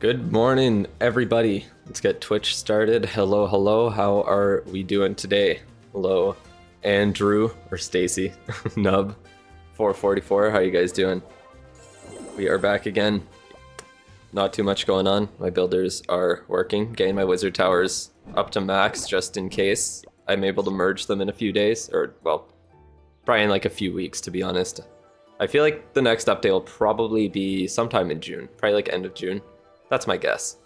Good morning, everybody. Let's get Twitch started. Hello, hello. How are we doing today? Hello, Andrew or Stacy, Nub, 444. How you guys doing? We are back again. Not too much going on. My builders are working, getting my wizard towers up to max just in case I'm able to merge them in a few days, or well, probably in like a few weeks, to be honest. I feel like the next update will probably be sometime in June, probably like end of June. That's my guess.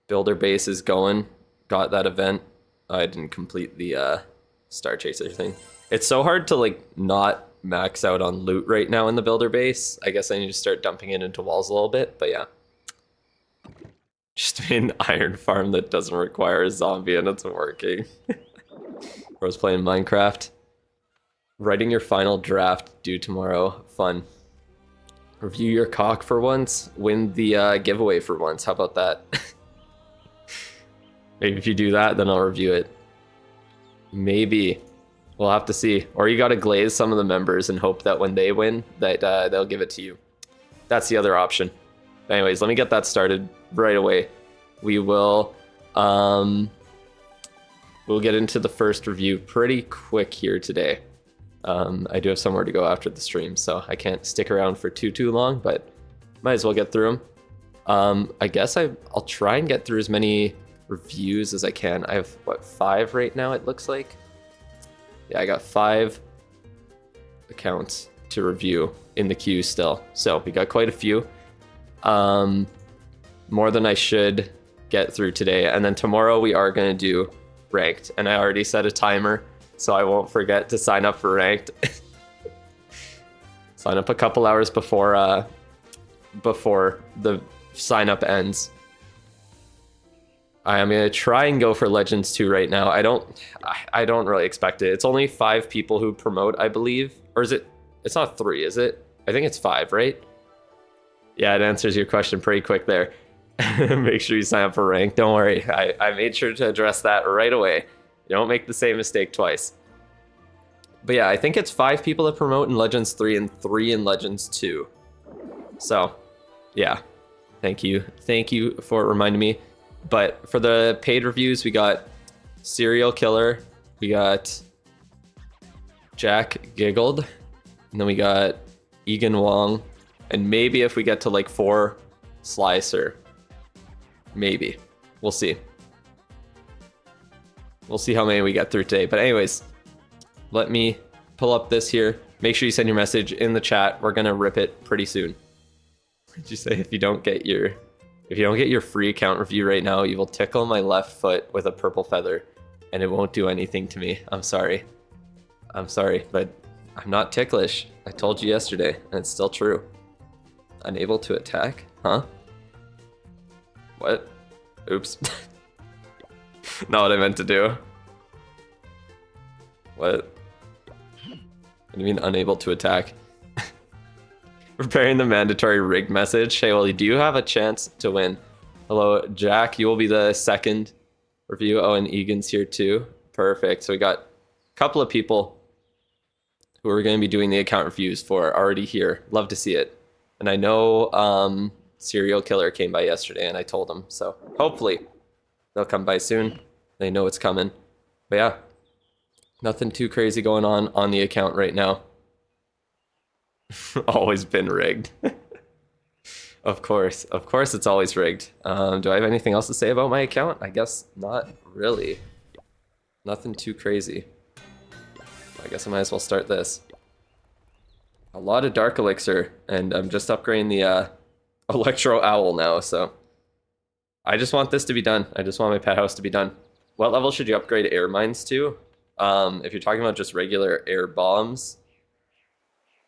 Builder base is going. Got that event. I didn't complete the Star Chaser thing. It's so hard to like not max out on loot right now in the builder base. I guess I need to start dumping it into walls a little bit, but yeah. Just an iron farm that doesn't require a zombie and it's working. I was playing Minecraft. Writing your final draft due tomorrow. Fun. Review your cock for once. Win the giveaway for once. How about that? Maybe if you do that, then I'll review it. Maybe. We'll have to see. Or you gotta glaze some of the members and hope that when they win, that they'll give it to you. That's the other option. Anyways, let me get that started right away. We will we'll get into the first review pretty quick here today. I do have somewhere to go after the stream, so I can't stick around for too long, but might as well get through them. I guess I'll try and get through as many reviews as I can. I have, what, 5 right now, it looks like? Yeah, I got 5 accounts to review in the queue still, so we got quite a few. More than I should get through today, and then tomorrow we are going to do ranked, and I already set a timer, so I won't forget to sign up for ranked. Sign up a couple hours before the sign up ends. I am gonna try and go for Legends 2 right now. I don't really expect it. It's only 5 people who promote, I believe. Or is it? It's not 3, is it? I think it's 5, right? Yeah, it answers your question pretty quick there. Make sure you sign up for rank. Don't worry. I made sure to address that right away. You don't make the same mistake twice. But yeah, I think it's 5 people that promote in Legends 3 and 3 in Legends 2. So, yeah. Thank you. Thank you for reminding me. But for the paid reviews, we got Serial Killer, we got Jack Giggled, and then we got Egan Wong, and maybe if we get to like 4, Slicer. Maybe. We'll see. We'll see how many we get through today. But anyways, let me pull up this here. Make sure you send your message in the chat. We're gonna rip it pretty soon. What did you say? If you don't get your free account review right now, you will tickle my left foot with a purple feather, and it won't do anything to me. I'm sorry. I'm sorry, but I'm not ticklish. I told you yesterday, and it's still true. Unable to attack? Huh? What? Oops. Not what I meant to do. What? What do you mean unable to attack? Preparing the mandatory rigged message. Hey, well, do you have a chance to win? Hello, Jack. You will be the second review. Oh, and Egan's here too. Perfect. So we got a couple of people who are going to be doing the account reviews for already here. Love to see it. And I know Serial Killer came by yesterday, and I told him. So hopefully they'll come by soon. They know it's coming. But yeah, nothing too crazy going on the account right now. Always been rigged. Of course it's always rigged. Do I have anything else to say about my account? I guess not really. Nothing too crazy. I guess I might as well start this. A lot of Dark Elixir, and I'm just upgrading the Electro Owl now, so I just want this to be done. I just want my pet house to be done. What level should you upgrade air mines to? If you're talking about just regular air bombs,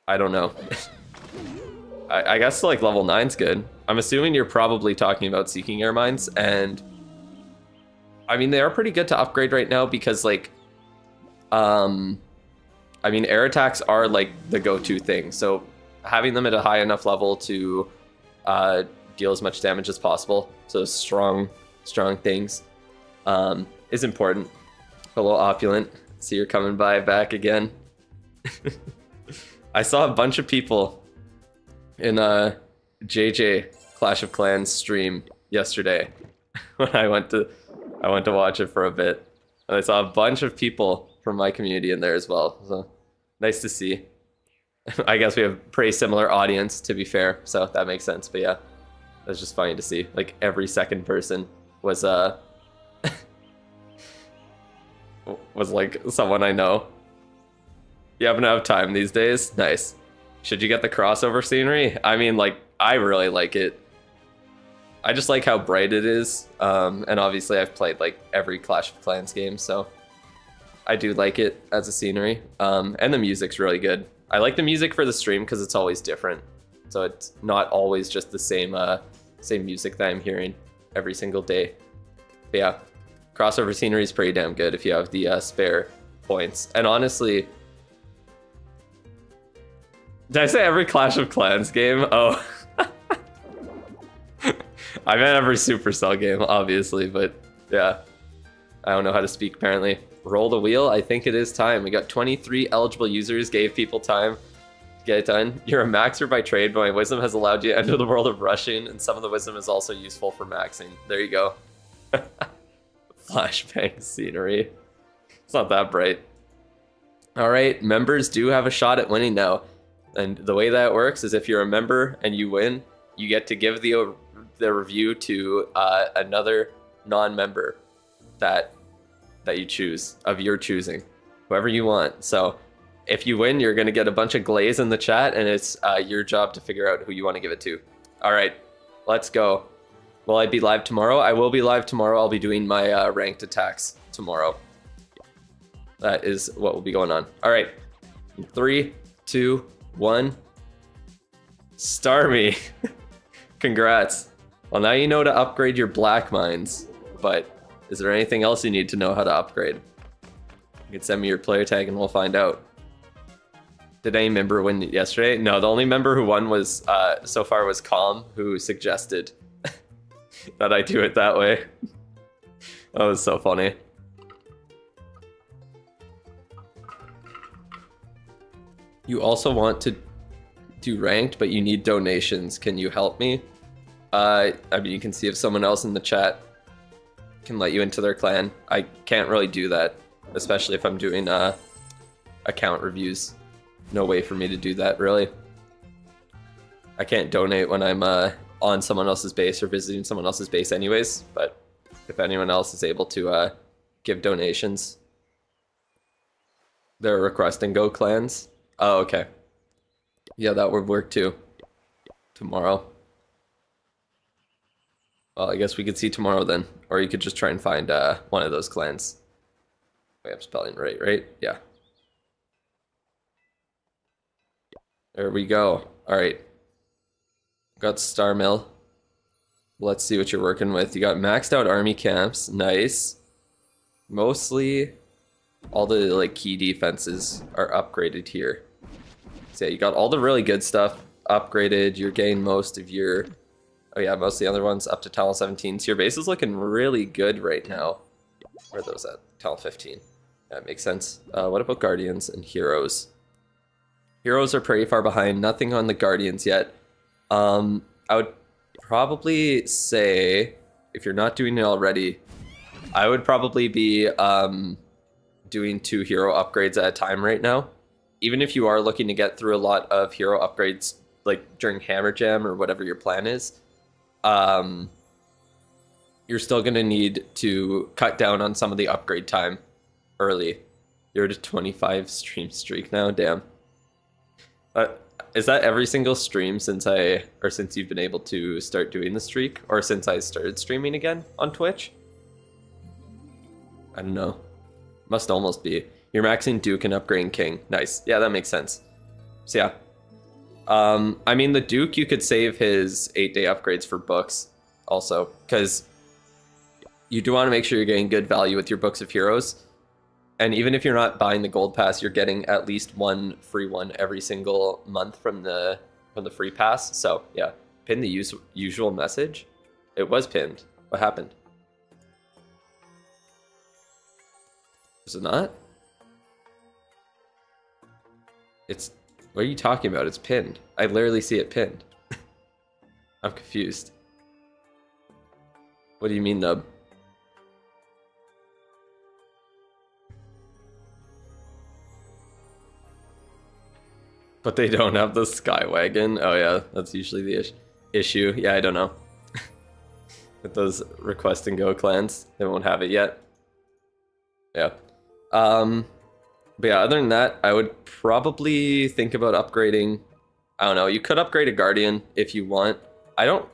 I don't know. I guess like level 9's good. I'm assuming you're probably talking about Seeking Air Mines, and I mean, they are pretty good to upgrade right now because like, I mean, air attacks are like the go-to thing. So having them at a high enough level to deal as much damage as possible, so strong things, is important. Hello, Opulent. See you're coming by back again. I saw a bunch of people in JJ Clash of Clans stream yesterday when I went to watch it for a bit. And I saw a bunch of people from my community in there as well. So nice to see. I guess we have a pretty similar audience, to be fair, so that makes sense. But yeah, that's just funny to see. Like every second person was was like someone I know. You have enough time these days? Nice. Should you get the crossover scenery? I mean, like, I really like it. I just like how bright it is. And obviously I've played like every Clash of Clans game, so I do like it as a scenery. And the music's really good. I like the music for the stream because it's always different. So it's not always just the same music that I'm hearing every single day. But yeah, crossover scenery is pretty damn good if you have the spare points. And honestly, did I say every Clash of Clans game? Oh. I meant every Supercell game, obviously, but yeah. I don't know how to speak, apparently. Roll the wheel? I think it is time. We got 23 eligible users, gave people time to get it done. You're a maxer by trade, but my wisdom has allowed you to enter the world of rushing, and some of the wisdom is also useful for maxing. There you go. Flashbang scenery. It's not that bright. Alright, members do have a shot at winning now. And the way that works is if you're a member and you win, you get to give the review to another non-member that you choose, of your choosing, whoever you want. So if you win, you're going to get a bunch of glaze in the chat, and it's your job to figure out who you want to give it to. All right, let's go. Will I be live tomorrow? I will be live tomorrow. I'll be doing my ranked attacks tomorrow. That is what will be going on. All right, 3, 2, 1. Star me. Congrats. Well, now you know to upgrade your black mines, but is there anything else you need to know how to upgrade? You can send me your player tag and we'll find out. Did any member win yesterday? No, the only member who won was so far was Calm, who suggested that I do it that way. That was so funny. You also want to do ranked, but you need donations. Can you help me? I mean, you can see if someone else in the chat can let you into their clan. I can't really do that, especially if I'm doing account reviews. No way for me to do that, really. I can't donate when I'm on someone else's base or visiting someone else's base anyways, but if anyone else is able to give donations. They're requesting Go clans. Oh, okay. Yeah, that would work too. Tomorrow. Well, I guess we could see tomorrow then. Or you could just try and find one of those clans. Wait, I'm spelling right? Yeah. There we go. Alright. Got Star Mill. Let's see what you're working with. You got maxed out army camps. Nice. Mostly all the like key defenses are upgraded here. So yeah, you got all the really good stuff upgraded. You're getting most of your... Oh yeah, most of the other ones up to Talent 17. So your base is looking really good right now. Where are those at? Talent 15. That makes sense. What about Guardians and Heroes? Heroes are pretty far behind. Nothing on the Guardians yet. I would probably say, if you're not doing it already, I would probably be doing 2 hero upgrades at a time right now. Even if you are looking to get through a lot of hero upgrades, like during Hammer Jam or whatever your plan is, you're still going to need to cut down on some of the upgrade time early. You're at a 25 stream streak now, damn. Is that every single stream since you've been able to start doing the streak, or since I started streaming again on Twitch? I don't know. Must almost be. You're maxing Duke and upgrading King. Nice. Yeah, that makes sense. So yeah. I mean, the Duke, you could save his 8-day upgrades for books also, because you do want to make sure you're getting good value with your books of heroes. And even if you're not buying the gold pass, you're getting at least one free one every single month from the free pass. So yeah, pin the usual message. It was pinned. What happened? Is it not? What are you talking about? It's pinned. I literally see it pinned. I I'm confused. What do you mean, Nub? But they don't have the Skywagon. Oh yeah, that's usually the issue. Yeah, I don't know. With those request and go clans, they won't have it yet. Yeah. But yeah, other than that, I would probably think about upgrading. I don't know. You could upgrade a Guardian if you want. I don't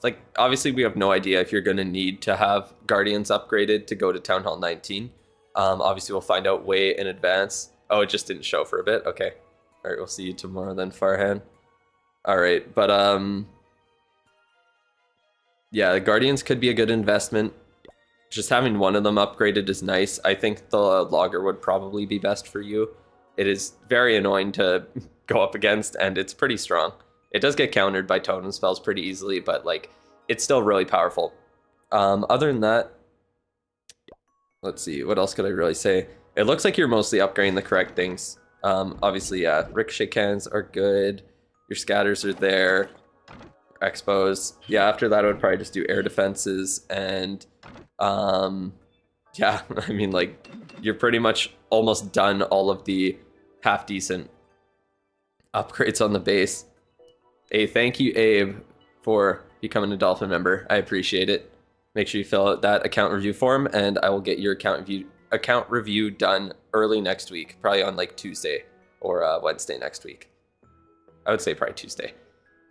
like. Obviously, we have no idea if you're going to need to have Guardians upgraded to go to Town Hall 19. Obviously, we'll find out way in advance. Oh, it just didn't show for a bit. Okay. All right, we'll see you tomorrow then, Farhan. All right, but yeah, the Guardians could be a good investment. Just having one of them upgraded is nice. I think the Logger would probably be best for you. It is very annoying to go up against, and it's pretty strong. It does get countered by totem spells pretty easily, but like it's still really powerful. Other than that, let's see, what else could I really say? It looks like you're mostly upgrading the correct things. Obviously, yeah, ricochet cannons are good. Your scatters are there. Expos. Yeah, after that, I would probably just do air defenses. And, yeah, I mean, like, you're pretty much almost done all of the half-decent upgrades on the base. Hey, thank you, Abe, for becoming a Dolphin member. I appreciate it. Make sure you fill out that account review form, and I will get your account review done early next week, probably on like Tuesday or Wednesday next week. I would say probably Tuesday.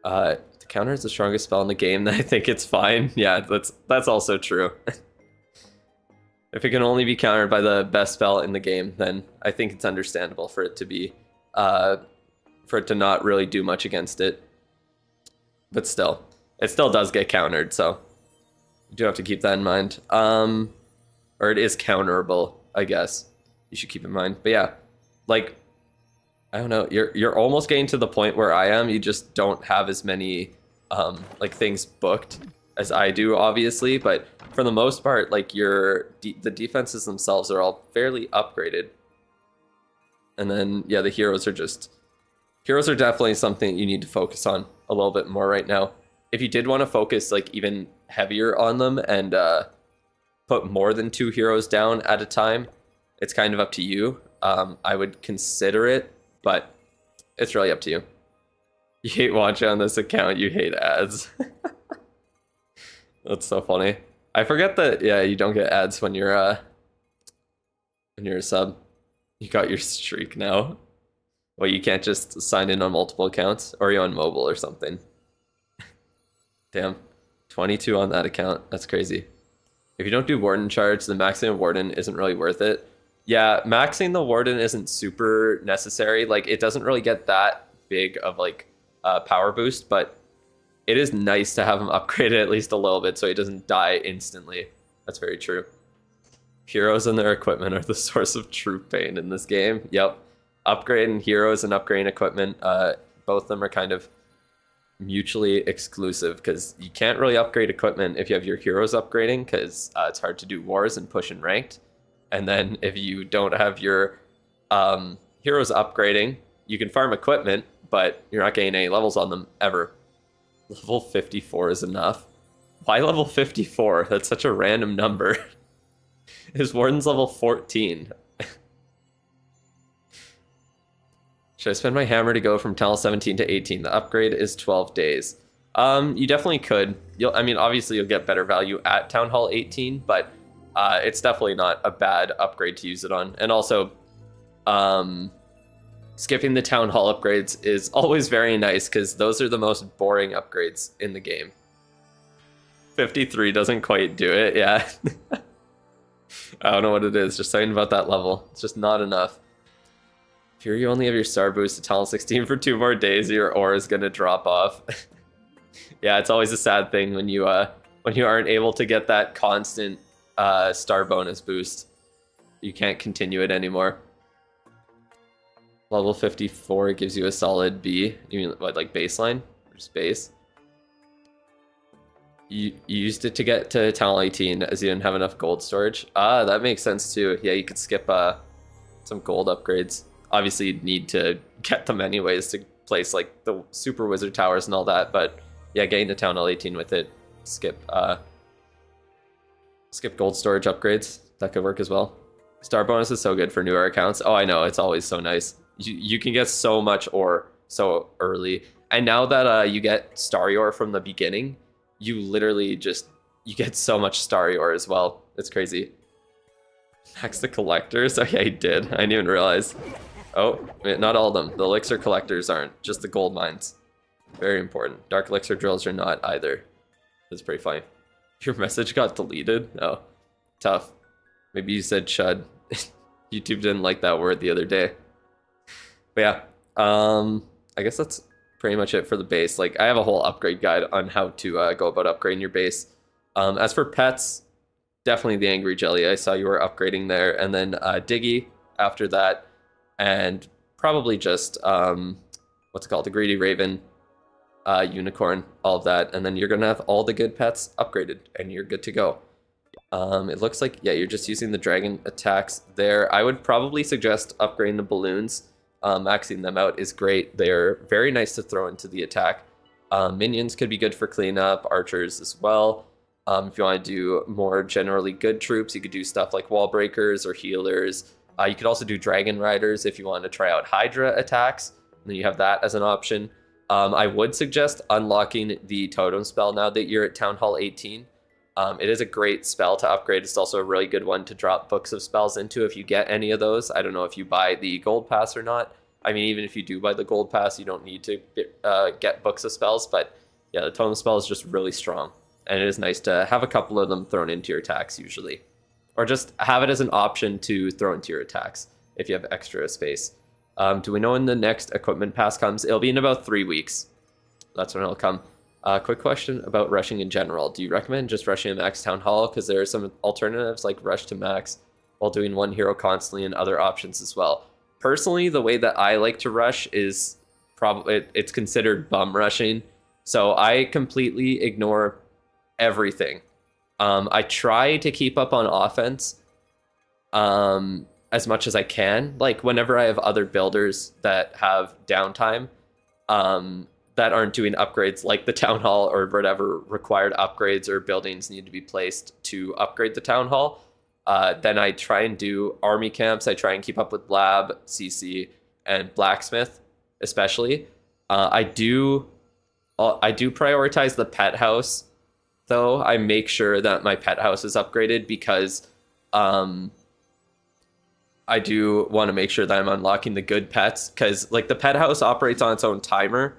The counter is the strongest spell in the game, then I think it's fine. Yeah, that's also true. If it can only be countered by the best spell in the game, then I think it's understandable for it to be for it to not really do much against it. But still, it still does get countered, so you do have to keep that in mind. Or it is counterable, I guess. You should keep in mind. But yeah, like, I don't know. You're almost getting to the point where I am. You just don't have as many like things booked as I do, obviously. But for the most part, like the defenses themselves are all fairly upgraded. And then yeah, the heroes are definitely something you need to focus on a little bit more right now. If you did want to focus like even heavier on them and put more than 2 heroes down at a time, it's kind of up to you. I would consider it, but it's really up to you. You hate watching on this account, you hate ads. That's so funny. I forget that, yeah, you don't get ads when you're a sub. You got your streak now. Well, you can't just sign in on multiple accounts, or you're on mobile or something. Damn, 22 on that account, that's crazy. If you don't do Warden charge, the maxing of Warden isn't really worth it. Yeah, maxing the Warden isn't super necessary. Like, it doesn't really get that big of, like, power boost, but it is nice to have him upgraded at least a little bit so he doesn't die instantly. That's very true. Heroes and their equipment are the source of true pain in this game. Yep. Upgrading heroes and upgrading equipment, both of them are kind of mutually exclusive because you can't really upgrade equipment if you have your heroes upgrading because it's hard to do wars and push in ranked. And then if you don't have your heroes upgrading, you can farm equipment, but you're not getting any levels on them ever. Level 54 is enough. Why level 54? That's such a random number. His Warden's level 14. Should I spend my hammer to go from Tal 17 to 18? The upgrade is 12 days. You definitely could. I mean, obviously you'll get better value at Town Hall 18, but it's definitely not a bad upgrade to use it on. And also, skipping the Town Hall upgrades is always very nice because those are the most boring upgrades in the game. 53 doesn't quite do it, yeah. I don't know what it is, just saying about that level. It's just not enough. If you only have your star boost to Talent 16 for 2 more days, your ore is gonna drop off. Yeah, it's always a sad thing when you aren't able to get that constant star bonus boost. You can't continue it anymore. Level 54 gives you a solid B. You mean what, like baseline? Or just base? You used it to get to Talent 18 as you didn't have enough gold storage. Ah, that makes sense too. Yeah, you could skip some gold upgrades. Obviously, you'd need to get them anyways to place like the super wizard towers and all that, but yeah, getting to Town Hall 18 with it. Skip gold storage upgrades. That could work as well. Star bonus is so good for newer accounts. Oh, I know. It's always so nice. You can get so much ore so early. And now that you get Starry ore from the beginning, you literally just, you get so much Starry ore as well. It's crazy. Next to collectors. Oh, yeah, he did. I didn't even realize. Oh, not all of them. The elixir collectors aren't. Just the gold mines. Very important. Dark elixir drills are not either. That's pretty funny. Your message got deleted? Oh, tough. Maybe you said chud. YouTube didn't like that word the other day. But yeah, I guess that's pretty much it for the base. Like, I have a whole upgrade guide on how to go about upgrading your base. As for pets, definitely the Angry Jelly. I saw you were upgrading there. And then Diggy after that. And probably just, what's it called? The Greedy Raven, Unicorn, all of that. And then you're going to have all the good pets upgraded and you're good to go. It looks like, yeah, you're just using the dragon attacks there. I would probably suggest upgrading the balloons. Maxing them out is great. They're very nice to throw into the attack. Minions could be good for cleanup, archers as well. If you want to do more generally good troops, you could do stuff like wall breakers or healers. You could also do dragon riders if you want to try out Hydra attacks. And then you have that as an option. I would suggest unlocking the totem spell now that you're at Town Hall 18. It is a great spell to upgrade. It's also a really good one to drop books of spells into if you get any of those. I don't know if you buy the gold pass or not. I mean, even if you do buy the gold pass, you don't need to get books of spells. But yeah, the totem spell is just really strong. And it is nice to have a couple of them thrown into your attacks usually. Or just have it as an option to throw into your attacks if you have extra space. Do we know when the next equipment pass comes? It'll be in about 3 weeks. That's when it'll come. Quick question about rushing in general. Do you recommend just rushing to max Town Hall? Because there are some alternatives like rush to max while doing one hero constantly and other options as well. Personally, the way that I like to rush is probably, it's considered bum rushing. So I completely ignore everything. I try to keep up on offense as much as I can. Like whenever I have other builders that have downtime, that aren't doing upgrades like the town hall or whatever required upgrades or buildings need to be placed to upgrade the town hall, then I try and do army camps. I try and keep up with lab, CC, and blacksmith, especially. I do prioritize the pet house, though. I make sure that my pet house is upgraded because I do want to make sure that I'm unlocking the good pets, because like the pet house operates on its own timer.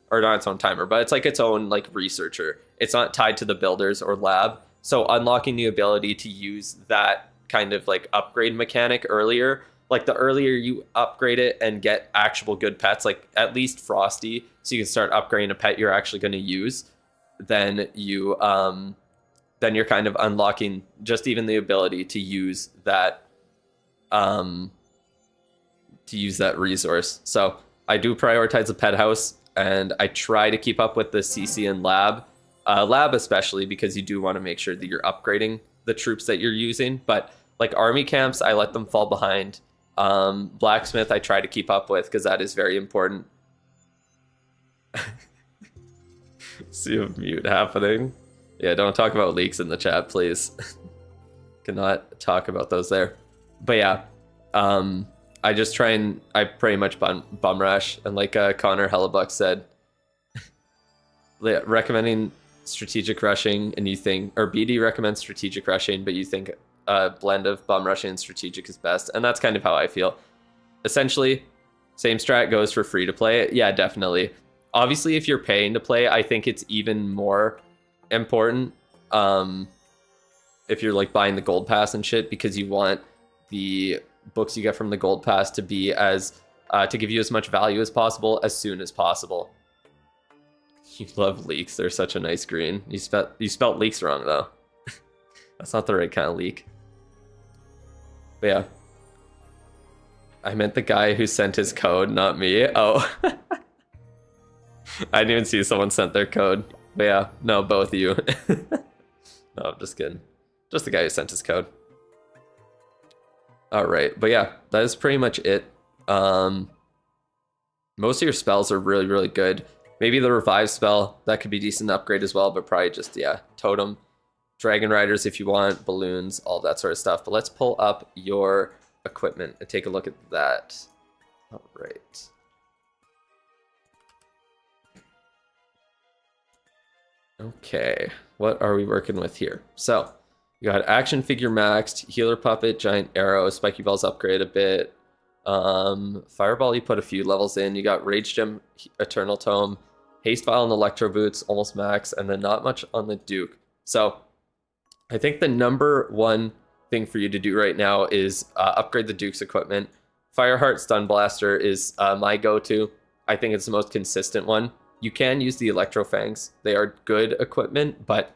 Or not its own timer, but it's like its own like researcher. It's not tied to the builders or lab. So unlocking the ability to use that kind of like upgrade mechanic earlier, like the earlier you upgrade it and get actual good pets, like at least Frosty, so you can start upgrading a pet you're actually going to use, then you're kind of unlocking just even the ability to use that resource. So I do prioritize the pet house. And I try to keep up with the CC and lab. Lab especially because you do want to make sure that you're upgrading the troops that you're using. But like army camps, I let them fall behind. Blacksmith, I try to keep up with because that is very important. See a mute happening. Yeah, don't talk about leaks in the chat, please. Cannot talk about those there. But yeah, I just try and I pretty much bum rush, and like Connor Hellebuck said, recommending strategic rushing, and you think, or BD recommends strategic rushing, but you think a blend of bum rushing and strategic is best, and that's kind of how I feel. Essentially, same strat goes for free to play. Yeah, definitely. Obviously, if you're paying to play, I think it's even more important. If you're like buying the gold pass and shit, because you want the books you get from the gold pass to be as to give you as much value as possible as soon as possible. You love leeks. They're such a nice green. You spelt leeks wrong though. That's not the right kind of leek. But yeah, I meant the guy who sent his code, not me. Oh. I didn't even see someone sent their code. But yeah, no, both of you. No, I'm just kidding. Just the guy who sent his code. Alright, but yeah, that is pretty much it. Most of your spells are really, really good. Maybe the revive spell, that could be decent upgrade as well, but probably just, yeah, totem, dragon riders if you want, balloons, all that sort of stuff. But let's pull up your equipment and take a look at that. All right. Okay, what are we working with here? So, you got action figure maxed, healer puppet, giant arrow, spiky balls upgrade a bit. Fireball, you put a few levels in. You got Rage Gem, Eternal Tome, Haste Vial, and Electro Boots, almost max, and then not much on the Duke. So, I think the number one thing for you to do right now is upgrade the Duke's equipment. Fireheart Stun Blaster is my go-to. I think it's the most consistent one. You can use the Electro Fangs. They are good equipment, but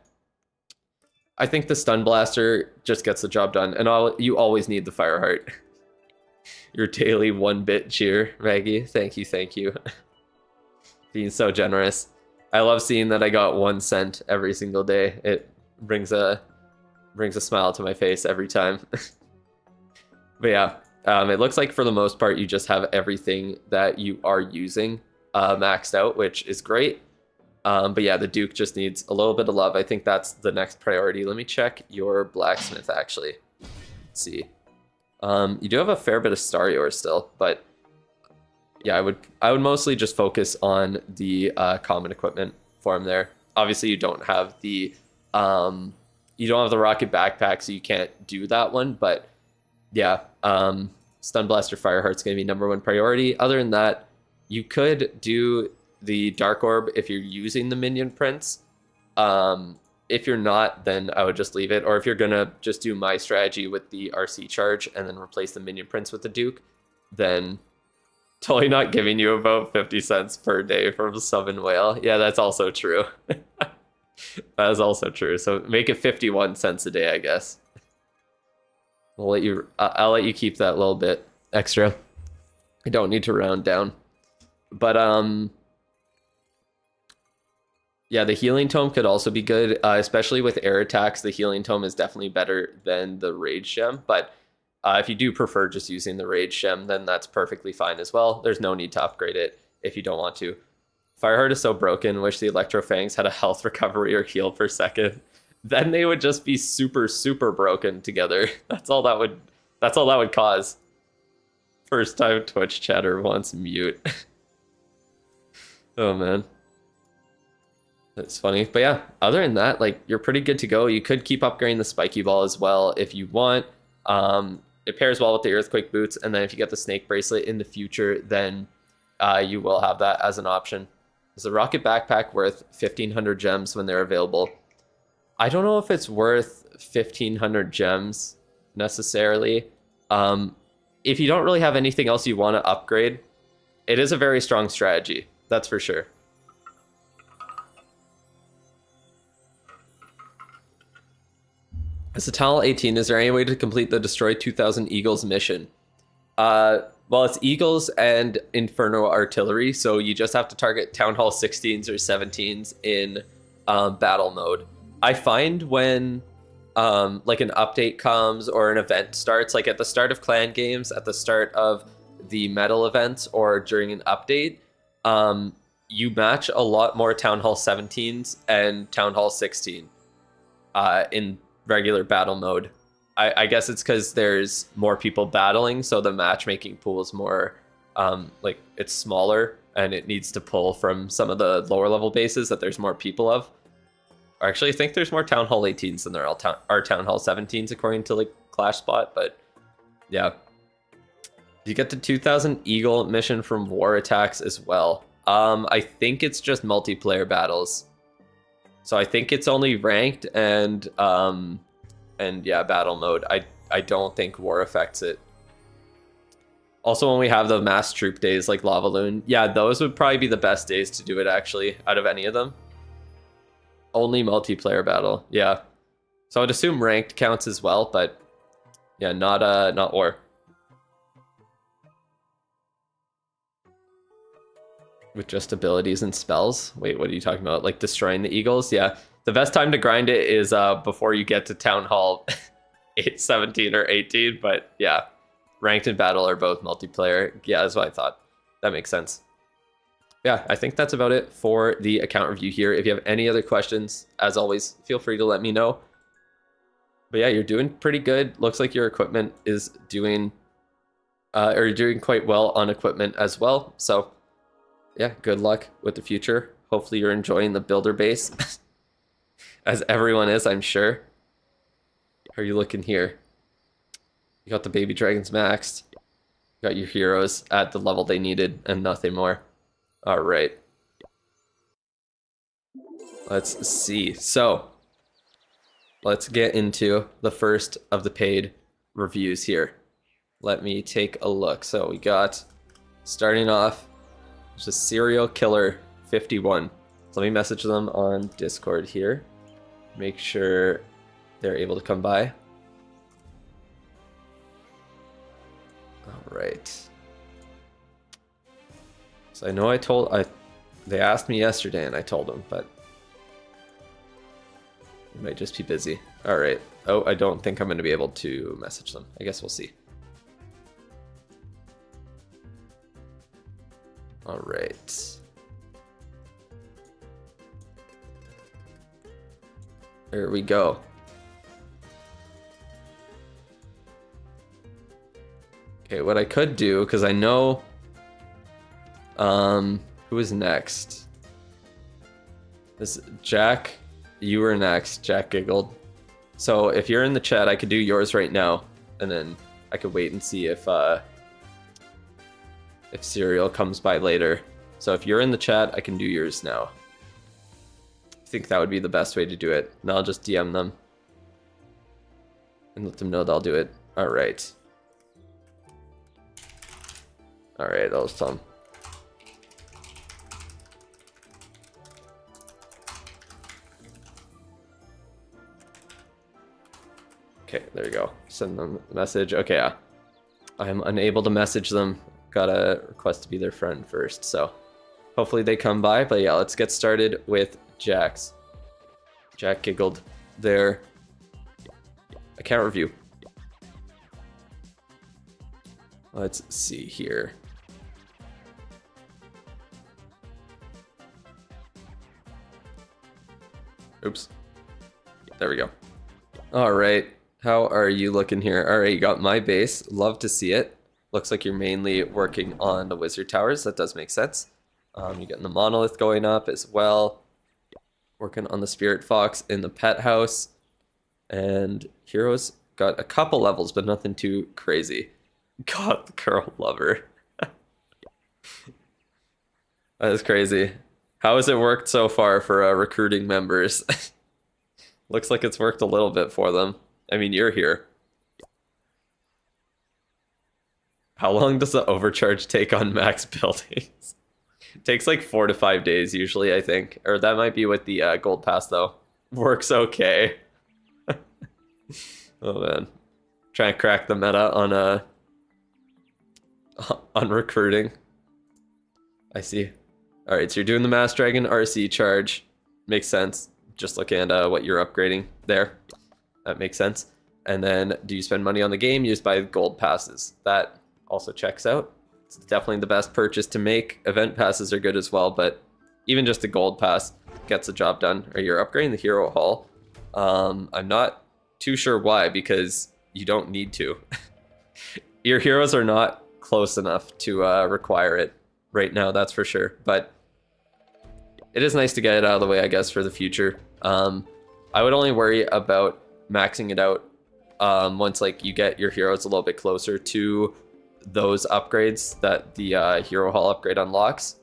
I think the Stun Blaster just gets the job done. And you always need the Fireheart. Your daily 1-bit cheer, Maggie. Thank you, thank you. Being so generous. I love seeing that I got 1 cent every single day. It brings a smile to my face every time. But yeah, it looks like for the most part you just have everything that you are using maxed out, which is great. But yeah, the Duke just needs a little bit of love. I think that's the next priority. Let me check your blacksmith actually. Let's see. You do have a fair bit of Star Yours still, but yeah, I would mostly just focus on the common equipment for him there. Obviously, you don't have the rocket backpack, so you can't do that one. But yeah, Stun Blaster Fireheart's gonna be #1 priority. Other than that, you could do the Dark Orb if you're using the minion prints. If you're not, then I would just leave it. Or if you're gonna just do my strategy with the RC charge and then replace the minion prints with the Duke, then totally not giving you about 50 cents per day from Summon Whale. Yeah, that's also true. That is also true. So make it 51 cents a day, I guess. I'll let you keep that little bit extra. I don't need to round down. But yeah, the Healing Tome could also be good, especially with air attacks. The Healing Tome is definitely better than the Rage Gem, but if you do prefer just using the Rage Gem, then that's perfectly fine as well. There's no need to upgrade it if you don't want to. Fireheart is so broken. Wish the Electro Fangs had a health recovery or heal per second. Then they would just be super, super broken together. That's all that would cause. First time Twitch chatter wants mute. Oh man. That's funny. But yeah, other than that, like, you're pretty good to go. You could keep upgrading the Spiky Ball as well if you want. It pairs well with the Earthquake Boots, and then if you get the Snake Bracelet in the future, then you will have that as an option. Is the Rocket Backpack worth 1,500 gems when they're available? I don't know if it's worth 1,500 gems necessarily. If you don't really have anything else you want to upgrade, it is a very strong strategy. That's for sure. As a Tunnel 18, is there any way to complete the Destroy 2,000 Eagles mission? Well, it's Eagles and Inferno Artillery, so you just have to target Town Hall 16s or 17s in battle mode. I find when like an update comes or an event starts, like at the start of clan games, at the start of the medal events, or during an update, you match a lot more Town Hall 17s and Town Hall 16 in regular battle mode. I guess it's because there's more people battling, so the matchmaking pool is more like, it's smaller and it needs to pull from some of the lower level bases that there's more people of. Actually, I think there's more Town Hall 18s than there are Town Hall 17s according to like Clash Spot, but yeah. You get the 2,000 Eagle mission from War Attacks as well. I think it's just multiplayer battles. So I think it's only ranked and yeah, battle mode. I don't think war affects it. Also, when we have the mass troop days like Lava Loon, yeah, those would probably be the best days to do it actually, out of any of them. Only multiplayer battle, yeah. So I'd assume ranked counts as well, but yeah, not war. With just abilities and spells? Wait, what are you talking about? Like destroying the Eagles? Yeah. The best time to grind it is before you get to Town Hall 17 or 18, but yeah. Ranked and battle are both multiplayer. Yeah, that's what I thought. That makes sense. Yeah, I think that's about it for the account review here. If you have any other questions, as always, feel free to let me know. But yeah, you're doing pretty good. Looks like your equipment is doing, or you're doing quite well on equipment as well. So yeah, good luck with the future. Hopefully you're enjoying the builder base, as everyone is, I'm sure. How are you looking here? You got the baby dragons maxed. You got your heroes at the level they needed and nothing more. All right. Let's see. So let's get into the first of the paid reviews here. Let me take a look. So we got, starting off, there's a serial killer 51. So let me message them on Discord here. Make sure they're able to come by. All right. So I know they asked me yesterday and I told them, but it might just be busy. All right. Oh, I don't think I'm going to be able to message them. I guess we'll see. All right. There we go. Okay, what I could do, because I know, who is next? This Jack, you were next, Jack Giggled. So if you're in the chat, I could do yours right now, and then I could wait and see if Serial comes by later. So if you're in the chat, I can do yours now. I think that would be the best way to do it. And I'll just DM them and let them know that I'll do it. All right. All right, that was Tom. Okay, there you go. Send them a message. Okay, yeah. I'm unable to message them. Gotta request to be their friend first, so hopefully they come by. But yeah, let's get started with Jack's. Jack Giggled their account review. Let's see here. Oops. There we go. All right. How are you looking here? All right, you got my base. Love to see it. Looks like you're mainly working on the wizard towers. That does make sense. You're getting the monolith going up as well. Working on the spirit fox in the pet house. And heroes got a couple levels, but nothing too crazy. God, the girl lover. That is crazy. How has it worked so far for recruiting members? Looks like it's worked a little bit for them. I mean, you're here. How long does the overcharge take on max buildings? It takes like 4 to 5 days usually, I think. Or that might be with the gold pass though. Works okay. Oh man. Trying to crack the meta on recruiting. I see. All right, so you're doing the Mass Dragon RC charge. Makes sense. Just looking at what you're upgrading there. That makes sense. And then do you spend money on the game? You just buy gold passes. That also checks out. It's definitely the best purchase to make. Event passes are good as well, but even just a gold pass gets the job done. Or you're upgrading the hero hall. I'm not too sure why, because you don't need to. Your heroes are not close enough to require it right now, that's for sure. But it is nice to get it out of the way, I guess, for the future. I would only worry about maxing it out once like you get your heroes a little bit closer to those upgrades that the hero hall upgrade unlocks.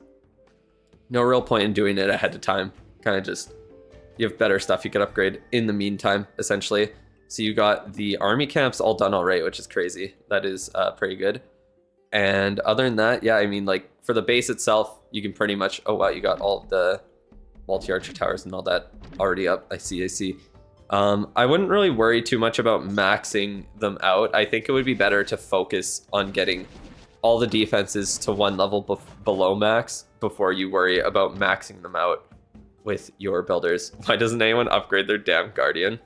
No real point in doing it ahead of time. Kind of just, you have better stuff you could upgrade in the meantime, essentially. So you got the army camps all done already, which is crazy. That is pretty good. And other than that, yeah, I mean, like for the base itself, you can pretty much, oh wow, you got all of the multi-archer towers and all that already up. I see. I wouldn't really worry too much about maxing them out. I think it would be better to focus on getting all the defenses to one level below max before you worry about maxing them out with your builders. Why doesn't anyone upgrade their damn guardian?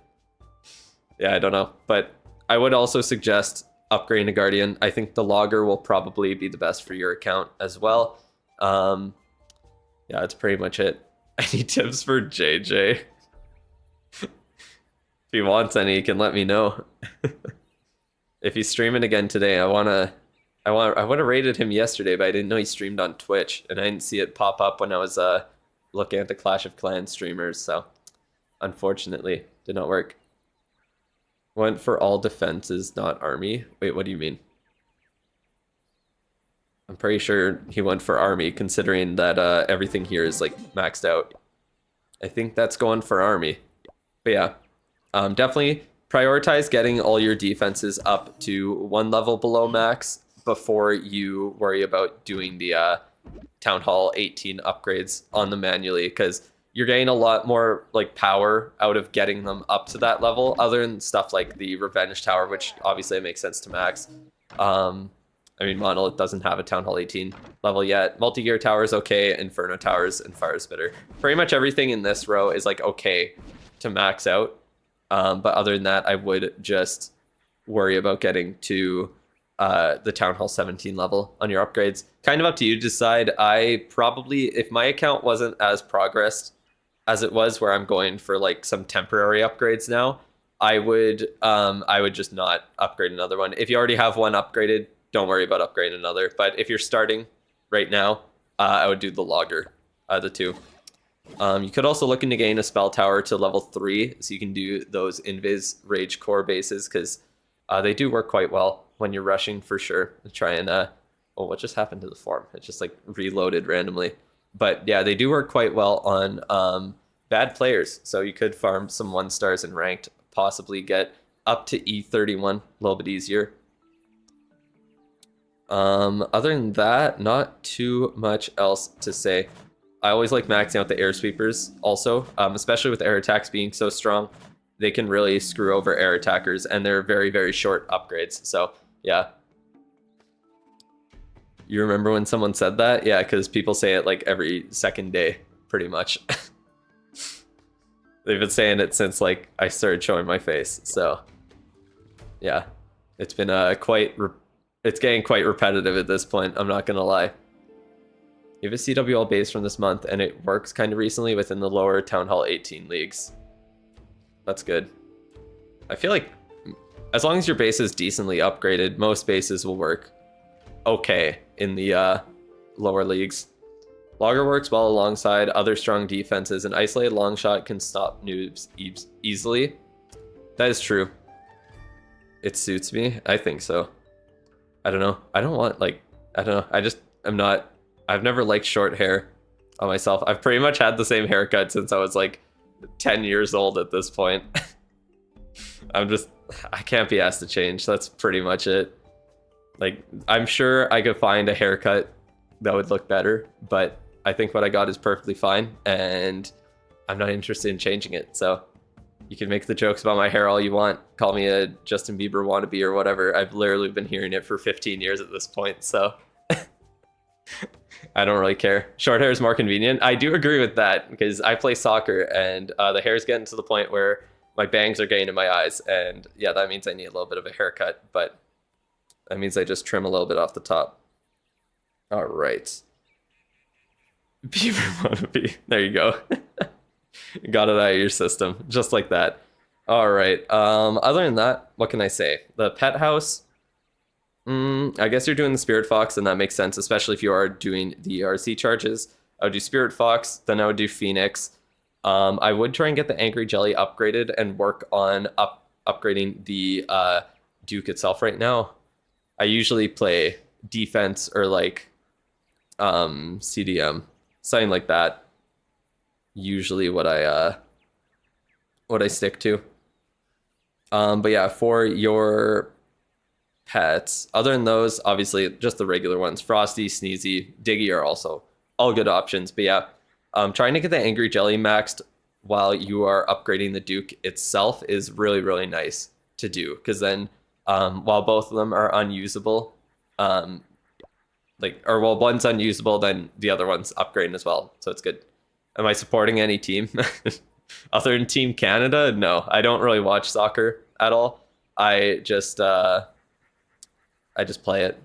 Yeah, I don't know. But I would also suggest upgrading a guardian. I think the logger will probably be the best for your account as well. Yeah, that's pretty much it. Any tips for JJ? If he wants any, he can let me know. If he's streaming again today, I would have rated him yesterday, but I didn't know he streamed on Twitch, and I didn't see it pop up when I was looking at the Clash of Clans streamers, so unfortunately, did not work. Went for all defenses, not army. Wait, what do you mean? I'm pretty sure he went for army, considering that everything here is like maxed out. I think that's going for army. But yeah, definitely prioritize getting all your defenses up to 1 level below max before you worry about doing the Town Hall 18 upgrades on them manually, because you're getting a lot more like power out of getting them up to that level, other than stuff like the Revenge Tower, which obviously makes sense to max. I mean, Monolith doesn't have a Town Hall 18 level yet. Multi-Gear Tower is okay, Inferno Towers and Fire Spitter. Pretty much everything in this row is like okay to max out. But other than that, I would just worry about getting to the Town Hall 17 level on your upgrades. Kind of up to you to decide. I probably, if my account wasn't as progressed as it was, where I'm going for like some temporary upgrades now, I would just not upgrade another one. If you already have one upgraded, don't worry about upgrading another. But if you're starting right now, I would do the Logger, the two. You could also look into getting a Spell Tower to level 3, so you can do those Invis Rage Core bases, because they do work quite well when you're rushing, for sure. Try and, oh, what just happened to the form? It just like reloaded randomly. But yeah, they do work quite well on bad players, so you could farm some 1-stars in ranked, possibly get up to E31 a little bit easier. Other than that, not too much else to say. I always like maxing out the air sweepers also, especially with air attacks being so strong. They can really screw over air attackers, and they're very, very short upgrades. So, yeah. You remember when someone said that? Yeah, because people say it like every second day, pretty much. They've been saying it since like I started showing my face. So, yeah. It's been it's getting quite repetitive at this point, I'm not gonna lie. You have a CWL base from this month, and it works kind of recently within the lower Town Hall 18 leagues. That's good. I feel like as long as your base is decently upgraded, most bases will work okay in the lower leagues. Logger works well alongside other strong defenses, and isolated long shot can stop noobs easily. That is true. It suits me. I think so. I don't know. I don't want, like, I don't know. I've never liked short hair on myself. I've pretty much had the same haircut since I was like 10 years old at this point. I can't be asked to change. That's pretty much it. Like, I'm sure I could find a haircut that would look better, but I think what I got is perfectly fine, and I'm not interested in changing it. So you can make the jokes about my hair all you want. Call me a Justin Bieber wannabe or whatever. I've literally been hearing it for 15 years at this point, so I don't really care. Short hair is more convenient. I do agree with that, because I play soccer, and the hair's getting to the point where my bangs are getting in my eyes, and yeah, that means I need a little bit of a haircut, but that means I just trim a little bit off the top. All right. Bieber wannabe. There you go. Got it out of your system, just like that. All right. Other than that, what can I say? The pet house. I guess you're doing the Spirit Fox, and that makes sense, especially if you are doing the RC charges. I would do Spirit Fox, then I would do Phoenix. I would try and get the Angry Jelly upgraded and work on upgrading the Duke itself. Right now, I usually play defense or like CDM, something like that. Usually what I stick to. But yeah, for your pets, other than those, obviously just the regular ones, Frosty, Sneezy, Diggy are also all good options. But yeah, trying to get the Angry Jelly maxed while you are upgrading the Duke itself is really, really nice to do, because then while both of them are unusable, while one's unusable, then the other one's upgrading as well, so it's good. Am I supporting any team other than Team Canada? No, I don't really watch soccer at all. I just play it.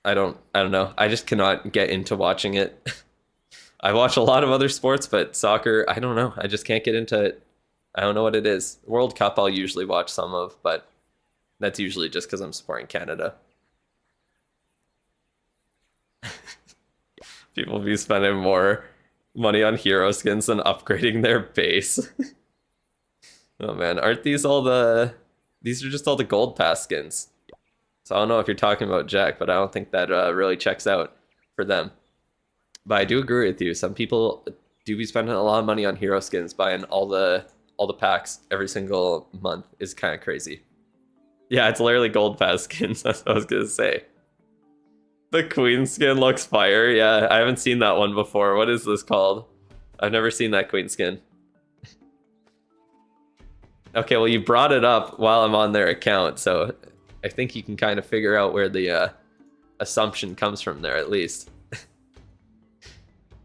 I don't know. I just cannot get into watching it. I watch a lot of other sports, but soccer, I don't know. I just can't get into it. I don't know what it is. World Cup I'll usually watch some of, but that's usually just because I'm supporting Canada. People be spending more money on hero skins than upgrading their base. Oh man, aren't these all the... These are just all the gold pass skins. So I don't know if you're talking about Jack, but I don't think that really checks out for them. But I do agree with you. Some people do be spending a lot of money on hero skins, buying all the packs every single month is kind of crazy. Yeah, it's literally gold pass skins. That's what I was gonna say. The queen skin looks fire. Yeah, I haven't seen that one before. What is this called? I've never seen that queen skin. Okay, well, you brought it up while I'm on their account, so I think you can kind of figure out where the assumption comes from there, at least.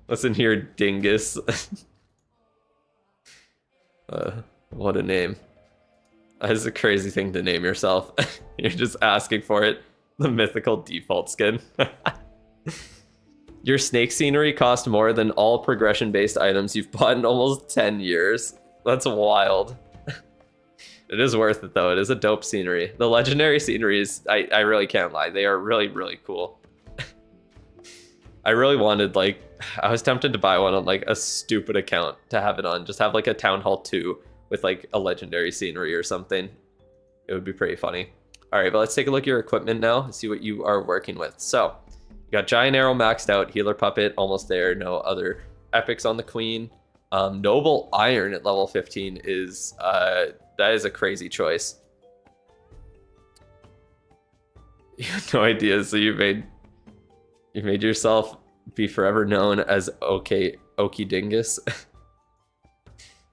Listen here, dingus. What a name. That is a crazy thing to name yourself. You're just asking for it. The mythical default skin. Your snake scenery cost more than all progression-based items you've bought in almost 10 years. That's wild. It is worth it, though. It is a dope scenery. The legendary sceneries, I really can't lie. They are really, really cool. I really wanted, like... I was tempted to buy one on, like, a stupid account to have it on. Just have, like, a Town Hall 2 with, like, a legendary scenery or something. It would be pretty funny. All right, but let's take a look at your equipment now and see what you are working with. So, you got Giant Arrow maxed out, Healer Puppet almost there, no other epics on the Queen. Noble Iron at level 15 is, that is a crazy choice. You have no idea, so you made yourself be forever known as Okie Dingus.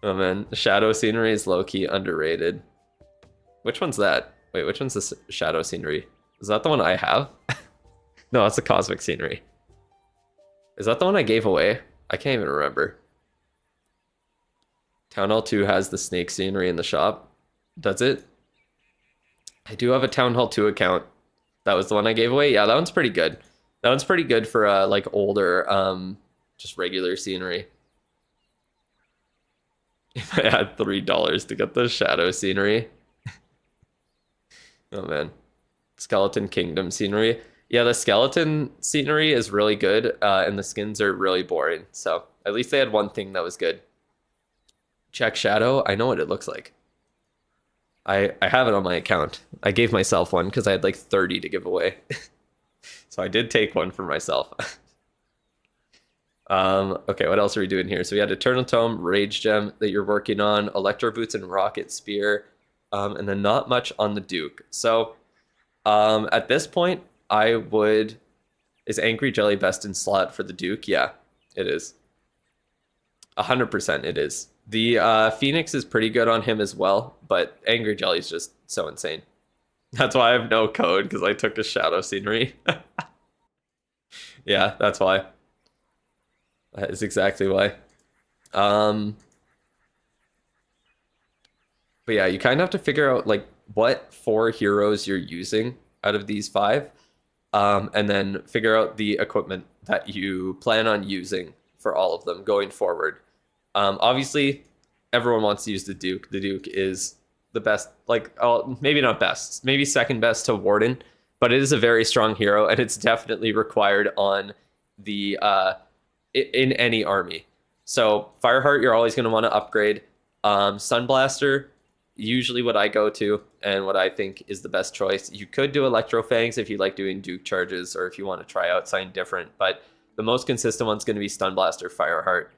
Oh man, Shadow Scenery is low-key underrated. Which one's that? Wait, which one's the Shadow Scenery? Is that the one I have? No, that's the Cosmic Scenery. Is that the one I gave away? I can't even remember. Town Hall 2 has the Snake Scenery in the shop. Does it? I do have a Town Hall 2 account. That was the one I gave away? Yeah, that one's pretty good. That one's pretty good for like older, just regular scenery. If I had $3 to get the Shadow Scenery. Oh man. Skeleton Kingdom scenery. Yeah, the skeleton scenery is really good, and the skins are really boring. So at least they had one thing that was good. Check Shadow. I know what it looks like. I have it on my account. I gave myself one because I had like 30 to give away. So I did take one for myself. Okay, what else are we doing here? So we had Eternal Tome, Rage Gem that you're working on, Electro Boots and Rocket Spear, and then not much on the Duke. So at this point, I would... Is Angry Jelly best in slot for the Duke? Yeah, it is. 100% it is. The Phoenix is pretty good on him as well, but Angry Jelly is just so insane. That's why I have no code, because I took a Shadow Scenery. Yeah, that's why. That is exactly why. But yeah, you kind of have to figure out like what 4 heroes you're using out of these 5, and then figure out the equipment that you plan on using for all of them going forward. Obviously, everyone wants to use the Duke. The Duke is the best, like, maybe not best, maybe second best to Warden, but it is a very strong hero, and it's definitely required on the in any army. So Fireheart, you're always going to want to upgrade. Sunblaster, usually what I go to and what I think is the best choice. You could do Electrofangs if you like doing Duke charges, or if you want to try out something different, but the most consistent one's going to be Sunblaster, Fireheart.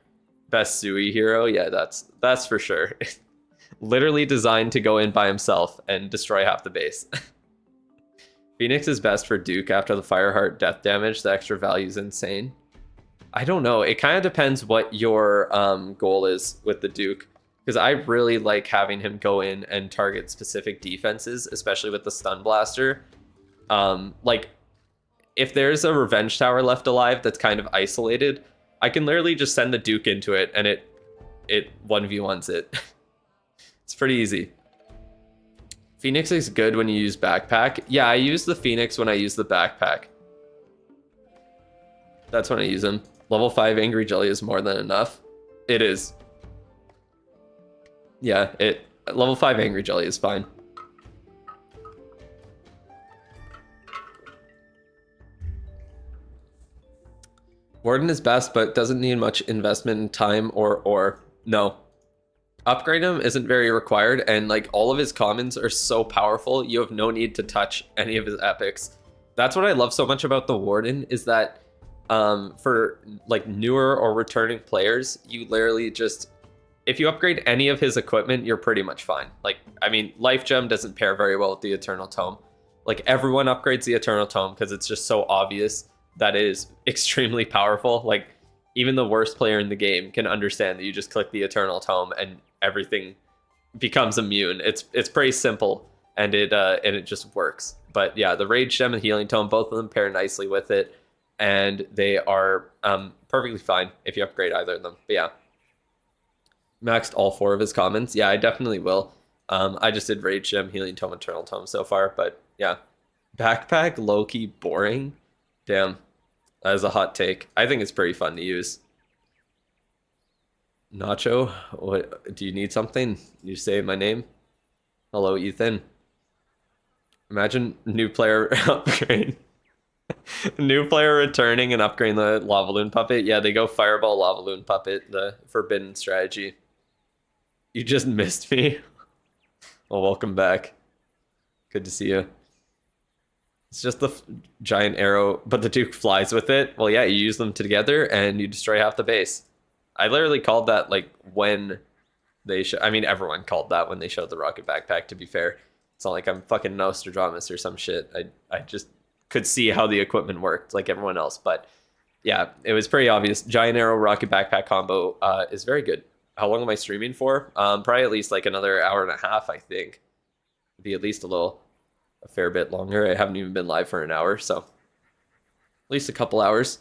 Best Sui hero, yeah, that's for sure. Literally designed to go in by himself and destroy half the base. Phoenix is best for Duke after the Fireheart death damage. The extra value is insane. I don't know. It kind of depends what your goal is with the Duke, because I really like having him go in and target specific defenses, especially with the Stun Blaster. Like, if there's a Revenge Tower left alive that's kind of isolated, I can literally just send the Duke into it, and it 1v1s it. It's pretty easy. Phoenix is good when you use Backpack. Yeah, I use the Phoenix when I use the Backpack. That's when I use him. Level 5 Angry Jelly is more than enough. It is. Yeah, level 5 Angry Jelly is fine. Warden is best, but doesn't need much investment in time or no. Upgrade him isn't very required, and like all of his commons are so powerful, you have no need to touch any of his epics. That's what I love so much about the Warden, is that for like newer or returning players, you literally just, if you upgrade any of his equipment, you're pretty much fine. Like, I mean, Life Gem doesn't pair very well with the Eternal Tome. Like, everyone upgrades the Eternal Tome because it's just so obvious that it is extremely powerful. Like, even the worst player in the game can understand that you just click the Eternal Tome and everything becomes immune. It's pretty simple, and it just works. But yeah, the Rage Gem and Healing Tome, both of them pair nicely with it, and they are perfectly fine if you upgrade either of them. But yeah, maxed all 4 of his commons. Yeah, I definitely will. I just did Rage Gem, Healing Tome, Eternal Tome so far, but yeah. Backpack, low-key boring. Damn, that is a hot take. I think it's pretty fun to use. Nacho, what do you need something? You say my name. Hello, Ethan. Imagine new player upgrade. New player returning and upgrading the Lava Loon Puppet. Yeah, they go Fireball, Lava Loon Puppet, the forbidden strategy. You just missed me. Well, welcome back. Good to see you. It's just the giant arrow, but the Duke flies with it. Well, yeah, you use them together and you destroy half the base. I literally called that like when they I mean, everyone called that when they showed the rocket backpack, to be fair. It's not like I'm fucking Nostradamus or some shit. I just could see how the equipment worked like everyone else. But yeah, it was pretty obvious. Giant arrow rocket backpack combo is very good. How long am I streaming for? Probably at least like another hour and a half, I think. Be at least a fair bit longer. I haven't even been live for an hour, so at least a couple hours.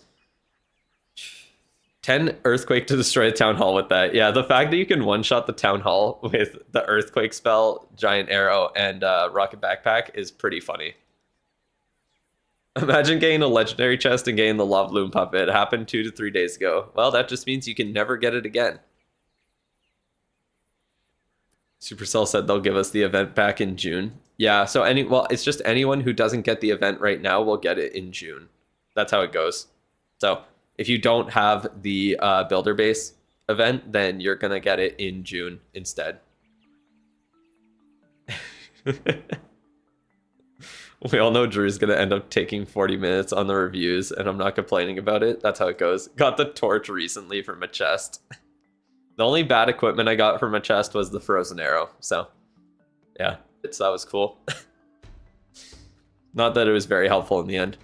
10 Earthquake to destroy a Town Hall with that. Yeah, the fact that you can one-shot the Town Hall with the Earthquake spell, Giant Arrow, and Rocket Backpack is pretty funny. Imagine getting a legendary chest and getting the Lava Loon Puppet. It happened 2 to 3 days ago. Well, that just means you can never get it again. Supercell said they'll give us the event back in June. Yeah, so it's just anyone who doesn't get the event right now will get it in June. That's how it goes. So if you don't have the builder base event, then you're gonna get it in June instead. We all know Drew's gonna end up taking 40 minutes on the reviews, and I'm not complaining about it. That's how it goes. Got the torch recently from a chest. The only bad equipment I got from a chest was the frozen arrow. So yeah, so that was cool. Not that it was very helpful in the end.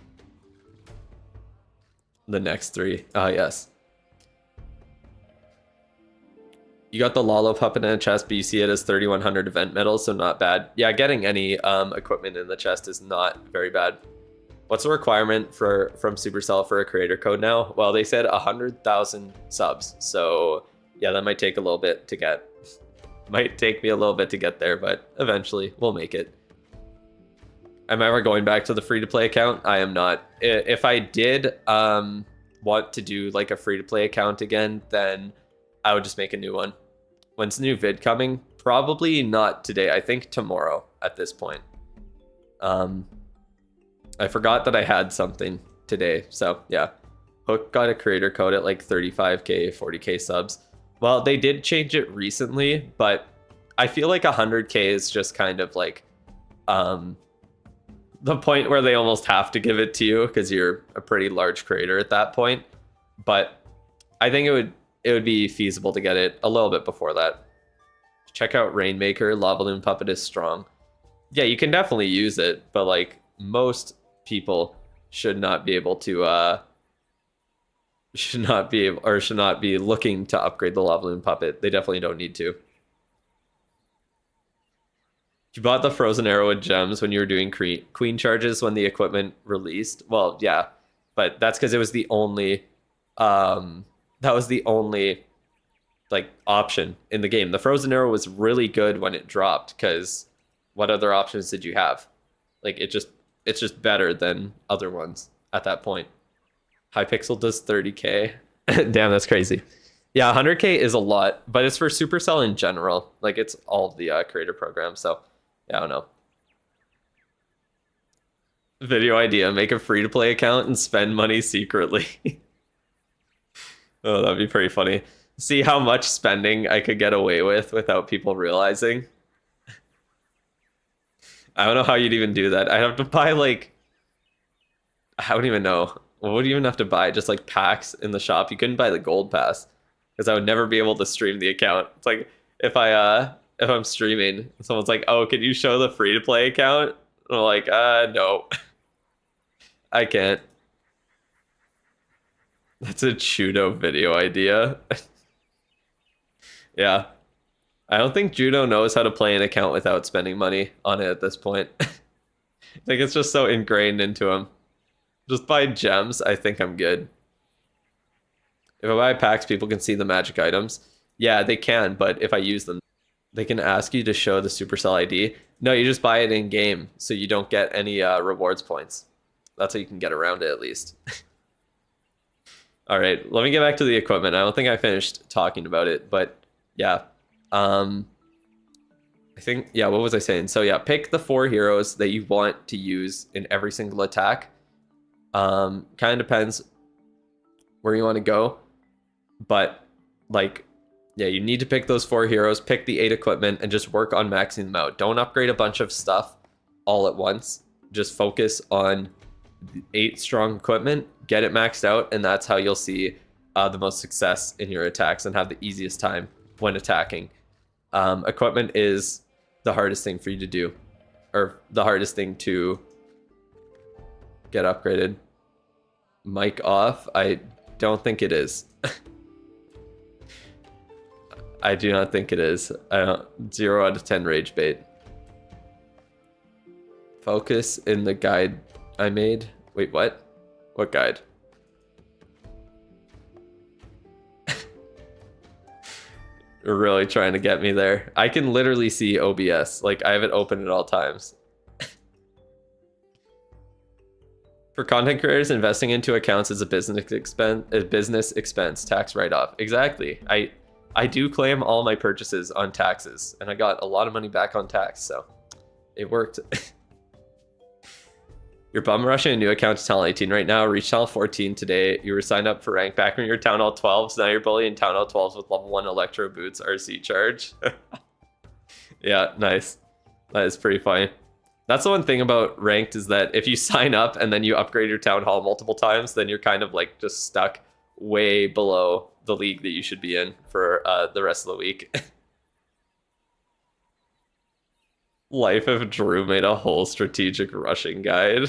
The next 3. Yes. You got the Lalo Puppet in a chest, but you see it as 3,100 event medals, so not bad. Yeah, getting any equipment in the chest is not very bad. What's the requirement from Supercell for a creator code now? Well, they said 100,000 subs, so yeah, that might take a little bit to get. Might take me a little bit to get there, but eventually we'll make it. Am I ever going back to the free-to-play account? I am not. If I did want to do like a free-to-play account again, then I would just make a new one. When's the new vid coming? Probably not today. I think tomorrow at this point. I forgot that I had something today. So yeah, Hook got a creator code at like 35k, 40k subs. Well, they did change it recently, but I feel like 100k is just kind of like the point where they almost have to give it to you because you're a pretty large creator at that point. But I think it would be feasible to get it a little bit before that. Check out Rainmaker. Lava Loon Puppet is strong. Yeah, you can definitely use it, but like most people should not be able to should not be looking to upgrade the Lava Loon Puppet. They definitely don't need to. You bought the frozen arrow with gems when you were doing queen charges when the equipment released. Well, yeah, but that's because it was the only like option in the game. The frozen arrow was really good when it dropped because what other options did you have? Like it's just better than other ones at that point. Hypixel does 30k. Damn, that's crazy. Yeah, 100K is a lot, but it's for Supercell in general. Like, it's all of the creator programs, so yeah, I don't know. Video idea, make a free-to-play account and spend money secretly. Oh, that'd be pretty funny. See how much spending I could get away with without people realizing. I don't know how you'd even do that. I'd have to buy, like, I don't even know. What would you even have to buy? Just like packs in the shop. You couldn't buy the gold pass because I would never be able to stream the account. It's like if I'm streaming, someone's like, "Oh, can you show the free to play account?" And I'm like, no, I can't." That's a judo video idea. Yeah, I don't think judo knows how to play an account without spending money on it at this point. I think it's just so ingrained into him. Just buy gems, I think I'm good. If I buy packs, people can see the magic items. Yeah, they can, but if I use them, they can ask you to show the Supercell ID. No, you just buy it in game, so you don't get any rewards points. That's how you can get around it, at least. All right, let me get back to the equipment. I don't think I finished talking about it, but yeah. I think, yeah, what was I saying? So yeah, pick the 4 heroes that you want to use in every single attack. Kind of depends where you want to go, but like, yeah, you need to pick those 4 heroes, pick the 8 equipment, and just work on maxing them out. Don't upgrade a bunch of stuff all at once. Just focus on the 8 strong equipment, get it maxed out, and that's how you'll see the most success in your attacks and have the easiest time when attacking. Equipment is the hardest thing for you to do, or the hardest thing to get upgraded. Mic off? I don't think it is. I do not think it is. I don't. 0 out of 10 rage bait. Focus in the guide I made. Wait, what? What guide? You're really trying to get me there. I can literally see OBS. Like, I have it open at all times. For content creators, investing into accounts is a business expense, tax write-off. Exactly. I do claim all my purchases on taxes, and I got a lot of money back on tax, so it worked. You're bum rushing a new account to Town Hall 18 right now. Reach Town Hall 14 today. You were signed up for rank back when you were Town Hall 12, so now you're bullying Town Hall 12s with level 1 Electro Boots RC charge. Yeah, nice. That is pretty funny. That's the one thing about ranked, is that if you sign up and then you upgrade your Town Hall multiple times, then you're kind of like just stuck way below the league that you should be in for the rest of the week. Life of Drew made a whole strategic rushing guide.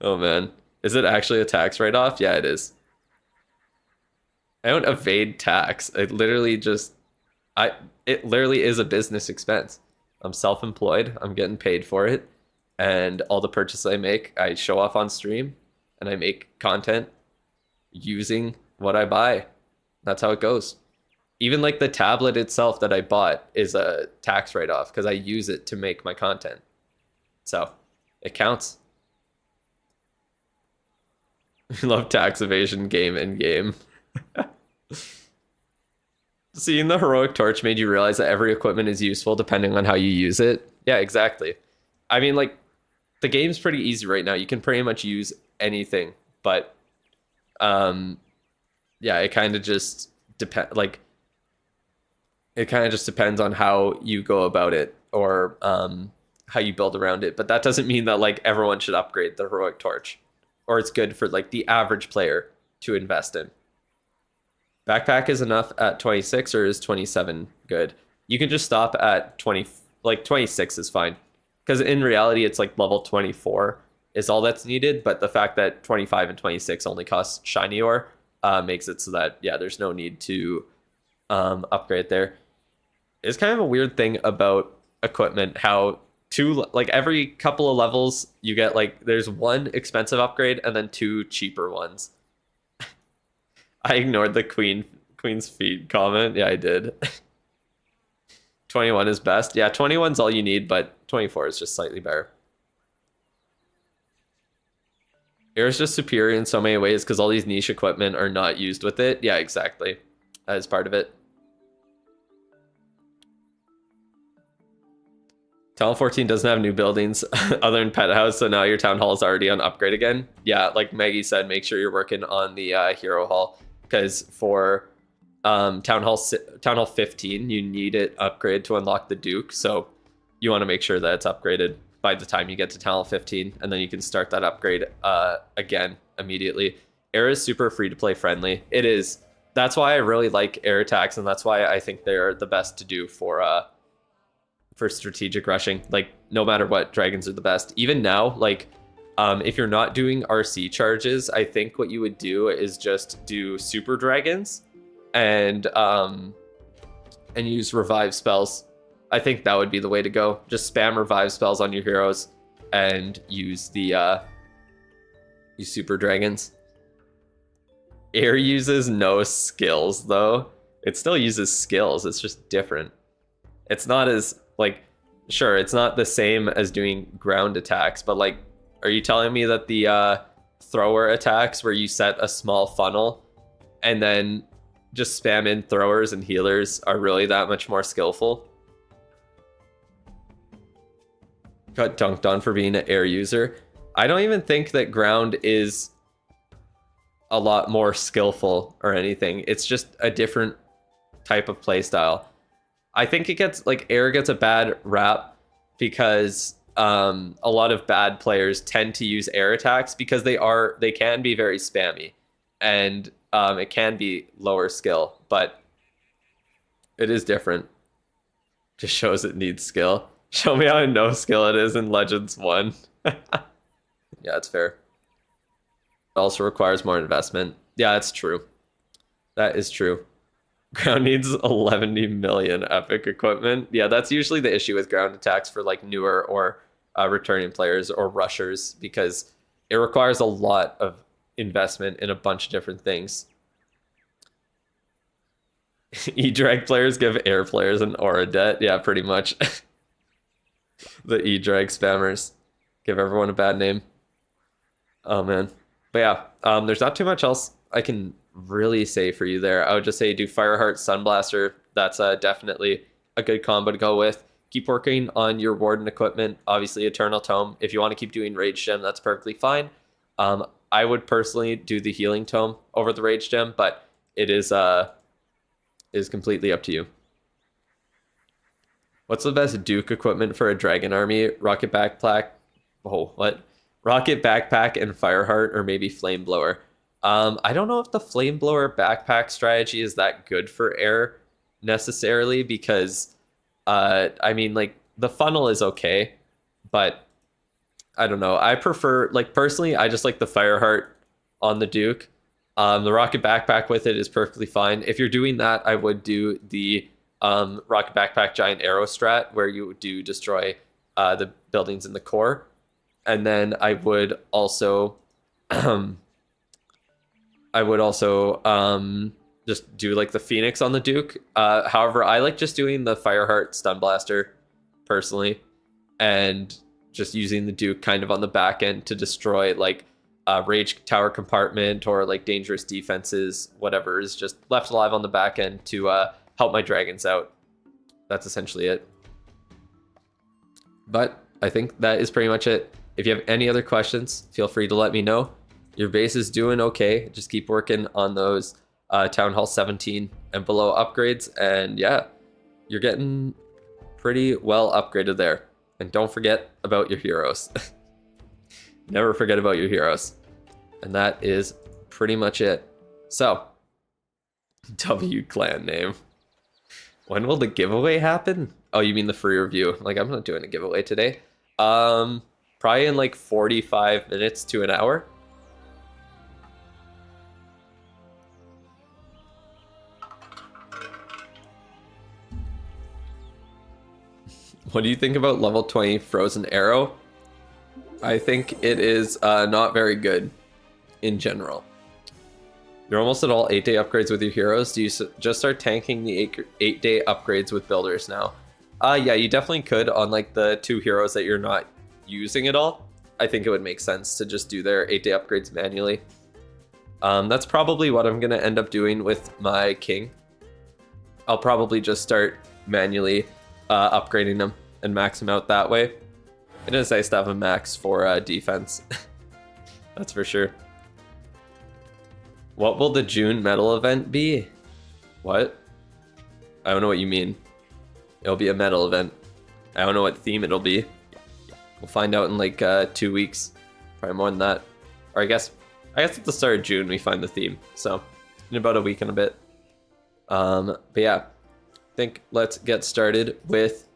Oh man. Is it actually a tax write-off? Yeah, it is. I don't evade tax. It literally is a business expense. I'm self-employed. I'm getting paid for it. And all the purchases I make, I show off on stream, and I make content using what I buy. That's how it goes. Even like the tablet itself that I bought is a tax write-off because I use it to make my content. So it counts. I love tax evasion game in game. Seeing the heroic torch made you realize that every equipment is useful depending on how you use it. Yeah, exactly. I mean, like, the game's pretty easy right now. You can pretty much use anything, but yeah, it kind of just depends. Like, it kind of just depends on how you go about it, or how you build around it. But that doesn't mean that like everyone should upgrade the heroic torch, or it's good for like the average player to invest in. Backpack is enough at 26, or is 27 good? You can just stop at 20, like 26 is fine. Because in reality, it's like level 24 is all that's needed. But the fact that 25 and 26 only cost shiny ore makes it so that, yeah, there's no need to upgrade there. It's kind of a weird thing about equipment, how like every couple of levels you get like, there's one expensive upgrade and then 2 cheaper ones. I ignored the Queen's Feet comment. Yeah, I did. 21 is best. Yeah, 21's all you need, but 24 is just slightly better. Air is just superior in so many ways because all these niche equipment are not used with it. Yeah, exactly. As part of it. Town 14 doesn't have new buildings other than Pet House, so now your Town Hall is already on upgrade again. Yeah, like Maggie said, make sure you're working on the Hero Hall, because for Town Hall 15, you need it upgraded to unlock the Duke, so you want to make sure that it's upgraded by the time you get to Town Hall 15, and then you can start that upgrade again immediately. Air is super free-to-play friendly. It is. That's why I really like air attacks, and that's why I think they're the best to do for strategic rushing. Like, no matter what, dragons are the best. Even now, like, if you're not doing RC charges, I think what you would do is just do super dragons and use revive spells. I think that would be the way to go. Just spam revive spells on your heroes and use the use super dragons. Air uses no skills though. It still uses skills, it's just different. It's not as, like, sure, it's not the same as doing ground attacks, but like, are you telling me that the thrower attacks where you set a small funnel and then just spam in throwers and healers are really that much more skillful? Got dunked on for being an air user. I don't even think that ground is a lot more skillful or anything. It's just a different type of playstyle. I think it gets, like, air gets a bad rap because a lot of bad players tend to use air attacks because they can be very spammy, and it can be lower skill, but it is different. Just shows it needs skill. Show me how no skill it is in Legends 1. Yeah, it's fair. It also requires more investment. Yeah, that's true. That is true. Ground needs 11 million epic equipment. Yeah, that's usually the issue with ground attacks for like newer or returning players or rushers, because it requires a lot of investment in a bunch of different things. E-drag players give air players an aura debt. Yeah, pretty much. The E-drag spammers give everyone a bad name. Oh man. But yeah, there's not too much else I can really say for you there. I would just say do Fireheart Sunblaster. That's definitely a good combo to go with. Keep working on your Warden equipment. Obviously, Eternal Tome. If you want to keep doing Rage Gem, that's perfectly fine. I would personally do the Healing Tome over the Rage Gem, but it is completely up to you. What's the best Duke equipment for a Dragon Army? Rocket Backpack. Oh, what? Rocket Backpack and Fireheart, or maybe Flame Blower. I don't know if the Flame Blower backpack strategy is that good for air necessarily, because I mean, like, the funnel is okay, but I don't know. I prefer, like, personally, I just like the Fireheart on the Duke. The Rocket Backpack with it is perfectly fine. If you're doing that, I would do the Rocket Backpack Giant Arrow strat, where you do destroy the buildings in the core. And then I would also just do like the Phoenix on the Duke. However, I like just doing the Fireheart Stun Blaster personally, and just using the Duke kind of on the back end to destroy like Rage Tower Compartment or like dangerous defenses, whatever is just left alive on the back end to help my dragons out. That's essentially it. But I think that is pretty much it. If you have any other questions, feel free to let me know. Your base is doing okay. Just keep working on those Town Hall 17 and below upgrades. And yeah, you're getting pretty well upgraded there. And don't forget about your heroes. Never forget about your heroes. And that is pretty much it. So, W clan name. When will the giveaway happen? Oh, you mean the free review? Like, I'm not doing a giveaway today. Probably in like 45 minutes to an hour. What do you think about level 20 Frozen Arrow? I think it is not very good in general. You're almost at all 8-day upgrades with your heroes. Do you just start tanking the 8-day upgrades with builders now? Yeah, you definitely could on like the 2 heroes that you're not using at all. I think it would make sense to just do their 8-day upgrades manually. That's probably what I'm going to end up doing with my king. I'll probably just start manually upgrading them and max them out that way. It is nice to have a max for defense. That's for sure. What will the June medal event be? What? I don't know what you mean. It'll be a medal event. I don't know what theme it'll be. We'll find out in like 2 weeks. Probably more than that. Or I guess at the start of June we find the theme. So in about a week and a bit. But yeah, I think let's get started with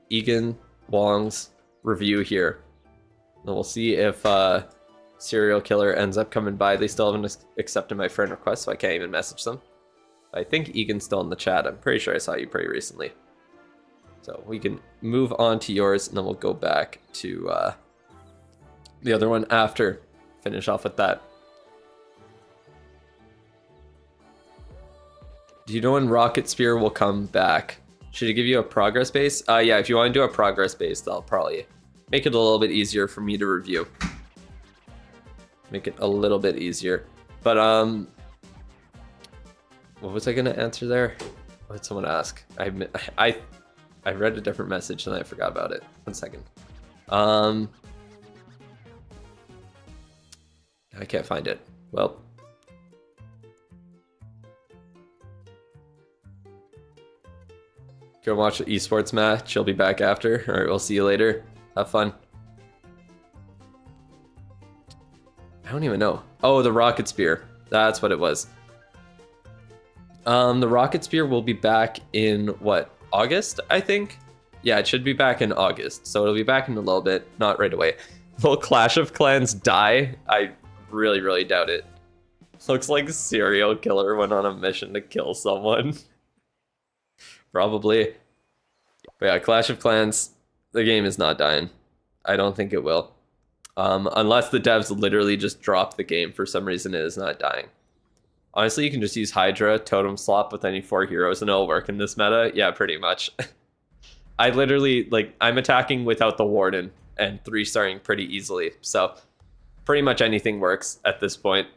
Egan Wong's review here. And we'll see if Serial Killer ends up coming by. They still haven't accepted my friend request, so I can't even message them. I think Egan's still in the chat. I'm pretty sure I saw you pretty recently. So we can move on to yours, and then we'll go back to the other one after. Finish off with that. Do you know when Rocket Spear will come back? Should it give you a progress base? Yeah, if you want to do a progress base, that'll probably make it a little bit easier for me to review. Make it a little bit easier. But, what was I going to answer there? What did someone ask? I read a different message and I forgot about it. 1 second. I can't find it. Well. Go watch the esports match. She'll be back after. All right, we'll see you later. Have fun. I don't even know. Oh, the Rocket Spear. That's what it was. The Rocket Spear will be back in, what, August, I think? Yeah, it should be back in August. So it'll be back in a little bit, not right away. Will Clash of Clans die? I really, really doubt it. Looks like Serial Killer went on a mission to kill someone. Probably. But yeah, Clash of Clans, the game is not dying. I don't think it will. Unless the devs literally just drop the game for some reason, it is not dying. Honestly, you can just use Hydra, Totem Slop with any 4 heroes and it'll work in this meta. Yeah, pretty much. I literally, like, I'm attacking without the Warden and 3-starring pretty easily. So pretty much anything works at this point.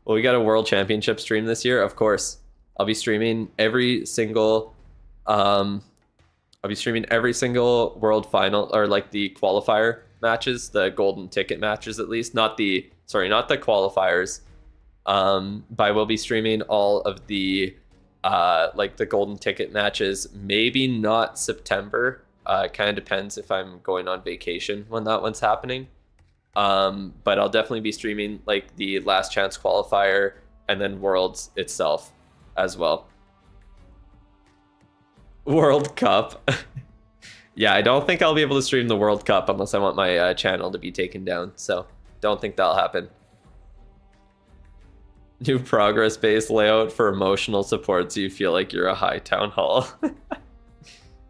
Well, we got a World Championship stream this year, of course. I'll be streaming every single world final, or like the qualifier matches, the golden ticket matches at least, not the qualifiers. But I will be streaming all of the like the golden ticket matches, maybe not September. Kind of depends if I'm going on vacation when that one's happening. But I'll definitely be streaming like the last chance qualifier and then Worlds itself as well. World Cup. Yeah, I don't think I'll be able to stream the World Cup unless I want my channel to be taken down. So don't think that'll happen. New progress-based layout for emotional support so you feel like you're a high town hall.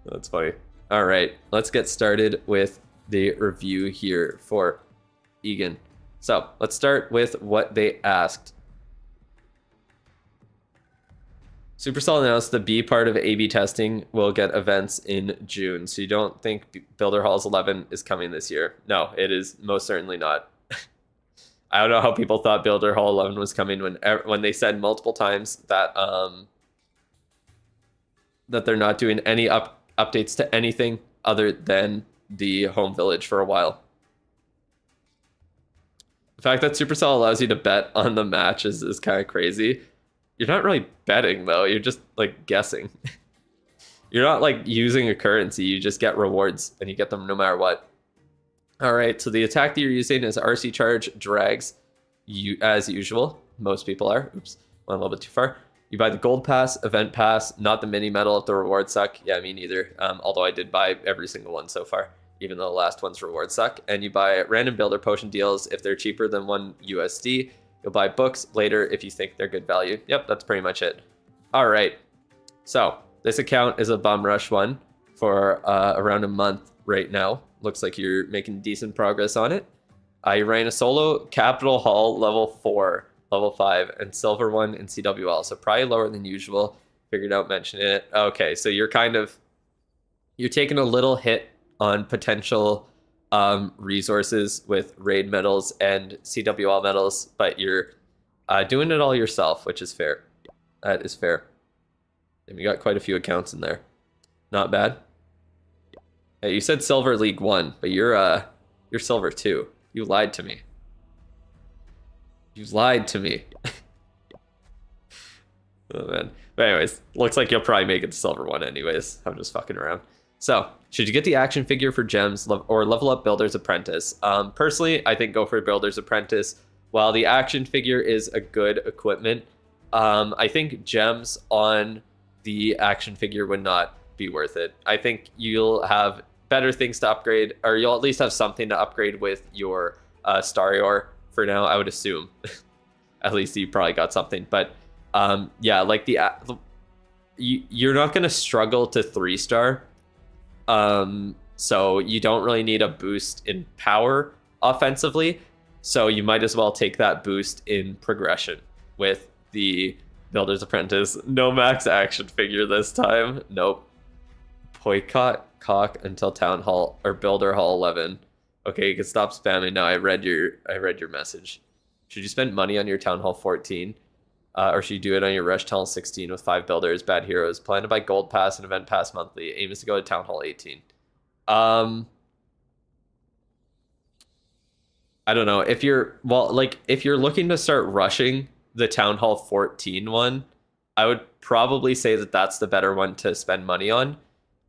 That's funny. All right, let's get started with the review here for Egan. So let's start with what they asked. Supercell announced the B part of A/B testing will get events in June. So you don't think Builder Halls 11 is coming this year? No, it is most certainly not. I don't know how people thought Builder Hall 11 was coming when they said multiple times that that they're not doing any updates to anything other than the home village for a while. The fact that Supercell allows you to bet on the match is kind of crazy. You're not really betting though, you're just like guessing. You're not like using a currency, you just get rewards and you get them no matter what. Alright, so the attack that you're using is RC Charge Drags, as usual. Most people are. Oops, went a little bit too far. You buy the Gold Pass, Event Pass, not the Mini Medal if the rewards suck. Yeah, me neither. Although I did buy every single one so far, even though the last one's rewards suck. And you buy random Builder Potion deals if they're cheaper than 1 USD. You'll buy books later if you think they're good value. Yep, that's pretty much it. Alright, so this account is a Bum Rush one for around a month right now. Looks like you're making decent progress on it. I ran a solo Capital Hall level 4, level 5, and silver one in CWL, so probably lower than usual. Figured out mentioning it. Okay, so you're taking a little hit on potential resources with raid medals and CWL medals, but you're doing it all yourself, which is fair. That is fair. And we got quite a few accounts in there. Not bad. Hey, you said Silver League 1, but you're Silver 2. You lied to me. You lied to me. Oh man. But anyways, looks like you'll probably make it to Silver 1 anyways. I'm just fucking around. So, should you get the action figure for gems or level up Builder's Apprentice? Personally, I think go for Builder's Apprentice. While the action figure is a good equipment, I think gems on the action figure would not be worth it. I think you'll have better things to upgrade, or you'll at least have something to upgrade with your Starior for now, I would assume. At least you probably got something. But yeah, like you're not going to struggle to 3-star. So you don't really need a boost in power offensively. So you might as well take that boost in progression with the Builder's Apprentice. No max action figure this time. Nope. Boycott cock until Town Hall or Builder Hall 11. Okay, you can stop spamming now. I read your message. Should you spend money on your Town Hall 14? Or should you do it on your Rush Town Hall 16 with 5 builders, bad heroes? Plan to buy Gold Pass and Event Pass monthly. Aim is to go to Town Hall 18. I don't know. If you're looking to start rushing the Town Hall 14 one, I would probably say that that's the better one to spend money on.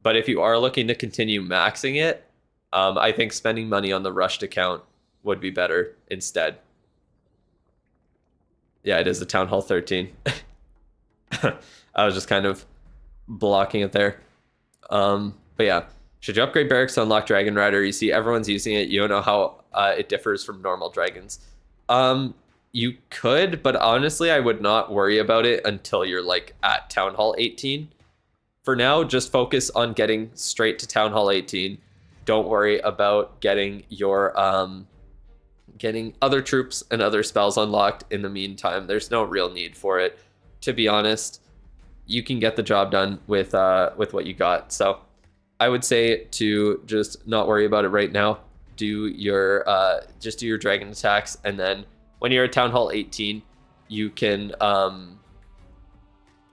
But if you are looking to continue maxing it, I think spending money on the rushed account would be better instead. Yeah, it is the Town Hall 13. I was just kind of blocking it there. But yeah, should you upgrade barracks to unlock Dragon Rider? You see everyone's using it. You don't know how it differs from normal dragons. You could, but honestly, I would not worry about it until you're like at Town Hall 18. For now, just focus on getting straight to Town Hall 18. Don't worry about getting your getting other troops and other spells unlocked in the meantime. There's no real need for it, to be honest. You can get the job done with what you got. So I would say to just not worry about it right now. Do your just do your dragon attacks, and then when you're at Town Hall 18, you can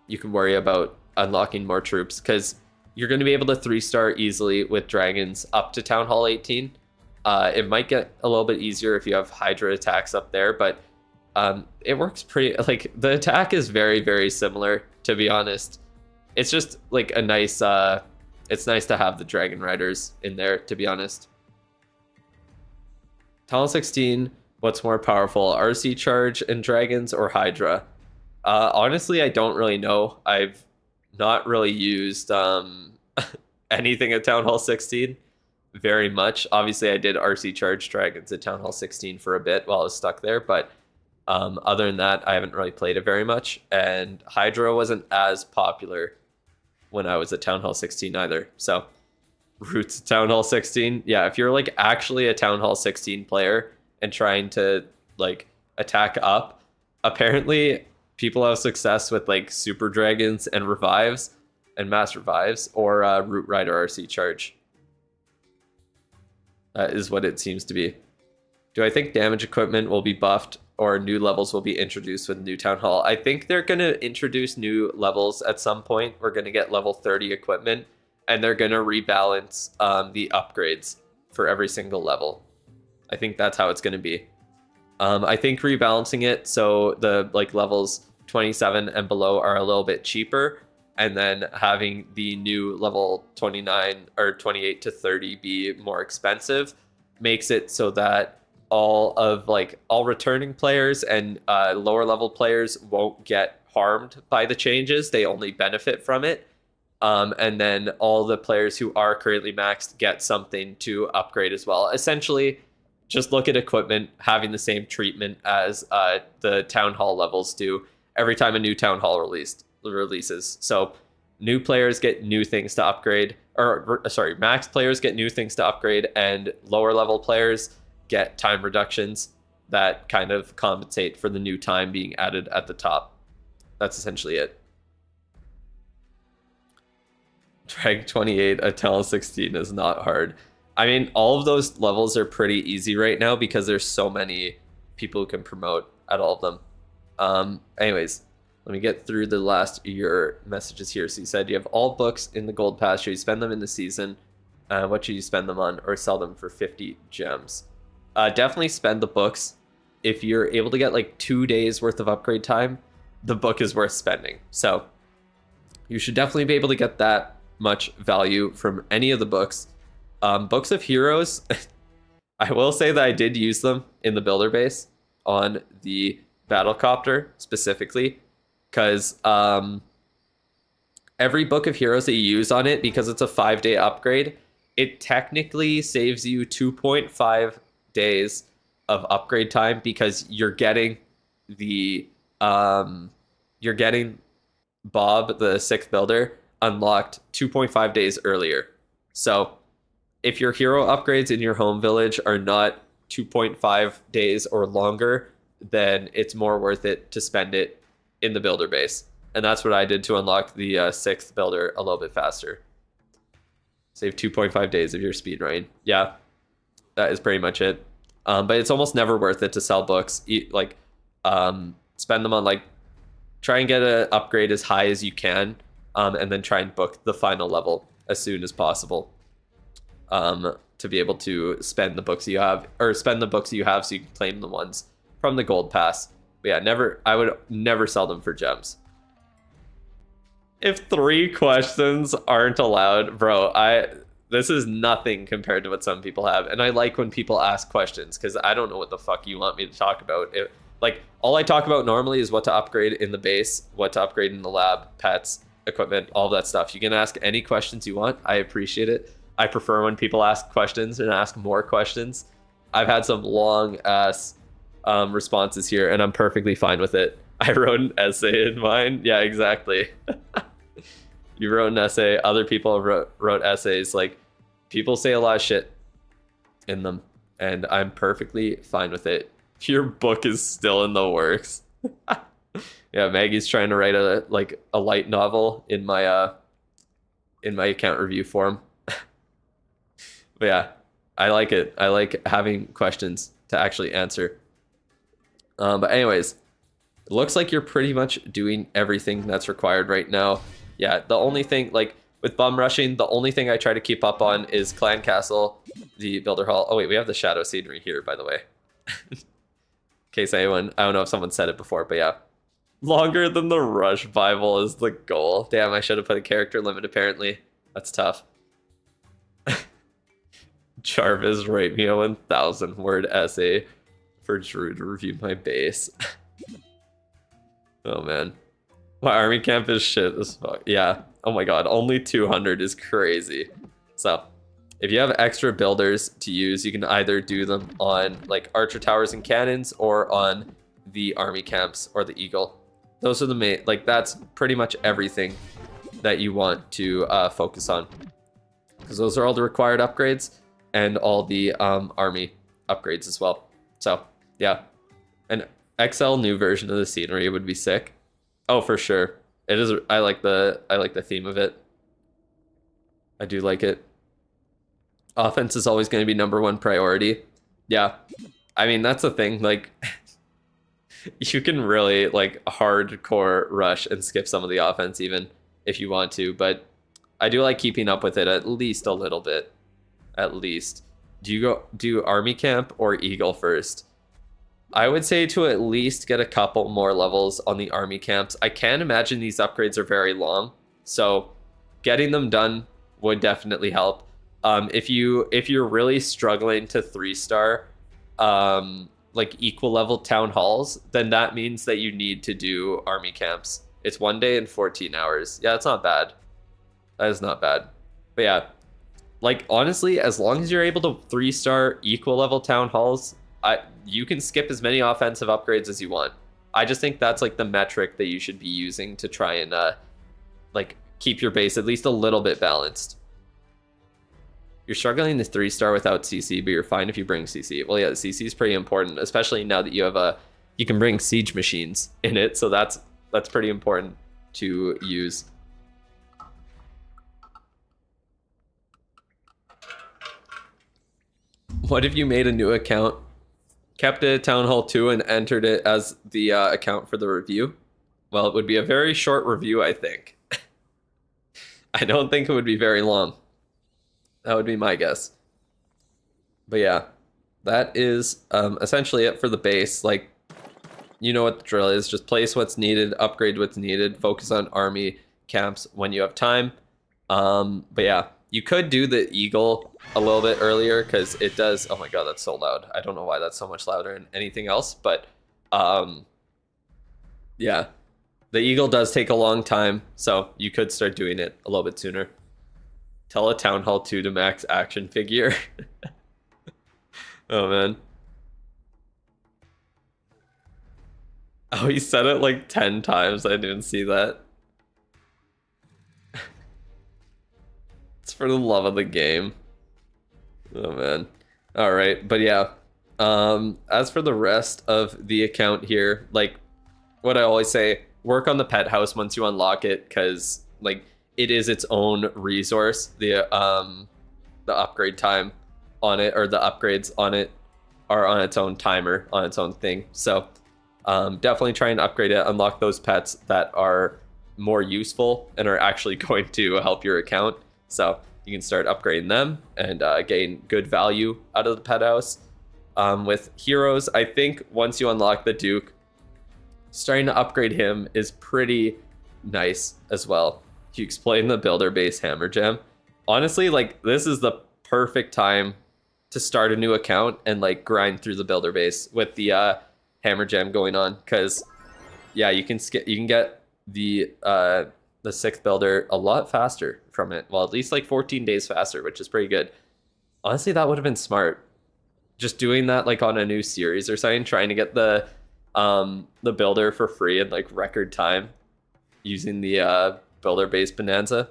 worry about unlocking more troops, because you're going to be able to 3-star easily with dragons up to Town Hall 18. It might get a little bit easier if you have Hydra attacks up there, but it works pretty, like the attack is very, very similar, to be honest. It's just like a nice, it's nice to have the Dragon Riders in there, to be honest. Town Hall 16, what's more powerful, RC Charge and Dragons or Hydra? Honestly, I don't really know. I've not really used anything at Town Hall 16 very much. Obviously, I did RC Charge Dragons at Town Hall 16 for a bit while I was stuck there, but other than that, I haven't really played it very much, and Hydra wasn't as popular when I was at Town Hall 16 either. So, roots of Town Hall 16, yeah, if you're like actually a Town Hall 16 player and trying to like attack up, apparently people have success with like Super Dragons and Revives and Mass Revives or Root Rider RC Charge. That is what it seems to be. Do I think damage equipment will be buffed or new levels will be introduced with new Town Hall? I think they're going to introduce new levels at some point. We're going to get level 30 equipment, and they're going to rebalance the upgrades for every single level. I think that's how it's going to be. I think rebalancing it so the like levels 27 and below are a little bit cheaper, and then having the new level 29 or 28 to 30 be more expensive makes it so that all returning players and lower level players won't get harmed by the changes. They only benefit from it. And then all the players who are currently maxed get something to upgrade as well. Essentially, just look at equipment having the same treatment as the Town Hall levels do every time a new Town Hall releases. So new players get new things to upgrade, or sorry, max players get new things to upgrade, and lower level players get time reductions that kind of compensate for the new time being added at the top. That's essentially it. Drag 28 at Town Hall 16 is not hard. I mean, all of those levels are pretty easy right now because there's so many people who can promote at all of them. Anyways, let me get through the last of your messages here. So you said you have all books in the gold pass. Should you spend them in the season? What should you spend them on, or sell them for 50 gems? Definitely spend the books. If you're able to get like 2 days worth of upgrade time, the book is worth spending. So you should definitely be able to get that much value from any of the books. Books of Heroes, I will say that I did use them in the builder base on the Battlecopter specifically, because every Book of Heroes that you use on it, because it's a 5-day upgrade, it technically saves you 2.5 days of upgrade time, because you're getting the you're getting Bob, the 6th builder, unlocked 2.5 days earlier. So if your hero upgrades in your home village are not 2.5 days or longer, then it's more worth it to spend it in the builder base. And that's what I did to unlock the 6th builder a little bit faster. Save 2.5 days of your speed running. Yeah, that is pretty much it. But it's almost never worth it to sell books. Spend them on, like, try and get an upgrade as high as you can, and then try and book the final level as soon as possible, to be able to spend the books you have, or spend the books you have so you can claim the ones from the gold pass. But yeah, I would never sell them for gems. If 3 questions aren't allowed, bro, this is nothing compared to what some people have. And I like when people ask questions, because I don't know what the fuck you want me to talk about. Like, all I talk about normally is what to upgrade in the base, what to upgrade in the lab, pets, equipment, all that stuff. You can ask any questions you want. I appreciate it. I prefer when people ask questions and ask more questions. I've had some long ass responses here, and I'm perfectly fine with it. I wrote an essay in mine. Yeah, exactly. You wrote an essay. Other people wrote essays. Like, people say a lot of shit in them, and I'm perfectly fine with it. Your book is still in the works. Yeah, Maggie's trying to write a light novel in my account review form. But yeah, I like it. I like having questions to actually answer. But anyways, it looks like you're pretty much doing everything that's required right now. Yeah, the only thing, like, with bum rushing, the only thing I try to keep up on is Clan Castle, the Builder Hall. Oh wait, we have the Shadow Scenery here, by the way. In case anyone, I don't know if someone said it before, but yeah. Longer than the Rush Bible is the goal. Damn, I should have put a character limit, apparently. That's tough. Jarvis, write me a 1,000-word essay for Drew to review my base. Oh man. My army camp is shit as fuck. Yeah. Oh my god, only 200 is crazy. So, if you have extra builders to use, you can either do them on, like, archer towers and cannons, or on the army camps or the eagle. Those are the main, like, that's pretty much everything that you want to focus on, because those are all the required upgrades and all the army upgrades as well. So yeah, an XL new version of the scenery would be sick. Oh, for sure. It is. I like the theme of it. I do like it. Offense is always going to be #1 priority. Yeah, I mean, that's the thing. Like, you can really, like, hardcore rush and skip some of the offense even if you want to, but I do like keeping up with it at least a little bit. At least. Do you do army camp or eagle first? I would say to at least get a couple more levels on the army camps. I can't imagine these upgrades are very long, so getting them done would definitely help. If you're really struggling to 3-star like equal level town halls, then that means that you need to do army camps. It's 1 day and 14 hours. Yeah, that's not bad. That is not bad. But yeah, like, honestly, as long as you're able to 3-star equal level town halls, you can skip as many offensive upgrades as you want. I just think that's, like, the metric that you should be using to try and like, keep your base at least a little bit balanced. You're struggling to 3-star without CC, but you're fine if you bring CC. Well, yeah, CC is pretty important, especially now that you have you can bring siege machines in it, so that's pretty important to use. What if you made a new account, kept it at Town Hall 2, and entered it as the account for the review? Well, it would be a very short review, I think. I don't think it would be very long. That would be my guess. But yeah, that is essentially it for the base. Like, you know what the drill is. Just place what's needed, upgrade what's needed, focus on army camps when you have time. But yeah, you could do the Eagle a little bit earlier because it does... Oh my god, that's so loud. I don't know why that's so much louder than anything else, but yeah. The Eagle does take a long time, so you could start doing it a little bit sooner. Tell a Town Hall 2 to max action figure. Oh, man. Oh, he said it like 10 times. I didn't even see that. It's for the love of the game. Oh, man. All right, but yeah. As for the rest of the account here, like what I always say, work on the pet house once you unlock it, because like it is its own resource. The upgrade time on it, or the upgrades on it, are on its own timer, on its own thing. So definitely try and upgrade it, unlock those pets that are more useful and are actually going to help your account. So you can start upgrading them and gain good value out of the pet house. With heroes, I think once you unlock the Duke, starting to upgrade him is pretty nice as well. You explain the builder base hammer jam. Honestly, like this is the perfect time to start a new account and like grind through the builder base with the hammer jam going on, because yeah, you can get the 6th builder a lot faster from it. Well, at least like 14 days faster, which is pretty good. Honestly, that would have been smart. Just doing that like on a new series or something, trying to get the builder for free in like record time using the builder base bonanza.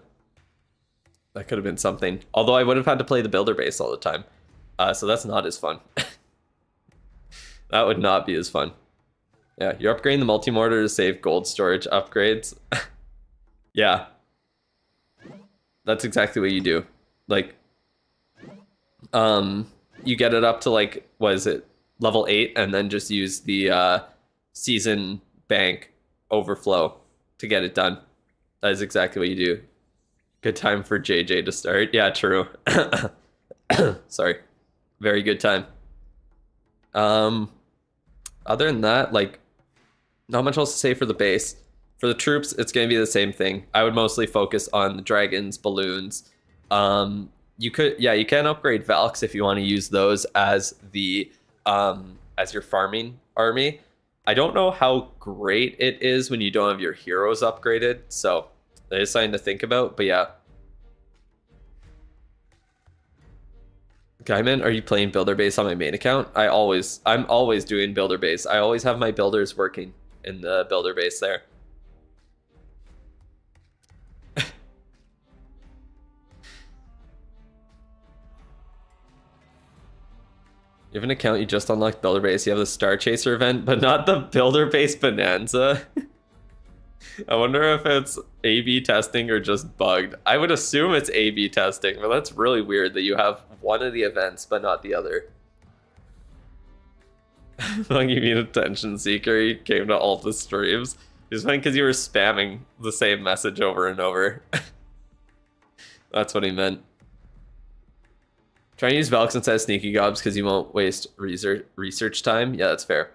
That could have been something. Although I would have had to play the builder base all the time. So that's not as fun. That would not be as fun. Yeah, you're upgrading the multi-mortar to save gold storage upgrades. Yeah. That's exactly what you do. Like, you get it up to like, what is it? Level 8, and then just use the season bank overflow to get it done. That is exactly what you do. Good time for JJ to start. Yeah, true. Sorry. Very good time. Other than that, like, not much else to say for the base. For the troops, it's going to be the same thing. I would mostly focus on the dragons, balloons. You can upgrade Valks if you want to use those as the as your farming army. I don't know how great it is when you don't have your heroes upgraded, so that is something to think about. But yeah. Guyman, are you playing builder base on my main account? I'm always doing builder base. I always have my builders working in the builder base there. You have an account, you just unlocked builder base, you have the Star Chaser event, but not the builder base bonanza. I wonder if it's A/B testing or just bugged. I would assume it's A/B testing, but that's really weird that you have one of the events but not the other. Like, you mean attention seeker? He came to all the streams. It's funny because you were spamming the same message over and over. That's what he meant. Try and use Valks instead of Sneaky Gobs because you won't waste research time. Yeah, that's fair.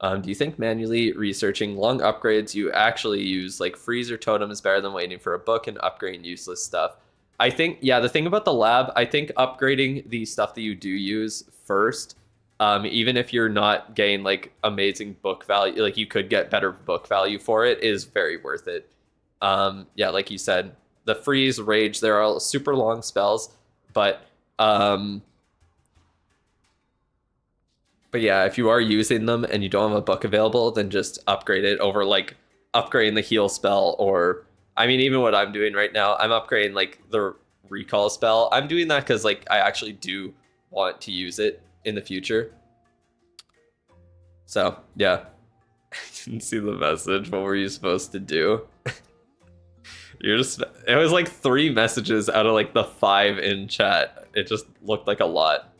Do you think manually researching long upgrades you actually use, like freezer totem, is better than waiting for a book and upgrading useless stuff? I think, yeah, the thing about the lab, I think upgrading the stuff that you do use first, even if you're not getting like amazing book value, like you could get better book value for it, is very worth it. Yeah, like you said, the freeze, rage, they're all super long spells, but yeah, if you are using them and you don't have a book available, then just upgrade it over like upgrading the heal spell, or I mean, even what I'm doing right now, I'm upgrading like the recall spell. I'm doing that because like I actually do want to use it in the future. So yeah. I didn't see the message. What were you supposed to do? It was like 3 messages out of like the 5 in chat. It just looked like a lot.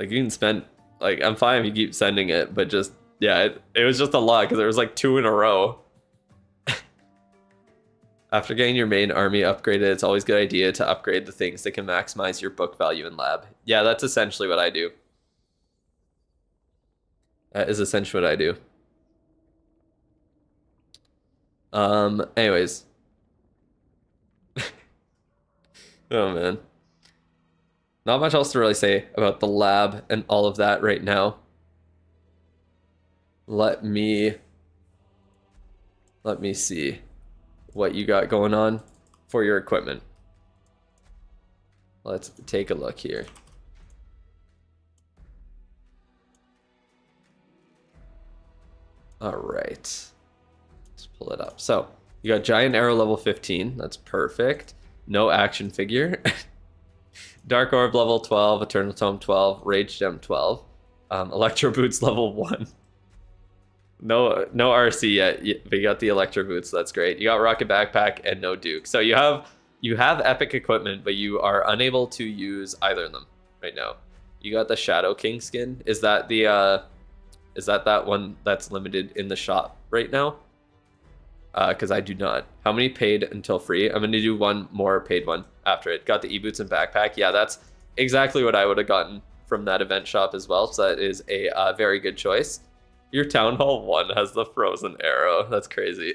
Like you can spend, like I'm fine if you keep sending it, but just, yeah, it was just a lot because there was like 2 in a row. After getting your main army upgraded, it's always a good idea to upgrade the things that can maximize your book value in lab. Yeah, that's essentially what I do. That is essentially what I do. Anyways. Oh man. Not much else to really say about the lab and all of that right now. Let me see what you got going on for your equipment. Let's take a look here. All right. Let's pull it up. So you got Giant Arrow level 15. That's perfect. No action figure. Dark Orb level 12. Eternal Tome 12. Rage Gem 12. Electro Boots level 1. No RC yet, but you got the Electro Boots. So that's great. You got Rocket Backpack and no Duke. So you have epic equipment, but you are unable to use either of them right now. You got the Shadow King skin. Is that the that one that's limited in the shop right now? Because I do not. How many paid until free? I'm going to do one more paid one after it. Got the e-boots and backpack. Yeah, that's exactly what I would have gotten from that event shop as well. So that is a very good choice. Your Town Hall 1 has the frozen arrow. That's crazy.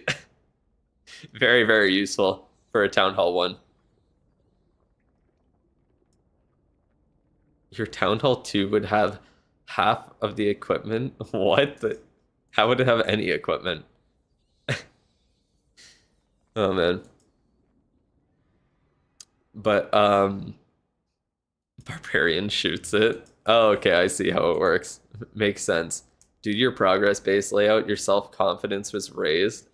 Very, very useful for a Town Hall 1. Your Town Hall 2 would have half of the equipment. What? How would it have any equipment? Oh man. But Barbarian shoots it. Oh, okay, I see how it works. Makes sense. Due to your progress base layout, your self-confidence was raised.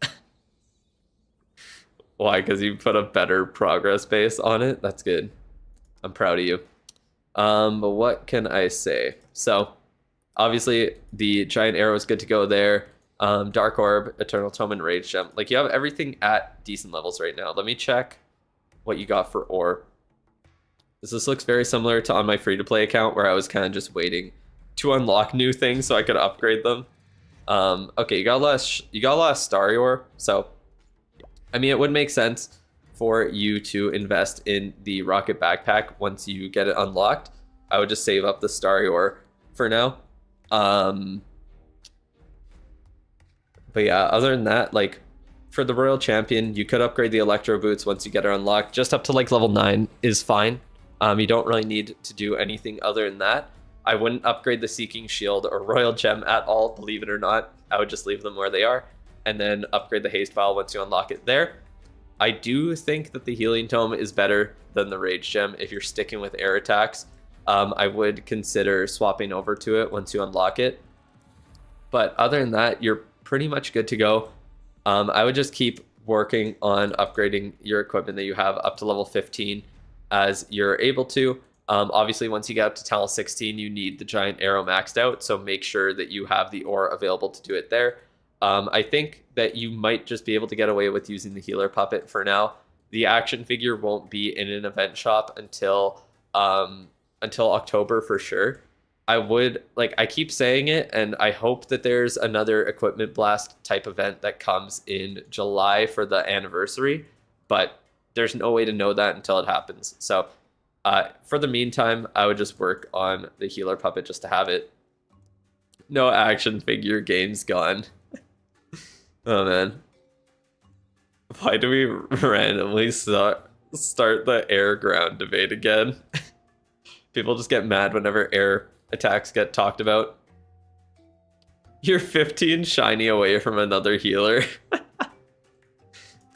Why? Because you put a better progress base on it? That's good. I'm proud of you. But what can I say? So, obviously, the Giant Arrow is good to go there. Dark Orb, Eternal Tome, and Rage Gem. Like, you have everything at decent levels right now. Let me check what you got for ore. This looks very similar to on my free-to-play account where I was kind of just waiting to unlock new things so I could upgrade them. Okay, you got a lot of Starry ore. So, I mean, it would make sense for you to invest in the Rocket Backpack once you get it unlocked. I would just save up the Starry ore for now. But yeah, other than that, like for the Royal Champion, you could upgrade the Electro Boots once you get her unlocked. Just up to like level 9 is fine. You don't really need to do anything other than that. I wouldn't upgrade the Seeking Shield or Royal Gem at all, believe it or not. I would just leave them where they are and then upgrade the Haste Vial once you unlock it there. I do think that the Healing Tome is better than the Rage Gem if you're sticking with air attacks. I would consider swapping over to it once you unlock it. But other than that, you're pretty much good to go. I would just keep working on upgrading your equipment that you have up to level 15 as you're able to. Obviously, once you get up to Talent 16, you need the Giant Arrow maxed out, so make sure that you have the ore available to do it there. I think that you might just be able to get away with using the Healer Puppet for now. The action figure won't be in an event shop until October for sure. I keep saying it, and I hope that there's another Equipment Blast type event that comes in July for the anniversary, but there's no way to know that until it happens. So for the meantime, I would just work on the Healer Puppet just to have it. No action figure game's gone. Oh man. Why do we randomly start the air ground debate again? People just get mad whenever air attacks get talked about. You're 15 shiny away from another healer.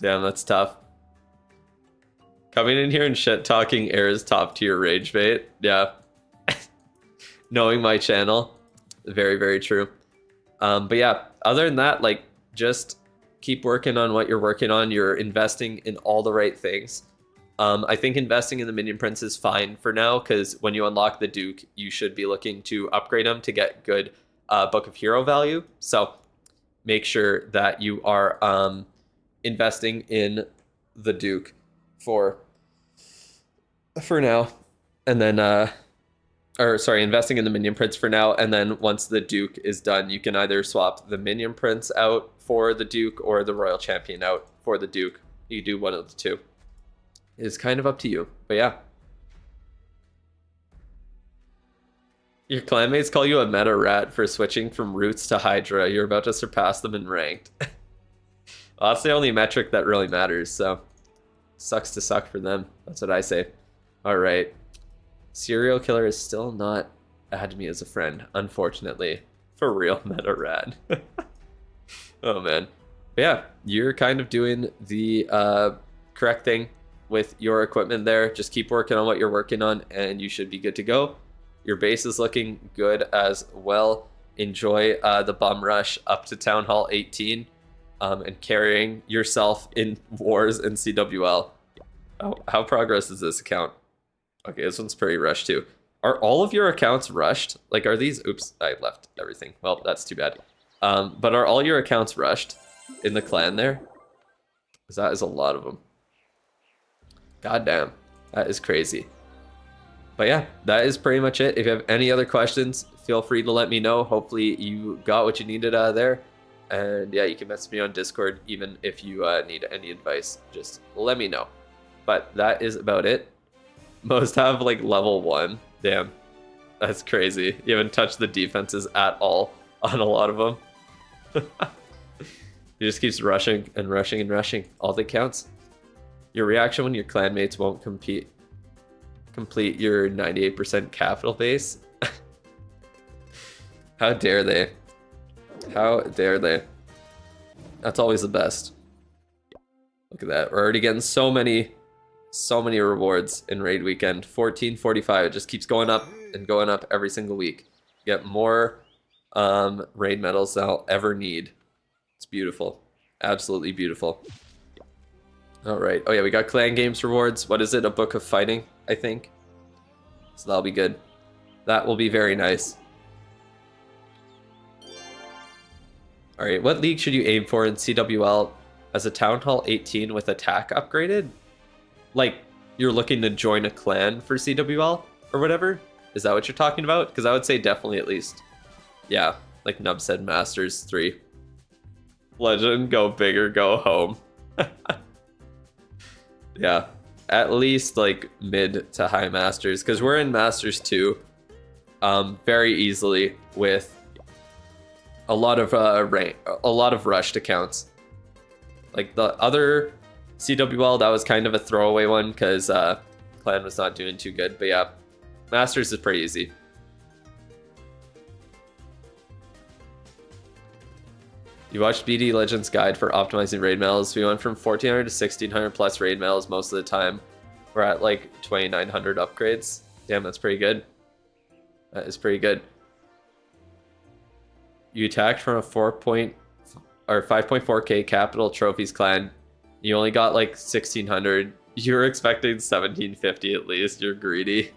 Damn, that's tough. Coming in here and shit talking air's top tier rage bait. Yeah. Knowing my channel. Very, very true. But yeah, other than that, like, just keep working on what you're working on. You're investing in all the right things. I think investing in the Minion Prince is fine for now, because when you unlock the Duke, you should be looking to upgrade him to get good Book of Hero value. So make sure that you are investing in the Duke for now. And then or sorry, investing in the minion prints for now, and then once the Duke is done, you can either swap the minion prints out for the Duke or the Royal Champion out for the Duke. You do one of the two. It's kind of up to you, but yeah. Your clanmates call you a meta rat for switching from Roots to Hydra. You're about to surpass them in ranked. Well, that's the only metric that really matters, so sucks to suck for them. That's what I say. All right. Serial killer is still not add me as a friend, unfortunately. For real, meta rat. Oh, man. But yeah, you're kind of doing the correct thing with your equipment there. Just keep working on what you're working on, and you should be good to go. Your base is looking good as well. Enjoy the bum rush up to Town Hall 18 and carrying yourself in wars in CWL. Oh, how progress is this account? Okay, this one's pretty rushed too. Are all of your accounts rushed? Like, are these... Oops, I left everything. Well, that's too bad. But are all your accounts rushed in the clan there? Because that is a lot of them. God damn, that is crazy. But yeah, that is pretty much it. If you have any other questions, feel free to let me know. Hopefully you got what you needed out of there. And yeah, you can message me on Discord even if you need any advice. Just let me know. But that is about it. Most have like level 1. Damn, that's crazy. You haven't touched the defenses at all on a lot of them. He just keeps rushing and rushing and rushing. All that counts. Your reaction when your clanmates won't complete your 98% capital base. How dare they? How dare they? That's always the best. Look at that. We're already getting so many rewards in raid weekend. 1445. It just keeps going up and going up every single week. Get more raid medals than I'll ever need. It's beautiful. Absolutely beautiful. All right. Oh yeah, we got clan games rewards. What is it? A book of fighting, I think. So that'll be good. That will be very nice. All right, what league should you aim for in CWL as a Town Hall 18 with attack upgraded? Like, you're looking to join a clan for CWL or whatever? Is that what you're talking about? Because I would say definitely at least. Yeah, like Nub said, Masters 3. Legend, go big or go home. Yeah, at least like mid to high Masters, because we're in Masters 2 very easily with a lot of rushed accounts. Like the other CWL, that was kind of a throwaway one because clan was not doing too good. But yeah, Masters is pretty easy. You watched BD Legends Guide for optimizing raid medals. We went from 1400 to 1600 plus raid medals most of the time. We're at like 2900 upgrades. Damn, that's pretty good. That is pretty good. You attacked from a 5.4k capital trophies clan. You only got like 1600. You were expecting 1750 at least. You're greedy.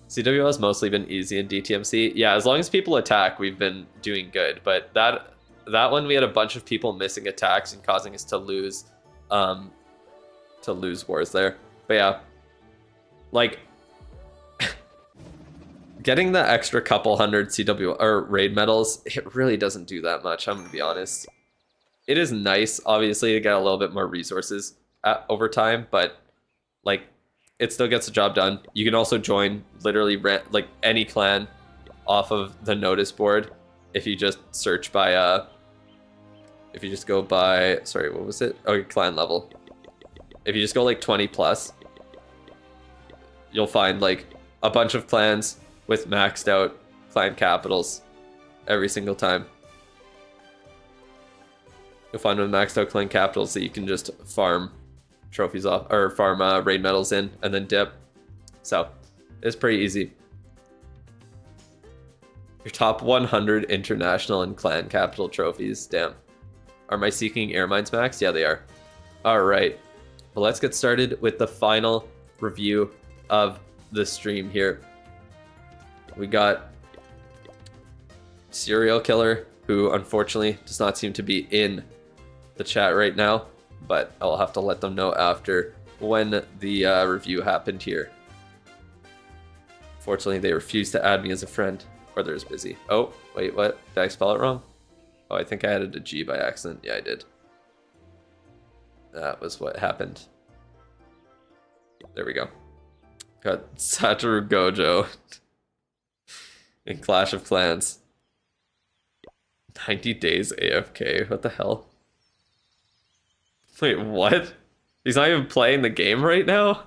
CWL has mostly been easy in DTMC. Yeah, as long as people attack, we've been doing good. But that one, we had a bunch of people missing attacks and causing us to lose wars there. But yeah, like getting the extra couple hundred CW or raid medals, it really doesn't do that much. I'm gonna be honest. It is nice, obviously, to get a little bit more resources over time, but like, it still gets the job done. You can also join literally like any clan off of the notice board if you just search by if you just go by, sorry, what was it? Oh, clan level. If you just go like 20 plus, you'll find like a bunch of clans with maxed out clan capitals every single time. You'll find with maxed out clan capitals that you can just farm trophies off, or farm raid medals in and then dip. So it's pretty easy. Your top 100 international and clan capital trophies. Damn. Are my Seeking Air Mines max? Yeah, they are. All right. Well, let's get started with the final review of the stream here. We got Serial Killer, who unfortunately does not seem to be in the chat right now, but I'll have to let them know after when the review happened here. Fortunately, they refused to add me as a friend, or they're busy. Oh, wait, what? Did I spell it wrong? Oh, I think I added a G by accident. Yeah, I did. That was what happened. There we go. Got Satoru Gojo in Clash of Clans. 90 days AFK. What the hell? Wait, what? He's not even playing the game right now?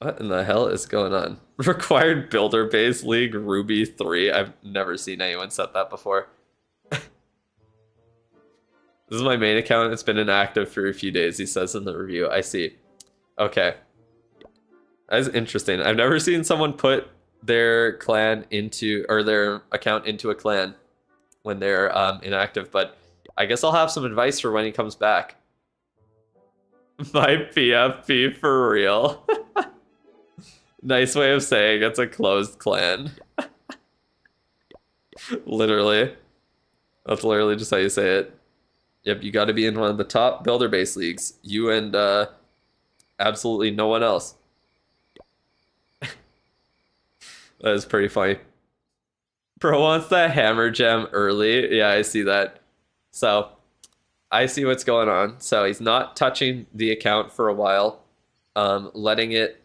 What in the hell is going on? Required builder base league Ruby 3. I've never seen anyone set that before. This is my main account. It's been inactive for a few days, he says in the review. I see. Okay. That's interesting. I've never seen someone put their clan into, or their account into a clan when they're inactive, but I guess I'll have some advice for when he comes back. My PFP for real. Nice way of saying it's a closed clan. Literally. That's literally just how you say it. Yep, you got to be in one of the top builder base leagues. You and absolutely no one else. That is pretty funny. Bro wants the hammer gem early. Yeah, I see that. So, I see what's going on. So, he's not touching the account for a while. Letting it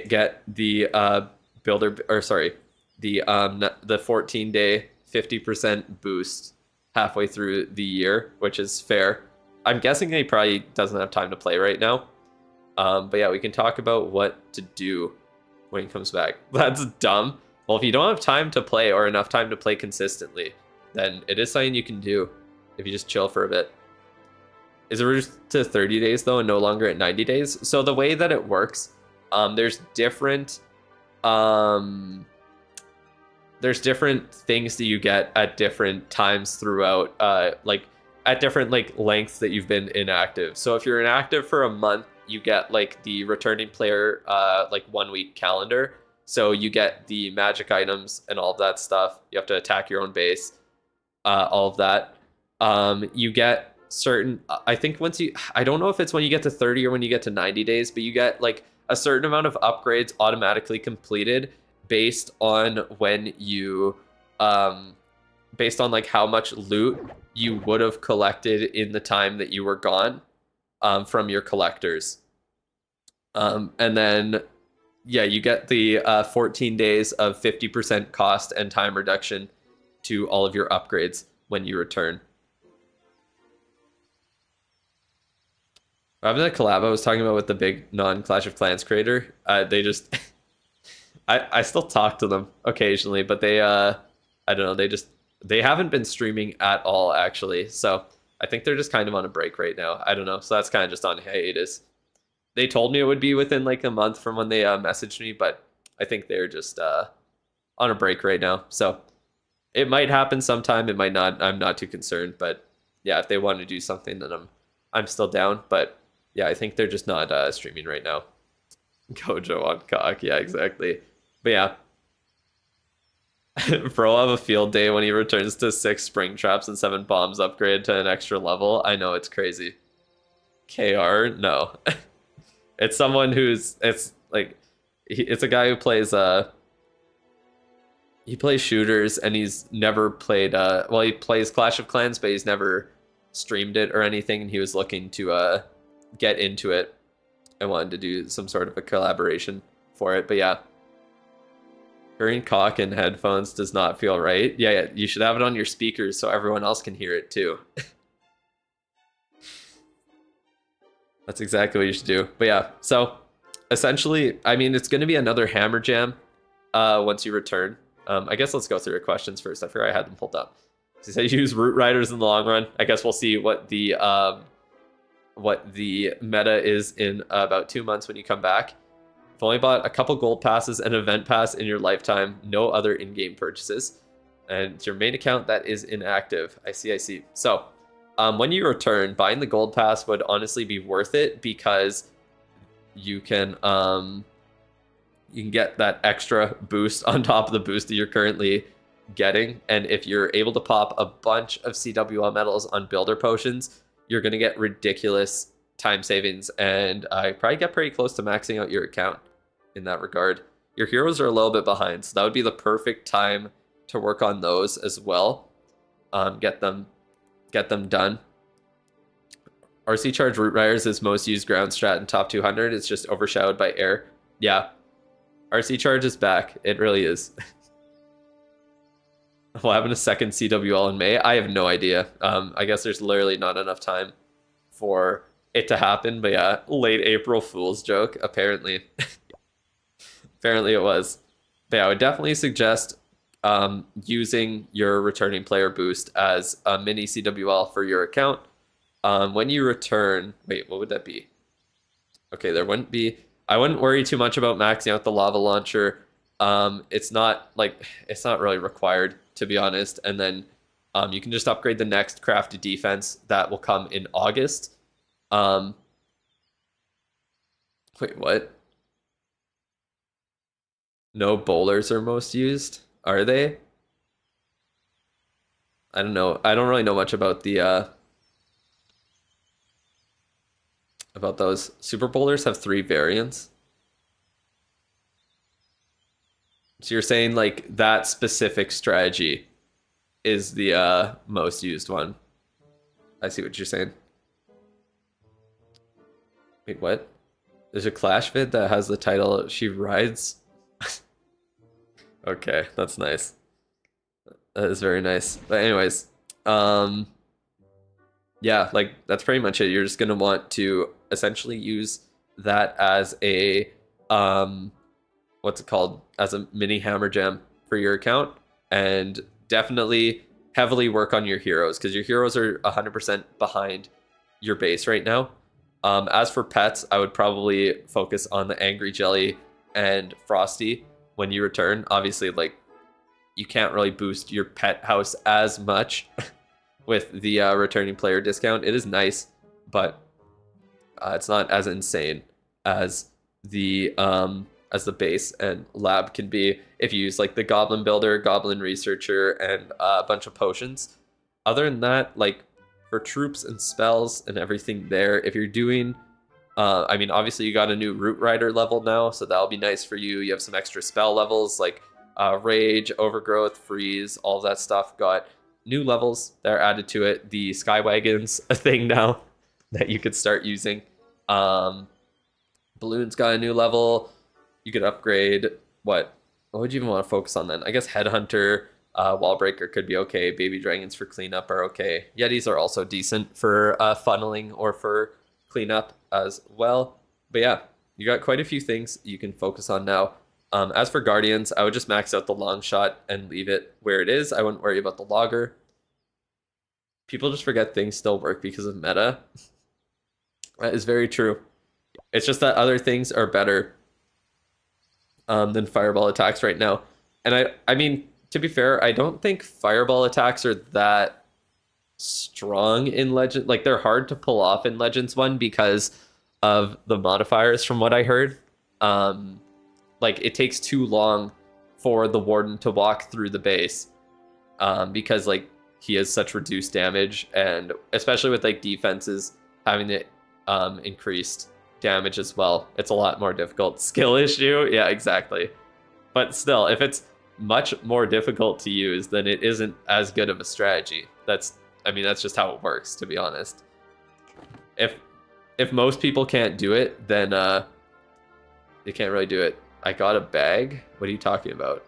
get the builder, or sorry, the 14-day 50% boost halfway through the year, which is fair. I'm guessing he probably doesn't have time to play right now. But yeah, we can talk about what to do when he comes back. That's dumb. Well, if you don't have time to play or enough time to play consistently, then it is something you can do if you just chill for a bit. Is it reduced to 30 days though and no longer at 90 days? So the way that it works, there's different things that you get at different times throughout, like at different like lengths that you've been inactive. So if you're inactive for a month, you get like the returning player like 1 week calendar. So you get the magic items and all of that stuff. You have to attack your own base, all of that. You get certain, I think once you, I don't know if it's when you get to 30 or when you get to 90 days, but you get like a certain amount of upgrades automatically completed based on when you, based on like how much loot you would have collected in the time that you were gone, from your collectors. And then, yeah, you get the 14 days of 50% cost and time reduction to all of your upgrades when you return. Remember that collab I was talking about with the big non-Clash of Clans creator? They just... I still talk to them occasionally, but they, I don't know, they haven't been streaming at all, actually. So I think they're just kind of on a break right now. I don't know. So that's kind of just on hiatus. They told me it would be within like a month from when they messaged me, but I think they're just on a break right now. So it might happen sometime. It might not. I'm not too concerned. But yeah, if they want to do something, then I'm still down. But yeah, I think they're just not streaming right now. Gojo on cock. Yeah, exactly. But yeah. Bro will have a field day when he returns to 6 spring traps and 7 bombs upgrade to an extra level. I know, it's crazy. KR? No. It's someone who's, it's like, it's a guy who plays, he plays shooters and he's never played, well, he plays Clash of Clans, but he's never streamed it or anything. And he was looking to, get into it. I wanted to do some sort of a collaboration for it, but yeah. Hearing cock in headphones does not feel right. Yeah, you should have it on your speakers so everyone else can hear it too. That's exactly what you should do. But yeah, so essentially, I mean, it's going to be another hammer jam once you return. I guess let's go through your questions first. I forgot I had them pulled up. So you said you use root riders in the long run. I guess we'll see what the meta is in about 2 months when you come back. You've only bought a couple gold passes and event pass in your lifetime. No other in-game purchases. And it's your main account that is inactive. I see. So, when you return, buying the gold pass would honestly be worth it because you can get that extra boost on top of the boost that you're currently getting. And if you're able to pop a bunch of CWL medals on builder potions, you're going to get ridiculous time savings, and I probably get pretty close to maxing out your account in that regard. Your heroes are a little bit behind, so that would be the perfect time to work on those as well. Get them done. RC Charge Root Riders is most used ground strat in top 200. It's just overshadowed by air. Yeah, RC Charge is back. It really is. We'll have a second CWL in May. I have no idea. I guess there's literally not enough time for it to happen. But yeah, late April Fool's joke, apparently. Apparently it was. But yeah, I would definitely suggest using your returning player boost as a mini CWL for your account. When you return, wait, what would that be? Okay, there wouldn't be. I wouldn't worry too much about maxing out the lava launcher. It's not really required, to be honest. And then you can just upgrade the next crafted defense that will come in August. Wait, what? No bowlers are most used, are they? I don't know. I don't really know much about the about those. Super bowlers have 3 variants. So you're saying like that specific strategy is the most used one. I see what you're saying. Wait, what? There's a Clash vid that has the title She Rides. Okay, that's nice. That is very nice. But anyways, yeah, like that's pretty much it. You're just gonna want to essentially use that as a what's it called? As a mini hammer gem for your account, and definitely heavily work on your heroes because your heroes are 100% behind your base right now. As for pets, I would probably focus on the Angry Jelly and Frosty when you return. Obviously, like you can't really boost your pet house as much with the returning player discount. It is nice, but it's not as insane as the base and lab can be if you use like the Goblin Builder, Goblin Researcher, and a bunch of potions. Other than that, like for troops and spells and everything there, if you're doing I mean, obviously you got a new Root Rider level now, so that'll be nice for you. You have some extra spell levels like Rage, Overgrowth, Freeze, all of that stuff got new levels that are added to it. The Skywagon's a thing now that you could start using. Balloon's got a new level. You could upgrade what would you even want to focus on then? I guess Headhunter, Wallbreaker could be okay. Baby Dragons for cleanup are okay. Yetis are also decent for funneling or for cleanup as well. But yeah, you got quite a few things you can focus on now. As for Guardians, I would just max out the long shot and leave it where it is. I wouldn't worry about the logger. People just forget things still work because of meta. That is very true. It's just that other things are better than fireball attacks right now. And I mean, to be fair, I don't think fireball attacks are that strong in Legend. Like they're hard to pull off in Legends 1 because of the modifiers from what I heard. Like it takes too long for the Warden to walk through the base because like he has such reduced damage, and especially with like defenses having it increased damage as well, it's a lot more difficult. Skill issue, yeah, exactly. But still, if it's much more difficult to use, then it isn't as good of a strategy. I mean, that's just how it works, to be honest. If most people can't do it, then they can't really do it. I got a bag? What are you talking about?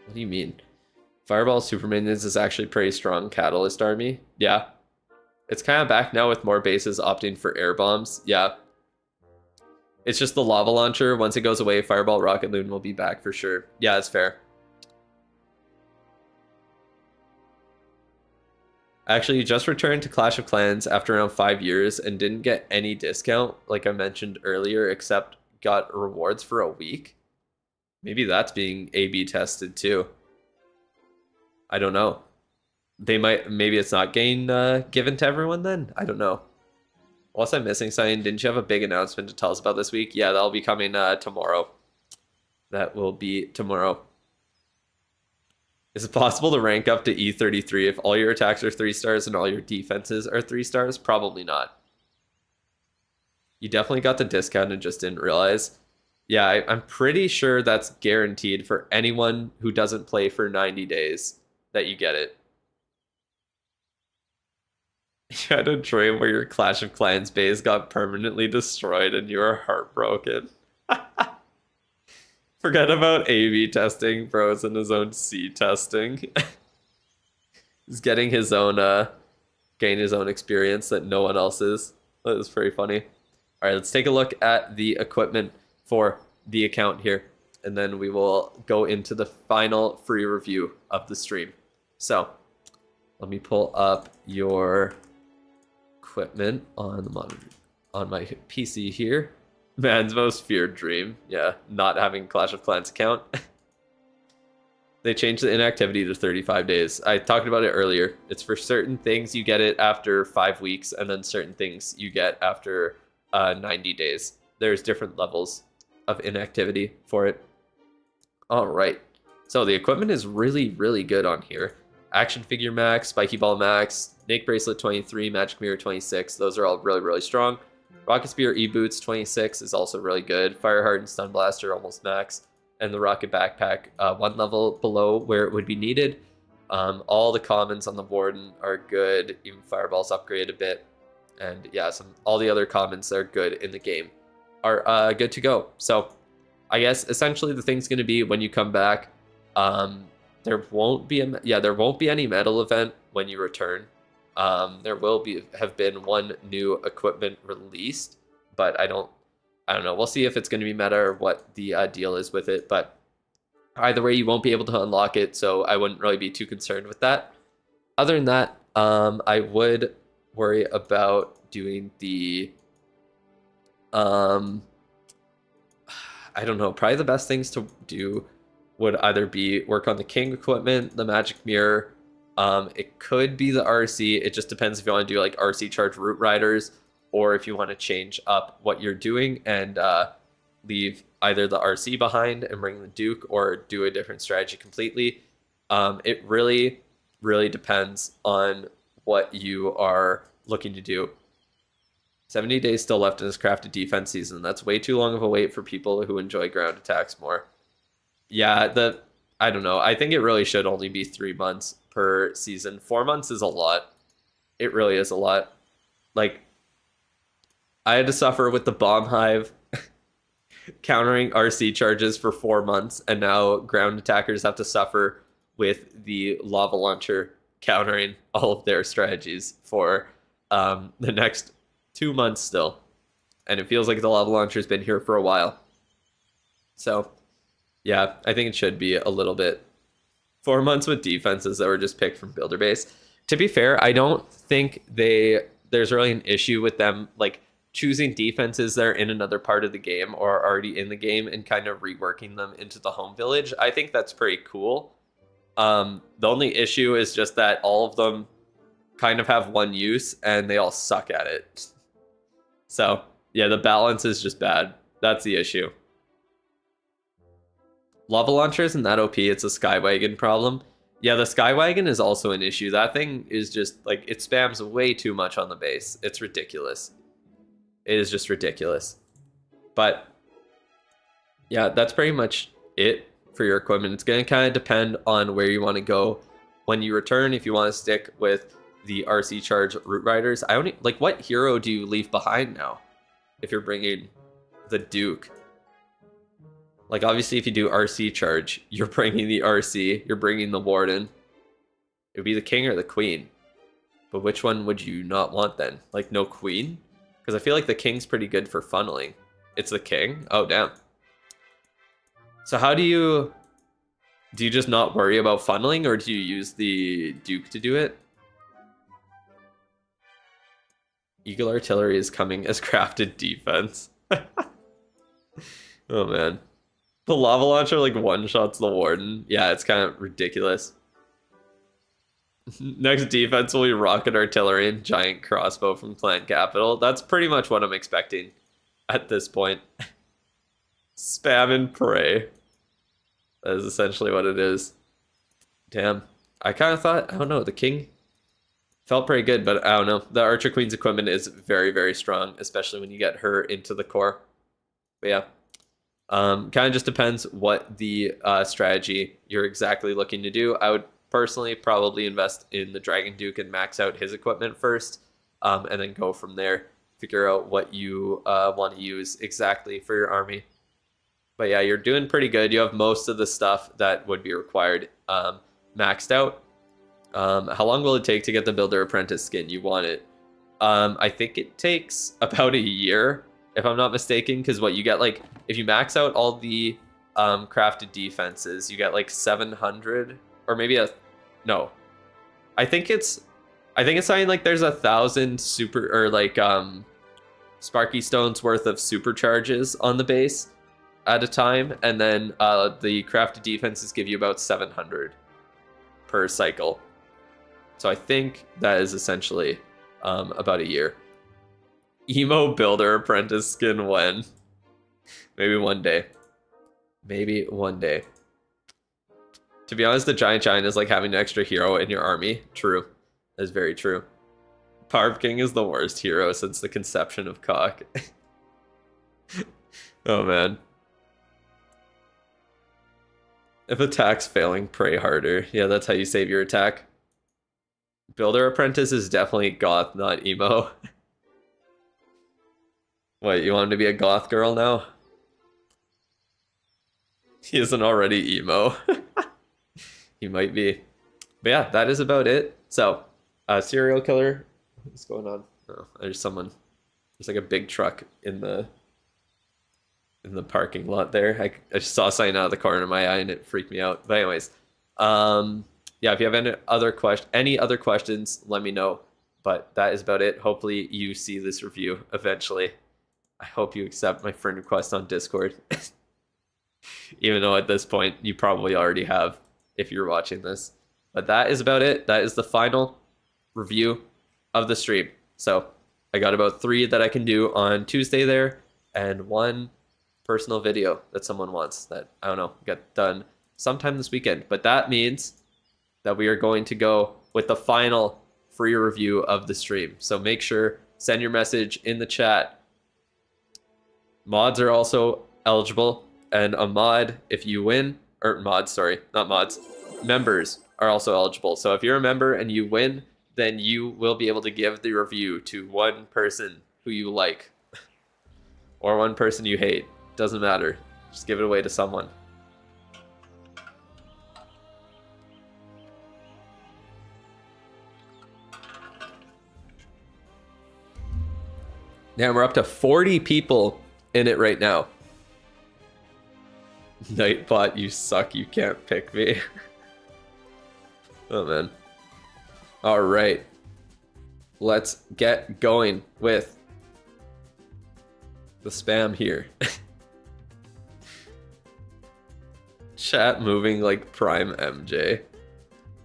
What do you mean? Fireball Super Minions is actually pretty strong Catalyst army. Yeah. It's kind of back now with more bases opting for air bombs. Yeah. It's just the lava launcher. Once it goes away, Fireball Rocket Loon will be back for sure. Yeah, that's fair. Actually, you just returned to Clash of Clans after around 5 years and didn't get any discount, like I mentioned earlier, except got rewards for a week. Maybe that's being A/B tested too. I don't know. Maybe it's not getting given to everyone then? I don't know. Unless I'm missing something, didn't you have a big announcement to tell us about this week? Yeah, that'll be coming tomorrow. That will be tomorrow. Is it possible to rank up to E33 if all your attacks are 3 stars and all your defenses are 3 stars? Probably not. You definitely got the discount and just didn't realize. Yeah, I'm pretty sure that's guaranteed for anyone who doesn't play for 90 days that you get it. You had a dream where your Clash of Clans base got permanently destroyed and you were heartbroken. Forget about A/B testing, bros, and his own C testing. He's getting his own, gain his own experience that no one else is. That is pretty funny. All right, let's take a look at the equipment for the account here, and then we will go into the final free review of the stream. So, let me pull up your equipment on the monitor, on my PC here. Man's most feared dream. Yeah, not having Clash of Clans account. They changed the inactivity to 35 days. I talked about it earlier. It's for certain things you get it after 5 weeks, and then certain things you get after 90 days. There's different levels of inactivity for it. All right. So the equipment is really, really good on here. Action Figure Max, Spiky Ball Max, Snake Bracelet 23, Magic Mirror 26. Those are all really, really strong. Rocket Spear E-Boots 26 is also really good. Fire Hardened Stun Blaster almost max. And the Rocket Backpack 1 level below where it would be needed. All the commons on the Warden are good. Even Fireball's upgraded a bit. And yeah, all the other commons that are good in the game are good to go. So I guess essentially the thing's going to be when you come back, there won't be any medal event when you return. There will have been one new equipment released, but I don't know. We'll see if it's going to be meta or what the deal is with it. But either way, you won't be able to unlock it, so I wouldn't really be too concerned with that. Other than that, I would worry about doing the I don't know. Probably the best things to do would either be work on the King equipment, the Magic Mirror. It could be the RC. It just depends if you want to do like RC charge Root Riders, or if you want to change up what you're doing and leave either the RC behind and bring the Duke, or do a different strategy completely. It really, really depends on what you are looking to do. 70 days still left in this crafted defense season. That's way too long of a wait for people who enjoy ground attacks more. Yeah, I don't know. I think it really should only be 3 months per season. 4 months is a lot. It really is a lot. Like, I had to suffer with the Bomb Hive countering RC charges for 4 months, and now ground attackers have to suffer with the Lava Launcher countering all of their strategies for the next 2 months still. And it feels like the Lava Launcher's been here for a while. So, yeah, I think it should be a little bit. 4 months with defenses that were just picked from Builder Base. To be fair, I don't think there's really an issue with them like choosing defenses that are in another part of the game or are already in the game and kind of reworking them into the home village. I think that's pretty cool. The only issue is just that all of them kind of have one use and they all suck at it. So, yeah, the balance is just bad. That's the issue. Lava Launcher isn't that OP, it's a Skywagon problem. Yeah, the Skywagon is also an issue. That thing is just, like, it spams way too much on the base. It's ridiculous. It is just ridiculous. But, yeah, that's pretty much it for your equipment. It's going to kind of depend on where you want to go when you return. If you want to stick with the RC Charge Root Riders. What hero do you leave behind now if you're bringing the Duke? Like, obviously, if you do RC Charge, you're bringing the RC, you're bringing the Warden. It would be the King or the Queen. But which one would you not want then? Like, no Queen? Because I feel like the King's pretty good for funneling. It's the King? Oh, damn. So how do you just not worry about funneling, or do you use the Duke to do it? Eagle Artillery is coming as crafted defense. Oh, man. The Lava Launcher, like, one-shots the Warden. Yeah, it's kind of ridiculous. Next defense will be Rocket Artillery and Giant Crossbow from Clan Capital. That's pretty much what I'm expecting at this point. Spam and pray. That is essentially what it is. Damn. I kind of thought, I don't know, the king felt pretty good, but I don't know. The Archer Queen's equipment is very, very strong, especially when you get her into the core. But yeah. Kind of just depends what the strategy you're exactly looking to do. I would personally probably invest in the Dragon Duke and max out his equipment first, and then go from there. Figure out what you want to use exactly for your army. But yeah, you're doing pretty good. You have most of the stuff that would be required maxed out. How long will it take to get the Builder Apprentice skin? You want it. I think it takes about a year, if I'm not mistaken, because what you get, like, if you max out all the crafted defenses, you get like 700, or maybe no. I think it's something like there's 1,000 super, or like Sparky Stones worth of supercharges on the base at a time, and then the crafted defenses give you about 700 per cycle. So I think that is essentially about a year. Emo Builder Apprentice skin when? Maybe one day. Maybe one day. To be honest, the Giant Giant is like having an extra hero in your army. True. That is very true. Parv King is the worst hero since the conception of cock. Oh man. If attack's failing, pray harder. Yeah, that's how you save your attack. Builder Apprentice is definitely goth, not emo. What, you want him to be a goth girl now? He isn't already emo. He might be. But yeah, that is about it. So, serial killer. What's going on? Oh, there's someone. There's like a big truck in the parking lot there. I just saw something out of the corner of my eye and it freaked me out. But anyways, yeah, if you have any other questions, let me know. But that is about it. Hopefully you see this review eventually. I hope you accept my friend request on Discord. Even though at this point you probably already have if you're watching this. But that is about it. That is the final review of the stream. So I got about 3 that I can do on Tuesday there, and 1 personal video that someone wants that, I don't know, get done sometime this weekend. But that means that we are going to go with the final free review of the stream. So make sure, send your message in the chat. Mods are also eligible, and a mod, if you win, or mods, sorry, not mods, members are also eligible. So if you're a member and you win, then you will be able to give the review to one person who you like, or one person you hate. Doesn't matter. Just give it away to someone. Yeah, we're up to 40 people in it right now. Nightbot, you suck. You can't pick me. Oh, man. All right. Let's get going with the spam here. Chat moving like prime MJ.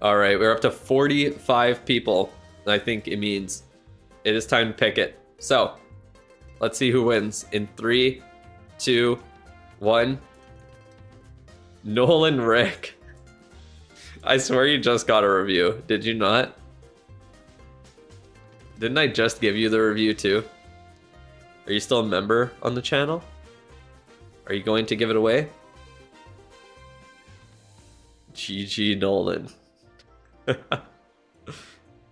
All right, we're up to 45 people. And I think it means it is time to pick it. So let's see who wins in 3, 2, 1. Nolan Rick. I swear you just got a review. Did you not? Didn't I just give you the review too? Are you still a member on the channel? Are you going to give it away? GG Nolan.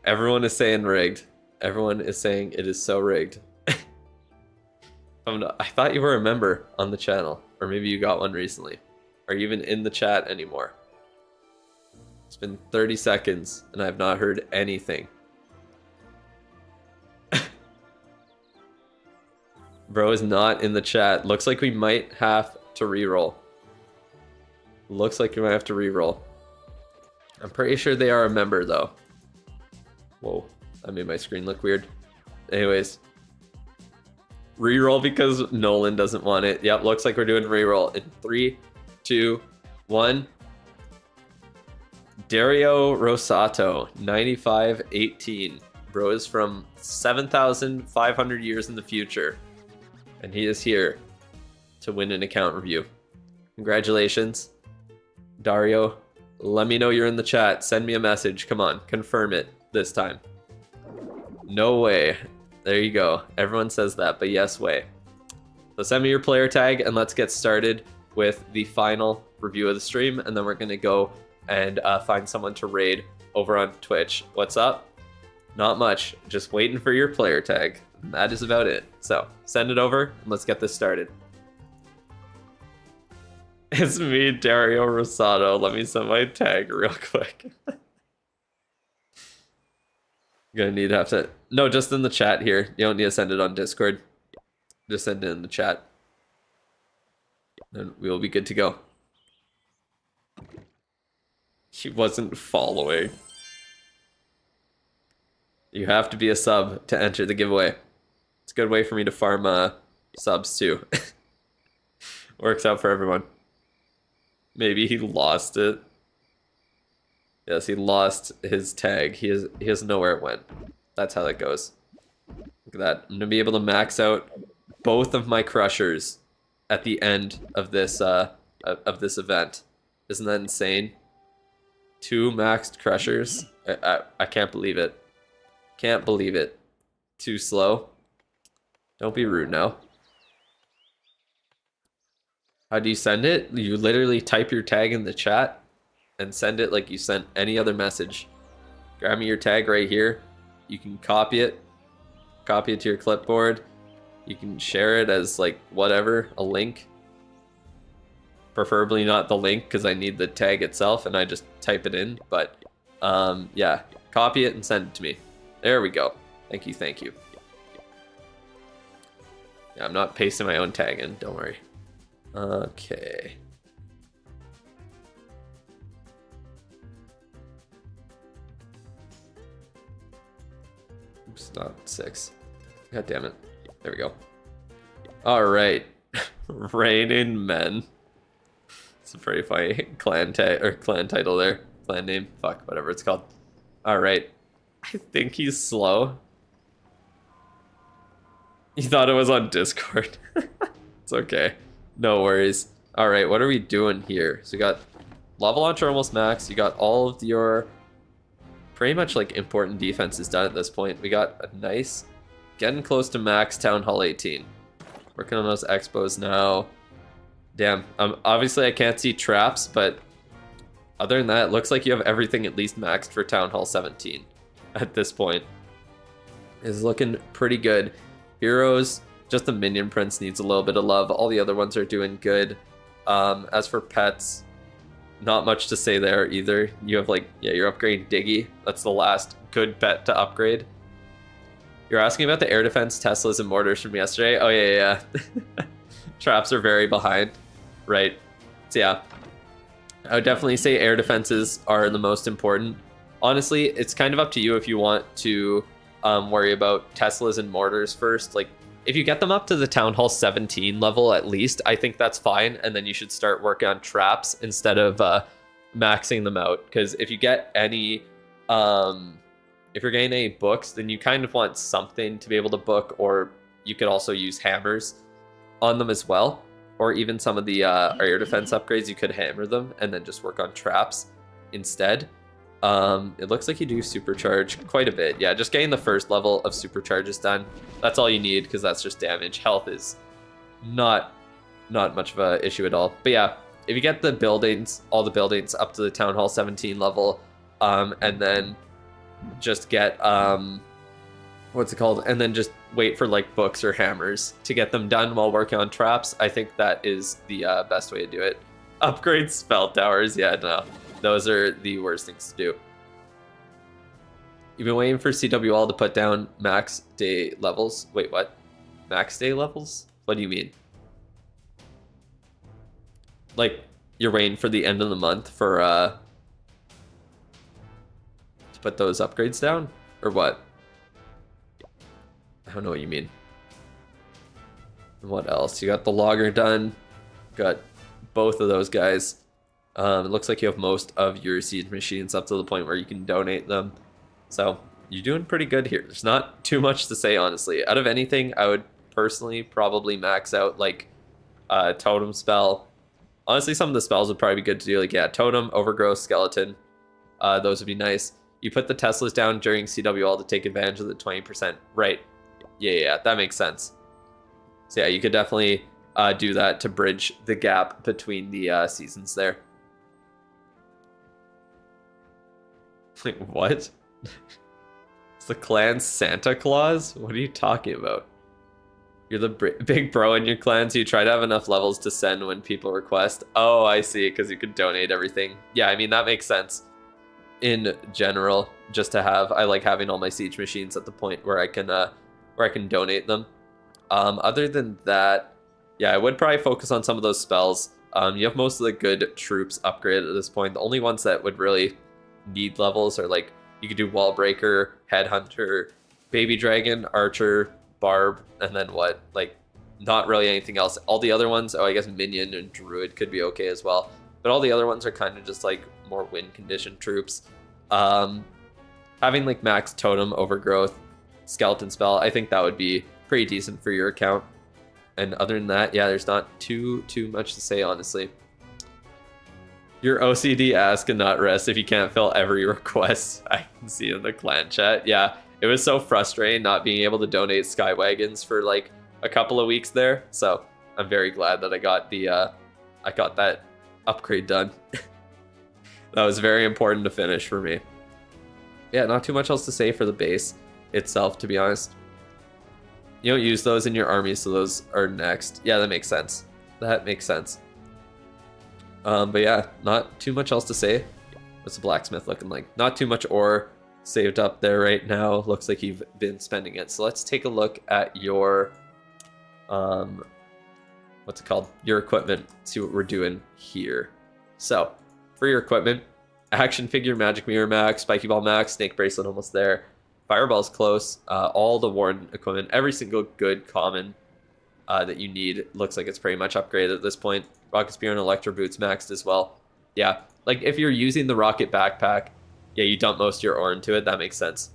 Everyone is saying rigged. Everyone is saying it is so rigged. I thought you were a member on the channel, or maybe you got one recently. Are you even in the chat anymore? It's been 30 seconds and I have not heard anything. Bro is not in the chat. Looks like we might have to reroll. Looks like we might have to reroll. I'm pretty sure they are a member though. Whoa, that made my screen look weird. Anyways. Reroll because Nolan doesn't want it. Yep, looks like we're doing reroll in 3, 2, 1. Dario Rosato, 9518. Bro is from 7,500 years in the future. And he is here to win an account review. Congratulations, Dario. Let me know you're in the chat. Send me a message. Come on, confirm it this time. No way. There you go. Everyone says that, but yes way. So send me your player tag and let's get started with the final review of the stream, and then we're gonna go and find someone to raid over on Twitch. What's up? Not much. Just waiting for your player tag. And that is about it. So send it over and let's get this started. It's me, Dario Rosado. Let me send my tag real quick. Gonna need to have to... No, just in the chat here. You don't need to send it on Discord. Just send it in the chat. And we will be good to go. He wasn't following. You have to be a sub to enter the giveaway. It's a good way for me to farm subs too. Works out for everyone. Maybe he lost it. Yes, he lost his tag. He doesn't know where it went. That's how that goes. Look at that. I'm gonna be able to max out both of my crushers at the end of this event. Isn't that insane? 2 maxed crushers. I can't believe it. Can't believe it. Too slow. Don't be rude now. How do you send it? You literally type your tag in the chat and send it like you sent any other message. Grab me your tag right here. You can copy it to your clipboard. You can share it as like whatever, a link. Preferably not the link because I need the tag itself and I just type it in. But yeah, copy it and send it to me. There we go. Thank you, thank you. Yeah, I'm not pasting my own tag in, don't worry. Okay. Oops, not 6. God damn it. There we go. Alright. Raining Men. It's a pretty funny clan title there. Clan name. Fuck, whatever it's called. Alright. I think he's slow. You thought it was on Discord. It's okay. No worries. Alright, what are we doing here? So we got Lava Launcher almost max. You got all of your pretty much like important defenses done at this point. We got a nice, getting close to max Town Hall 18. Working on those expos now. Damn, obviously I can't see traps, but other than that, it looks like you have everything at least maxed for Town Hall 17 at this point. Is looking pretty good. Heroes, just the Minion Prince needs a little bit of love. All the other ones are doing good. As for pets, not much to say there either. You have like, yeah, you're upgrading Diggy. That's the last good pet to upgrade. You're asking about the air defense Teslas and mortars from yesterday? Oh yeah. Traps are very behind. Right. So yeah, I would definitely say air defenses are the most important. Honestly, it's kind of up to you if you want to worry about Teslas and mortars first. Like, if you get them up to the Town Hall 17 level at least, I think that's fine. And then you should start working on traps instead of maxing them out. Because if you get any, if you're getting any books, then you kind of want something to be able to book, or you could also use hammers on them as well. Or even some of the air defense upgrades, you could hammer them and then just work on traps instead. It looks like you do supercharge quite a bit. Yeah, just getting the first level of supercharge is done. That's all you need, because that's just damage. Health is not much of an issue at all. But yeah, if you get the buildings, all the buildings up to the Town Hall 17 level, and then just get, what's it called? And then just wait for like books or hammers to get them done while working on traps. I think that is the best way to do it. Upgrade spell towers. Yeah, no. Those are the worst things to do. You've been waiting for CWL to put down max day levels. Wait, what? Max day levels? What do you mean? Like, you're waiting for the end of the month for, to put those upgrades down? Or what? I don't know what you mean. What else? You got the logger done. Got both of those guys. It looks like you have most of your siege machines up to the point where you can donate them. So you're doing pretty good here. There's not too much to say, honestly. Out of anything, I would personally probably max out like Totem Spell, Honestly, some of the spells would probably be good to do. Like, yeah, Totem, Overgrowth, Skeleton. Those would be nice. You put the Teslas down during CWL to take advantage of the 20%. Right. Yeah, that makes sense. So yeah, you could definitely do that to bridge the gap between the seasons there. Like, what? It's the clan Santa Claus? What are you talking about? You're the big bro in your clan, so you try to have enough levels to send when people request. Oh, I see, because you could donate everything. Yeah, I mean, that makes sense. In general, just to have, I like having all my siege machines at the point where I can donate them. Other than that, yeah, I would probably focus on some of those spells. You have most of the good troops upgraded at this point. The only ones that would really need levels are like, you could do Wall Breaker, Headhunter, Baby Dragon, Archer, Barb, and then what? Like, not really anything else. All the other ones, oh, I guess Minion and Druid could be okay as well. But all the other ones are kind of just like more win condition troops. Having like max Totem, Overgrowth, Skeleton spell, I think that would be pretty decent for your account. And other than that, yeah, there's not too much to say, honestly. Your OCD ask and not rest if you can't fill every request. I can see in the clan chat. Yeah, it was so frustrating not being able to donate Skywagons for like a couple of weeks there. So I'm very glad that I got that upgrade done. That was very important to finish for me. Yeah, not too much else to say for the base itself, to be honest. You don't use those in your army, so those are next. Yeah, that makes sense. That makes sense. But yeah, not too much else to say. What's the blacksmith looking like? Not too much ore saved up there right now. Looks like you've been spending it. So let's take a look at your, what's it called? Your equipment. See what we're doing here. So for your equipment, action figure, magic mirror max, spiky ball max, snake bracelet almost there. Fireball's close. All the worn equipment, every single good common that you need looks like it's pretty much upgraded at this point. Rocket Spear and Electro Boots maxed as well. Yeah, like if you're using the Rocket Backpack, yeah, you dump most of your ore into it. That makes sense.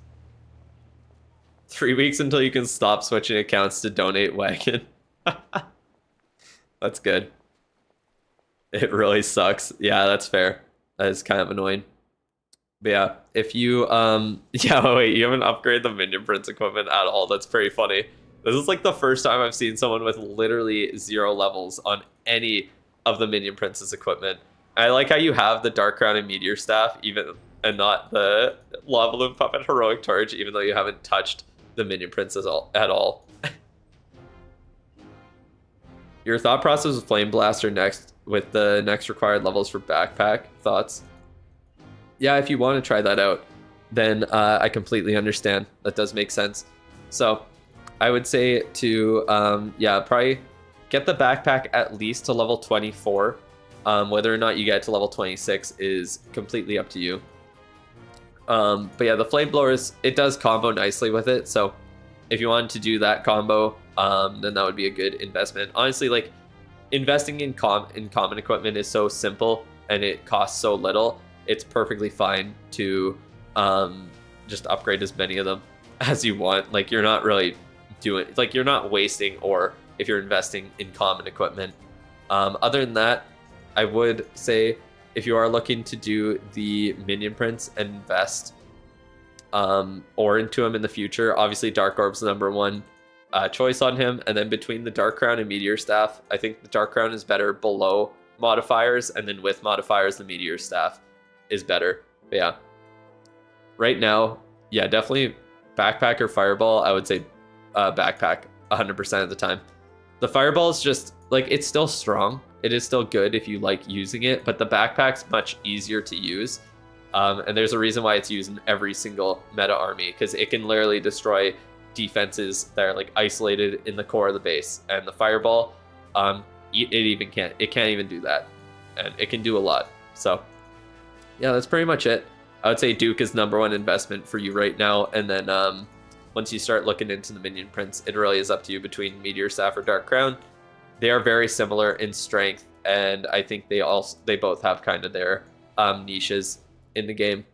3 weeks until you can stop switching accounts to donate wagon. That's good. It really sucks. Yeah, that's fair. That is kind of annoying. But yeah, if you, yeah, wait, you haven't upgraded the Minion Prince equipment at all. That's pretty funny. This is like the first time I've seen someone with literally 0 levels on any of the Minion Prince's equipment. I like how you have the Dark Crown and Meteor Staff, even and not the Lava Loon Puppet Heroic Torch, even though you haven't touched the Minion Prince at all. Your thought process with Flame Blaster next, with the next required levels for Backpack. Thoughts? Yeah, if you want to try that out, then I completely understand. That does make sense. So I would say to, yeah, probably get the backpack at least to level 24. Whether or not you get to level 26 is completely up to you. But yeah, the Flame Blowers, it does combo nicely with it. So if you wanted to do that combo, then that would be a good investment. Honestly, like, investing in common equipment is so simple and it costs so little. It's perfectly fine to just upgrade as many of them as you want. Like, you're not really doing, like, you're not wasting ore if you're investing in common equipment. Other than that, I would say if you are looking to do the Minion Prince and invest ore into him in the future, obviously Dark Orb's the number one choice on him. And then between the Dark Crown and Meteor Staff, I think the Dark Crown is better below modifiers, and then with modifiers, the Meteor Staff is better. But yeah, right now, yeah, definitely Backpack or Fireball. I would say Backpack 100% of the time. The Fireball is just, like, it's still strong. It is still good if you like using it, but the Backpack's much easier to use. And there's a reason why it's used in every single meta army, because it can literally destroy defenses that are like isolated in the core of the base. And the Fireball, it can't even do that. And it can do a lot. So yeah, that's pretty much it. I would say Duke is number one investment for you right now. And then once you start looking into the Minion Prince, it really is up to you between Meteor Staff or Dark Crown. They are very similar in strength, and I think they both have kind of their niches in the game.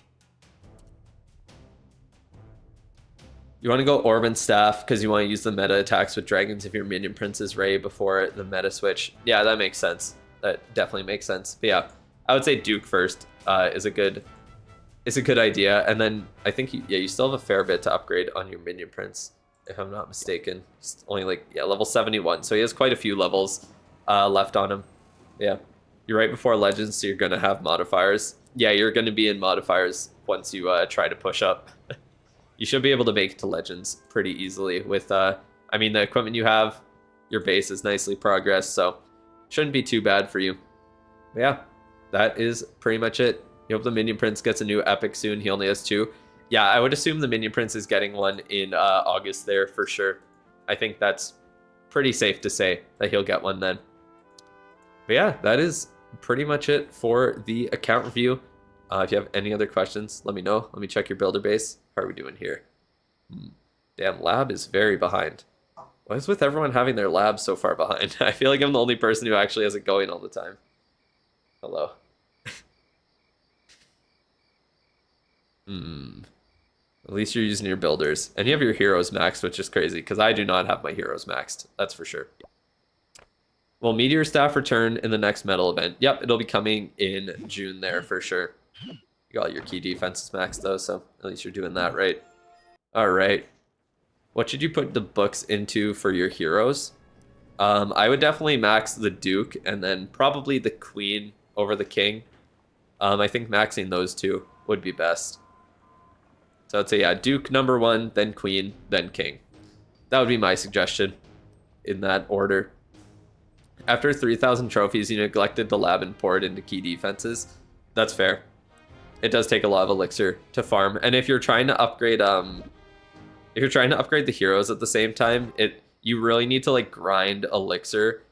You want to go Orb and Staff because you want to use the meta attacks with dragons if your Minion Prince is ready before the meta switch. Yeah, that makes sense. that definitely makes sense. But yeah, I would say Duke first is a good idea, and then I think you still have a fair bit to upgrade on your minion prince, if I'm not mistaken. He's only like level 71, so he has quite a few levels left on him. Yeah, you're right before Legends, so you're gonna have modifiers. Yeah, you're gonna be in modifiers once you try to push up. You should be able to make it to Legends pretty easily with, I mean, the equipment you have, your base is nicely progressed, so shouldn't be too bad for you. But yeah, that is pretty much it. You hope the Minion Prince gets a new epic soon. He only has 2. Yeah, I would assume the Minion Prince is getting one in August there for sure. I think that's pretty safe to say that he'll get one then. But yeah, that is pretty much it for the account review. If you have any other questions, let me know. Let me check your builder base. How are we doing here? Damn, lab is very behind. What is with everyone having their lab so far behind? I feel like I'm the only person who actually has it going all the time. Hello. At least you're using your builders. And you have your heroes maxed, which is crazy, because I do not have my heroes maxed. That's for sure. Will Meteor Staff return in the next medal event? Yep, it'll be coming in June there for sure. You got your key defenses maxed though, so at least you're doing that right. All right. What should you put the books into for your heroes? I would definitely max the Duke and then probably the Queen over the King. I think maxing those two would be best. So I'd say, yeah, Duke number 1, then Queen, then King. That would be my suggestion in that order. After 3,000 trophies, you neglected the lab and poured into key defenses. That's fair. It does take a lot of elixir to farm, and if you're trying to upgrade, the heroes at the same time, you really need to like grind elixir,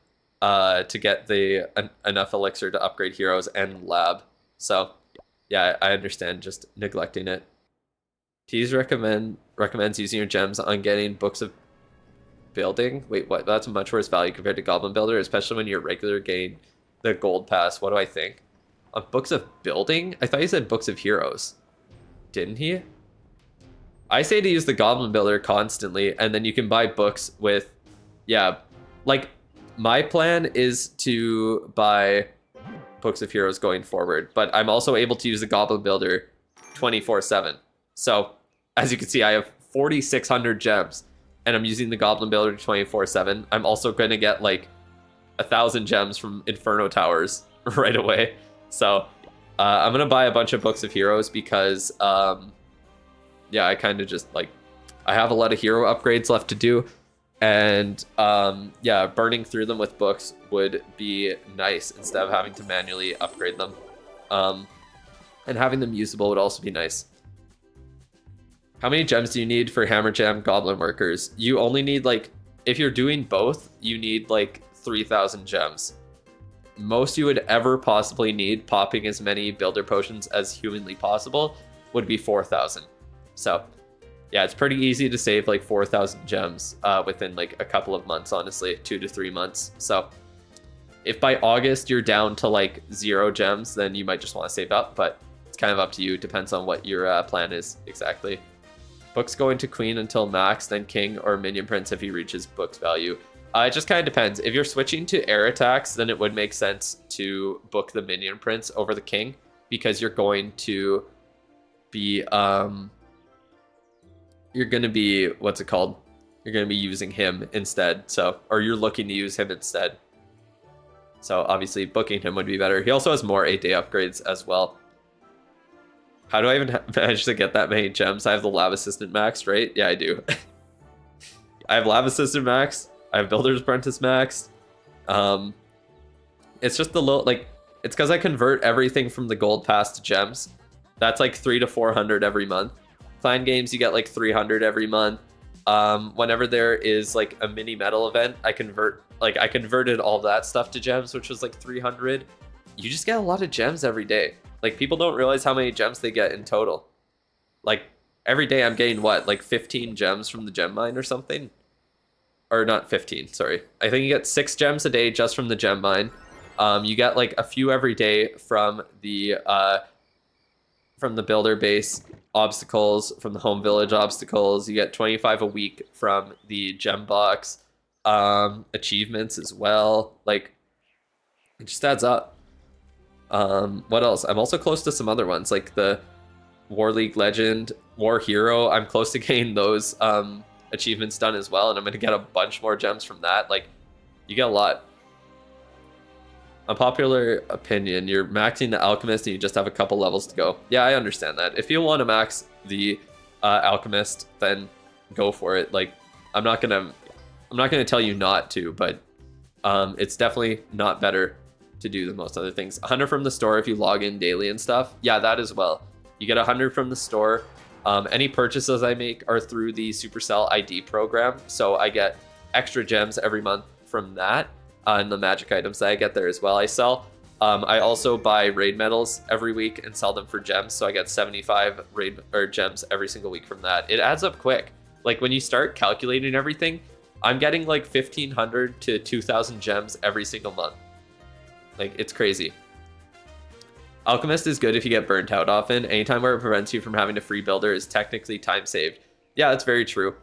to get enough elixir to upgrade heroes and lab. So, yeah, I understand just neglecting it. Tease recommends using your gems on getting books of building. Wait, what? That's a much worse value compared to Goblin Builder, especially when you're regular gain the gold pass. What do I think? On books of building? I thought you said books of heroes. Didn't he? I say to use the Goblin Builder constantly, and then you can buy books with, yeah, like my plan is to buy books of heroes going forward, but I'm also able to use the Goblin Builder 24/7. So as you can see, I have 4,600 gems, and I'm using the Goblin Builder 24/7. I'm also going to get like 1,000 gems from Inferno Towers right away. So I'm going to buy a bunch of books of heroes because, yeah, I kind of just like, I have a lot of hero upgrades left to do. And yeah, burning through them with books would be nice instead of having to manually upgrade them. And having them usable would also be nice. How many gems do you need for Hammer Jam Goblin Workers? You only need like, if you're doing both, you need like 3,000 gems. Most you would ever possibly need, popping as many builder potions as humanly possible, would be 4,000. So yeah, it's pretty easy to save like 4,000 gems within like a couple of months, honestly, 2 to 3 months. So if by August you're down to like 0 gems, then you might just want to save up, but it's kind of up to you. It depends on what your plan is exactly. Books go into Queen until max, then King or Minion Prince if he reaches Book's value. It just kind of depends. If you're switching to air attacks, then it would make sense to book the Minion Prince over the King, because you're going to be, what's it called? You're going to be using him instead. So, or you're looking to use him instead. So obviously booking him would be better. He also has more 8-day upgrades as well. How do I even manage to get that many gems? I have the Lab Assistant maxed, right? Yeah, I do. I have Lab Assistant maxed. I have Builder's Apprentice maxed. It's just the little, like, it's because I convert everything from the gold pass to gems. That's like 300 to 400 every month. Clan games, you get like 300 every month. Whenever there is like a mini medal event, I converted all that stuff to gems, which was like 300. You just get a lot of gems every day. Like, people don't realize how many gems they get in total. Like, every day I'm getting what, like 15 gems from the gem mine or something? Or not 15, sorry. I think you get 6 gems a day just from the gem mine. You get like a few every day from the builder base obstacles, from the home village obstacles. You get 25 a week from the gem box achievements as well. Like, It just adds up. What else? I'm also close to some other ones, like the War League Legend, War Hero. I'm close to getting those achievements done as well, and I'm going to get a bunch more gems from that. Like, you get a lot. Unpopular opinion, you're maxing the Alchemist and you just have a couple levels to go. Yeah, I understand that. If you want to max the Alchemist, then go for it. Like, I'm not gonna tell you not to, but it's definitely not better to do than most other things. 100 from the store if you log in daily and stuff. Yeah, that as well. You get 100 from the store. Any purchases I make are through the Supercell ID program, so I get extra gems every month from that. And the magic items that I get there as well, I sell. I also buy raid medals every week and sell them for gems, so I get 75 raid or gems every single week from that. It adds up quick. Like, when you start calculating everything, I'm getting like 1,500 to 2,000 gems every single month. Like, it's crazy. Alchemist is good if you get burnt out often. Anytime where it prevents you from having a free builder is technically time saved. Yeah, that's very true.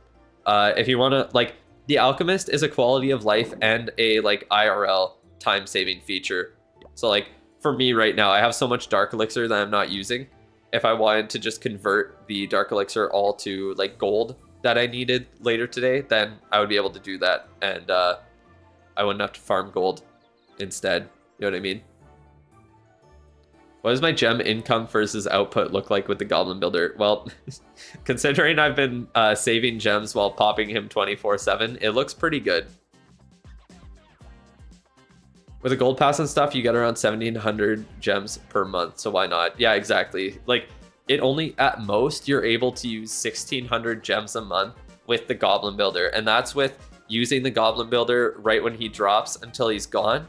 If you want to, like, the Alchemist is a quality of life and a, like, IRL time-saving feature. So, like, for me right now, I have so much Dark Elixir that I'm not using. If I wanted to just convert the Dark Elixir all to, like, gold that I needed later today, then I would be able to do that. And I wouldn't have to farm gold instead. You know what I mean? What does my gem income versus output look like with the Goblin Builder? Well, considering I've been saving gems while popping him 24/7, it looks pretty good. With a gold pass and stuff, you get around 1,700 gems per month, so why not? Yeah, exactly. Like, it only, at most, you're able to use 1,600 gems a month with the Goblin Builder, and that's with using the Goblin Builder right when he drops until he's gone,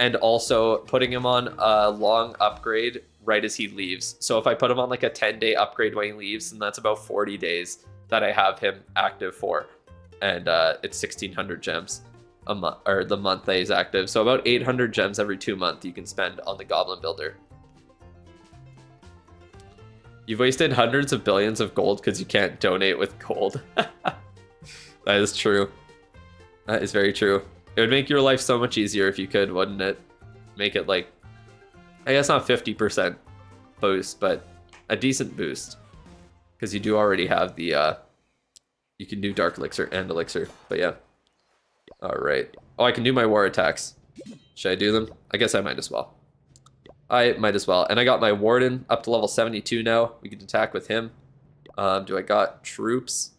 and also putting him on a long upgrade right as he leaves. So if I put him on like a 10-day upgrade when he leaves, then that's about 40 days that I have him active for. And it's 1,600 gems a month, or the month that he's active. So about 800 gems every 2 months you can spend on the Goblin Builder. You've wasted hundreds of billions of gold because you can't donate with gold. That is true. That is very true. It would make your life so much easier if you could, wouldn't it? Make it like, I guess not 50% boost, but a decent boost. Because you do already have the, you can do Dark Elixir and Elixir, but yeah. Alright. Oh, I can do my war attacks. Should I do them? I guess I might as well. I might as well. And I got my Warden up to level 72 now. We can attack with him. Do I got troops?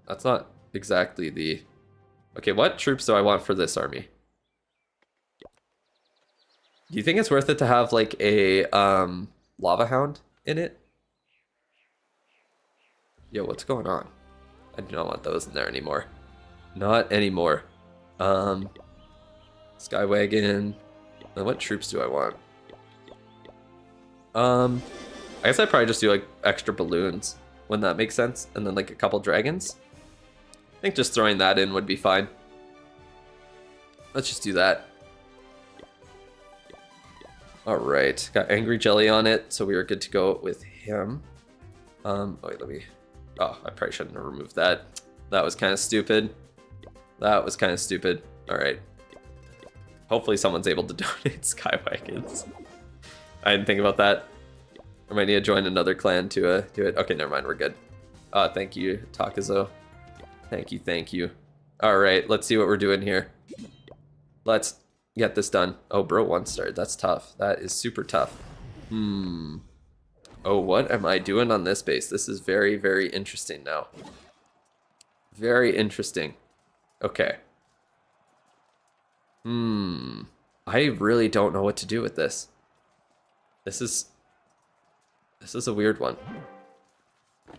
That's not exactly the... Okay, what troops do I want for this army? Do you think it's worth it to have like a lava hound in it? Yo, what's going on? I do not want those in there anymore. Not anymore. Skywagon. And what troops do I want? I guess I'd probably just do like extra balloons. Wouldn't that make sense? And then like a couple dragons. I think just throwing that in would be fine. Let's just do that. Alright, got Angry Jelly on it, so we are good to go with him. Wait, let me... Oh, I probably shouldn't have removed that. That was kind of stupid. That was kind of stupid. Alright. Hopefully someone's able to donate skywagons. I didn't think about that. I might need to join another clan to do it. Okay, never mind, we're good. Thank you, Takazo. Thank you, thank you. Alright, let's see what we're doing here. Let's get this done. Oh, bro, 1-star. That's tough. That is super tough. Oh, what am I doing on this base? This is very, very interesting now. Very interesting. Okay. I really don't know what to do with this. This is a weird one.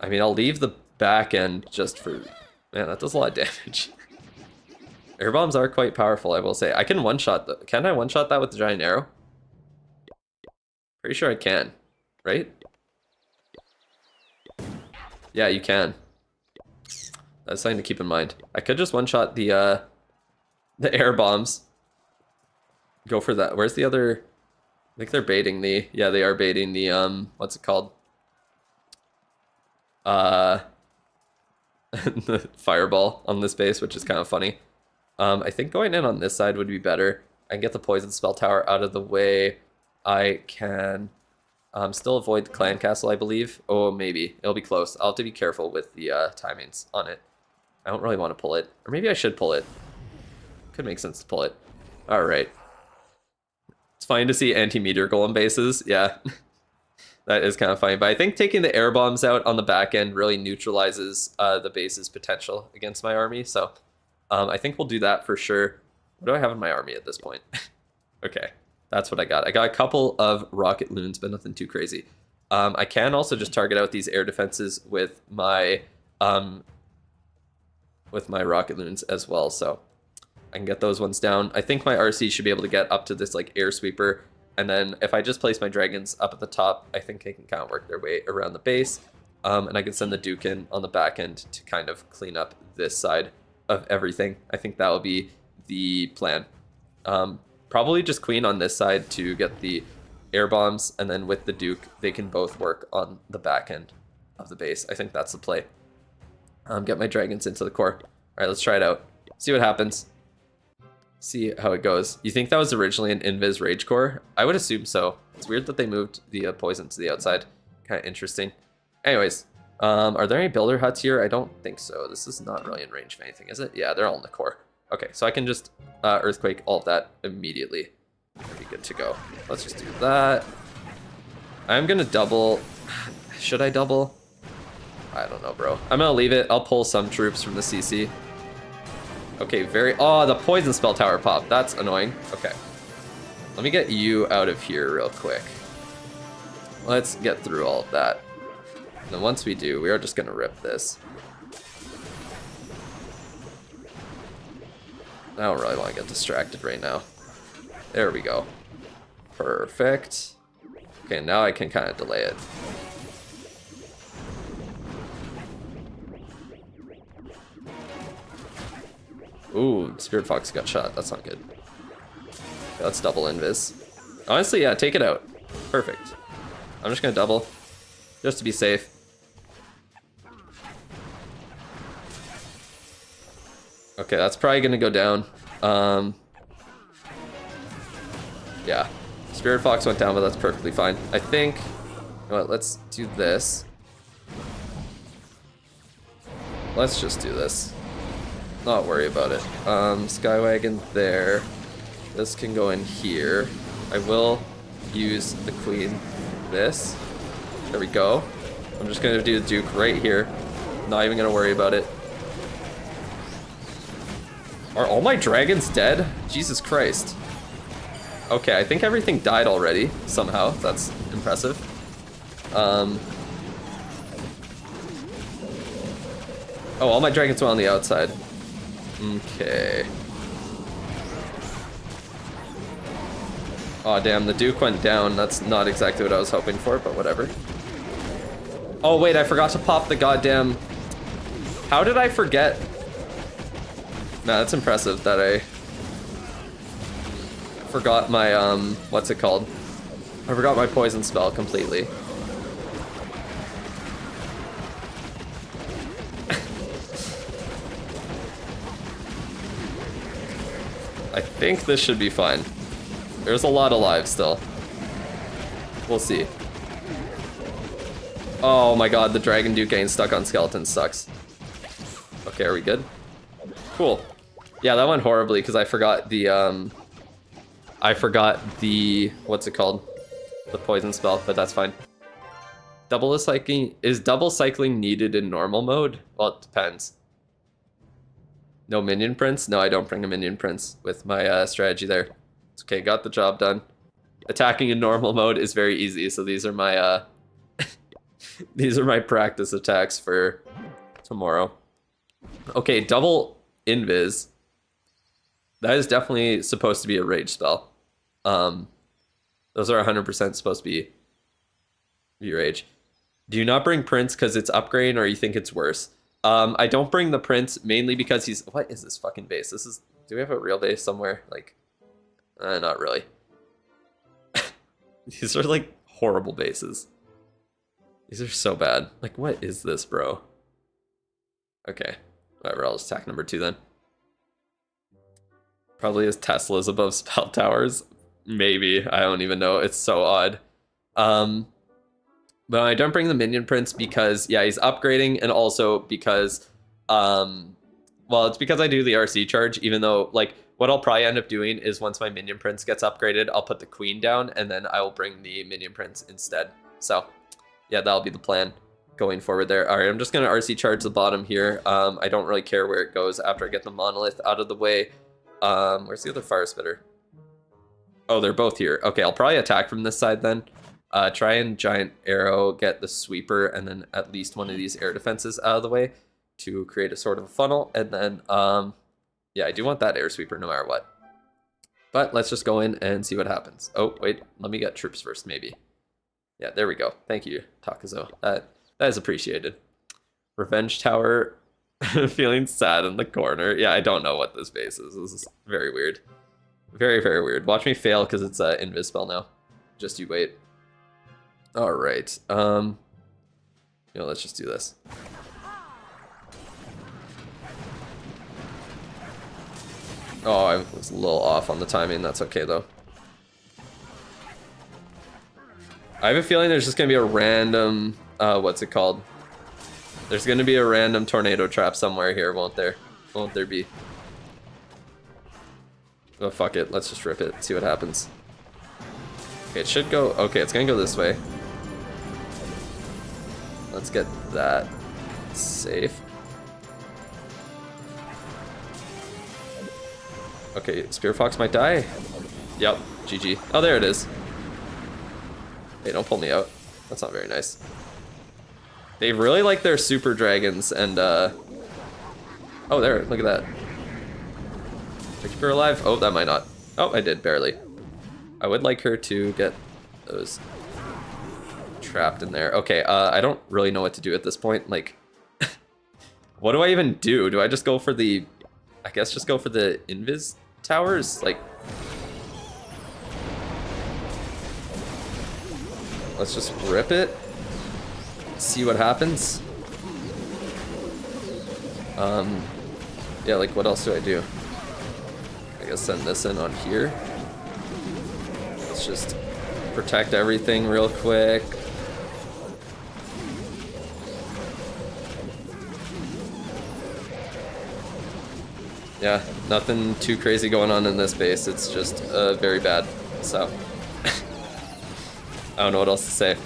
I mean, I'll leave the back end just for... Man, that does a lot of damage. Air bombs are quite powerful, I will say. I can one-shot... Can I one-shot that with the giant arrow? Pretty sure I can. Right? Yeah, you can. That's something to keep in mind. I could just one-shot the air bombs. Go for that. Where's the other... I think they're baiting the... Yeah, they are baiting the, what's it called? The fireball on this base, which is kind of funny. I think going in on this side would be better. I can get the poison spell tower out of the way. I can still avoid the clan castle, I believe. Oh, maybe. It'll be close. I'll have to be careful with the timings on it. I don't really want to pull it. Or maybe I should pull it. Could make sense to pull it. Alright. It's fine to see anti-meteor golem bases. Yeah. That is kind of funny. But I think taking the air bombs out on the back end really neutralizes the base's potential against my army. So I think we'll do that for sure. What do I have in my army at this point? Okay. That's what I got. I got a couple of rocket loons, but nothing too crazy. I can also just target out these air defenses with my rocket loons as well, so I can get those ones down. I think my RC should be able to get up to this like air sweeper, and then if I just place my dragons up at the top, I think they can kind of work their way around the base, and I can send the Duke in on the back end to kind of clean up this side of everything. I think that will be the plan. Probably just queen on this side to get the air bombs, and then with the Duke, they can both work on the back end of the base. I think that's the play. Get my dragons into the core. All right, let's try it out. See what happens. See how it goes. You think that was originally an Invis Rage Core? I would assume so. It's weird that they moved the poison to the outside. Kind of interesting. Anyways, are there any builder huts here? I don't think so. This is not really in range of anything, is it? Yeah, they're all in the core. Okay, so I can just earthquake all of that immediately. That'd be good to go. Let's just do that. I'm gonna double. Should I double? I don't know, bro. I'm gonna leave it. I'll pull some troops from the CC. Okay, oh, the poison spell tower popped. That's annoying. Okay. Let me get you out of here real quick. Let's get through all of that. And then once we do, we are just gonna rip this. I don't really want to get distracted right now. There we go. Perfect. Okay, now I can kind of delay it. Ooh, Spirit Fox got shot. That's not good. Okay, let's double invis. Honestly, yeah, take it out. Perfect. I'm just gonna double, just to be safe. Okay, that's probably gonna go down. Yeah, Spirit Fox went down, but that's perfectly fine. I think, you know what, let's do this. Let's just do this. Not worry about it. Skywagon there. This can go in here. I will use the queen this. There we go. I'm just gonna do the Duke right here. Not even gonna worry about it. Are all my dragons dead? Jesus Christ. Okay, I think everything died already, somehow. That's impressive. Oh, all my dragons went on the outside. Okay. Oh damn, the Duke went down. That's not exactly what I was hoping for, but whatever. Oh wait, I forgot to pop the goddamn... How did I forget? Nah, that's impressive that I forgot my, what's it called? I forgot my poison spell completely. I think this should be fine. There's a lot of lives still. We'll see. Oh my god, the Dragon Duke getting stuck on skeletons sucks. Okay, are we good? Cool. Yeah, that went horribly because I forgot the, what's it called? The poison spell, but that's fine. Is double cycling needed in normal mode? Well, it depends. No minion prince? No, I don't bring a minion prince with my strategy there. It's okay, got the job done. Attacking in normal mode is very easy, so these are my these are my practice attacks for tomorrow. Okay, double invis. That is definitely supposed to be a rage spell. Those are 100% supposed to be rage. Do you not bring prince because it's upgrading, or you think it's worse? I don't bring the prince mainly because he's... What is this fucking base? This is... Do we have a real base somewhere? Like... not really. These are like horrible bases. These are so bad. Like, what is this, bro? Okay. Whatever, I'll just attack number 2 then. Probably his Tesla's above spell towers. Maybe. I don't even know. It's so odd. But I don't bring the minion prince because, yeah, he's upgrading, and also because, well, it's because I do the RC charge, even though, like, what I'll probably end up doing is once my minion prince gets upgraded, I'll put the queen down, and then I will bring the minion prince instead. So, yeah, that'll be the plan going forward there. All right, I'm just going to RC charge the bottom here. I don't really care where it goes after I get the monolith out of the way. Where's the other fire spitter? Oh, they're both here. Okay, I'll probably attack from this side then. Try and giant arrow, get the sweeper, and then at least one of these air defenses out of the way to create a sort of a funnel. And then, yeah, I do want that air sweeper no matter what. But let's just go in and see what happens. Oh, wait, let me get troops first, maybe. Yeah, there we go. Thank you, Takazo. That is appreciated. Revenge Tower, feeling sad in the corner. Yeah, I don't know what this base is. This is very weird. Very, very weird. Watch me fail because it's invis spell now. Just you wait. All right. Let's just do this. Oh, I was a little off on the timing. That's okay though. I have a feeling there's just gonna be a random, what's it called? There's gonna be a random tornado trap somewhere here, won't there? Won't there be? Oh, fuck it. Let's just rip it. See what happens. Okay, it should go... Okay, it's gonna go this way. Let's get that safe. Okay, Spear Fox might die. Yep, GG. Oh, there it is. Hey, don't pull me out. That's not very nice. They really like their super dragons and, Oh, there. Look at that. Did I keep her alive? Oh, that might not. Oh, I did, barely. I would like her to get those trapped in there. Okay, I don't really know what to do at this point. Like, what do I even do? Do I just go for the... I guess just go for the invis towers? Like... Let's just rip it. See what happens. Yeah, like, what else do I do? I guess send this in on here. Let's just protect everything real quick. Yeah, nothing too crazy going on in this base. It's just very bad. So, I don't know what else to say.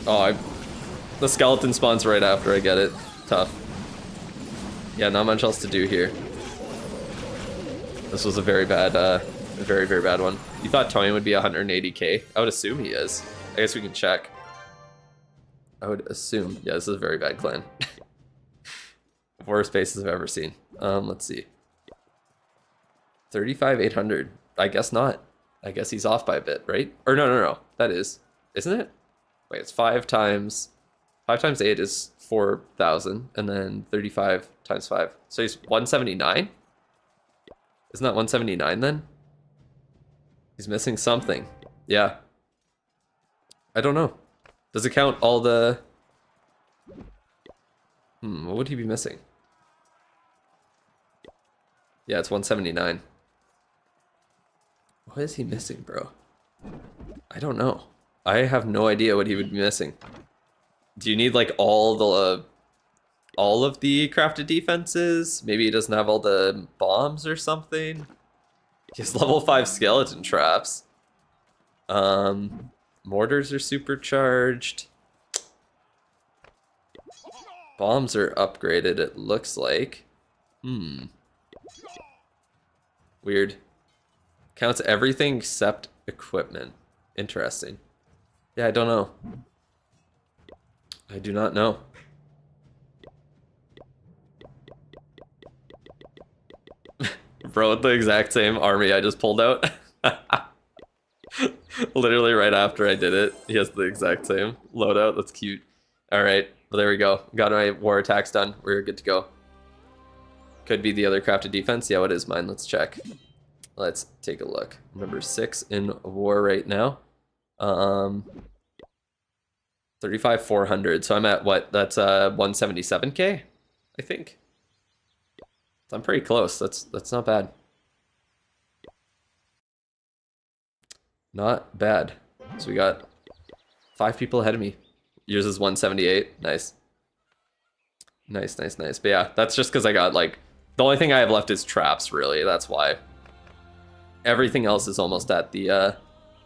Oh, the skeleton spawns right after I get it. Tough. Yeah, not much else to do here. This was a very bad, very, very bad one. You thought Tony would be 180k? I would assume he is. I guess we can check. I would assume. Yeah, this is a very bad clan. Worst bases I've ever seen. Let's see. 35,800. I guess not. I guess he's off by a bit, right? Or no. That is. Isn't it? Wait, it's 5 times 8 is 4,000, and then 35 times 5. So he's 179? Isn't that 179 then? He's missing something. Yeah. I don't know. Does it count all the... what would he be missing? Yeah, it's 179. What is he missing, bro? I don't know. I have no idea what he would be missing. Do you need like all of the crafted defenses? Maybe he doesn't have all the bombs or something. He has level 5 skeleton traps. Mortars are supercharged. Bombs are upgraded, it looks like. Weird. Counts everything except equipment. Interesting. Yeah, I don't know. I do not know. Bro, with the exact same army I just pulled out. Literally right after I did it. He has the exact same loadout. That's cute. Alright, well there we go. Got my war attacks done. We're good to go. Could be the other crafted defense. Yeah, what is mine? Let's check. Let's take a look. Number 6 in war right now. 35,400. So I'm at what? That's 177k, I think. So I'm pretty close. That's not bad. Not bad. So we got 5 people ahead of me. Yours is 178. Nice. Nice, nice, nice. But yeah, that's just because I got like, the only thing I have left is traps, really. That's why. Everything else is almost at the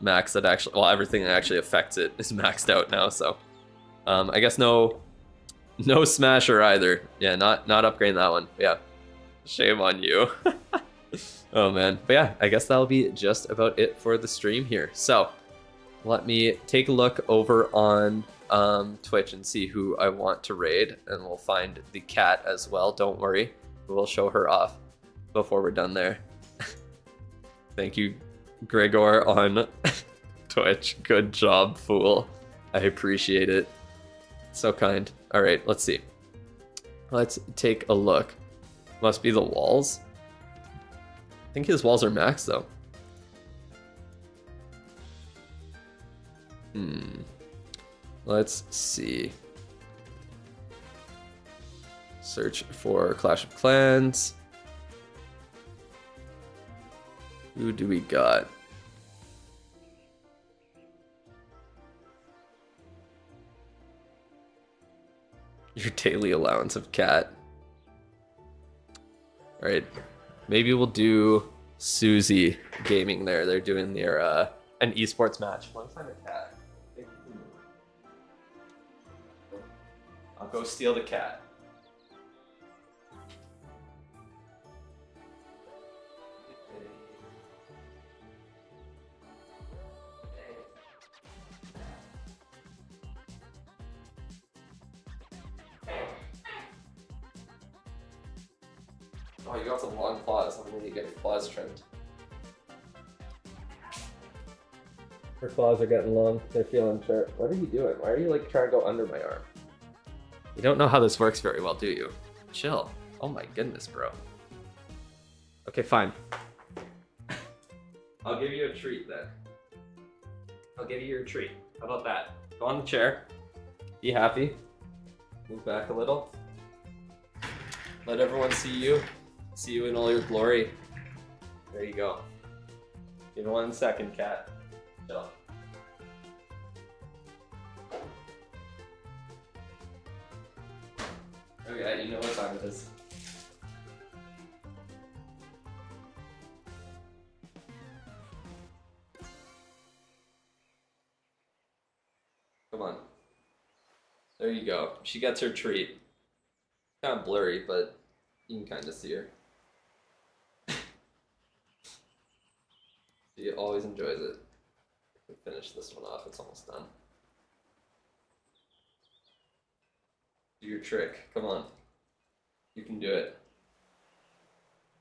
max that actually, well, everything that actually affects it is maxed out now. So I guess no smasher either. Yeah, not upgrading that one. Yeah, shame on you. Oh man. But yeah, I guess that'll be just about it for the stream here. So let me take a look over on Twitch and see who I want to raid, and we'll find the cat as well. Don't worry, we'll show her off before we're done there. Thank you, Gregor on Twitch. Good job, fool. I appreciate it. So kind. All right, let's see. Let's take a look. Must be the walls. I think his walls are maxed though. Let's see. Search for Clash of Clans. Who do we got? Your daily allowance of cat. All right, maybe we'll do Susie Gaming there. They're doing their an esports match. Want to find a cat? I'll go steal the cat. Oh, you got some long claws. I'm gonna need to get your claws trimmed. Her claws are getting long. They're feeling sharp. What are you doing? Why are you like trying to go under my arm? You don't know how this works very well, do you? Chill. Oh my goodness, bro. Okay, fine. I'll give you a treat then. I'll give you your treat. How about that? Go on the chair. Be happy. Move back a little. Let everyone see you. See you in all your glory. There you go. Give me 1 second, cat. Chill. Oh yeah, you know what time it is. Come on. There you go. She gets her treat. Kind of blurry, but you can kind of see her. She always enjoys it. Finish this one off, it's almost done. Do your trick, come on. You can do it.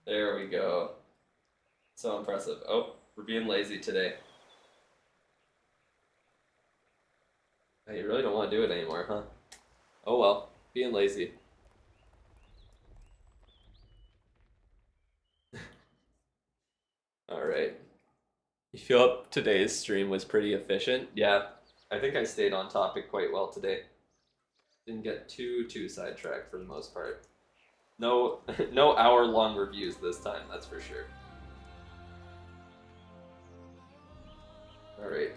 There we go. So impressive. Oh, we're being lazy today. Oh, you really don't want to do it anymore, huh? Oh well, being lazy. Alright. You feel today's stream was pretty efficient? Yeah, I think I stayed on topic quite well today. Didn't get too sidetracked for the most part. No hour-long reviews this time, that's for sure. Alright.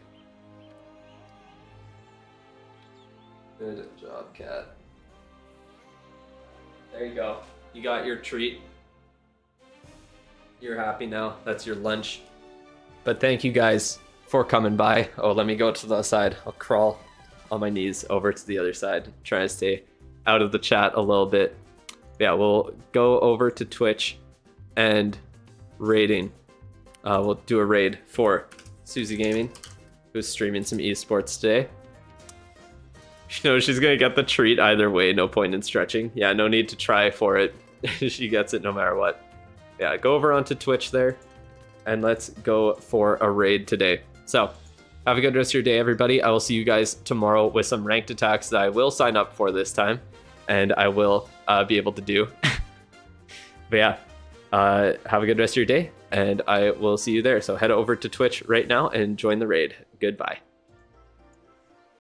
Good job, cat. There you go. You got your treat. You're happy now. That's your lunch. But thank you guys for coming by. Oh, let me go to the side. I'll crawl on my knees over to the other side. Try to stay out of the chat a little bit. Yeah, we'll go over to Twitch and raiding. We'll do a raid for Susie Gaming, who's streaming some esports today. You know, she's gonna get the treat either way. No point in stretching. Yeah, no need to try for it. She gets it no matter what. Yeah, go over onto Twitch there, and let's go for a raid today. So, have a good rest of your day, everybody. I will see you guys tomorrow with some ranked attacks that I will sign up for this time, and I will be able to do. But yeah, Have a good rest of your day, and I will see you there. So head over to Twitch right now and join the raid. Goodbye.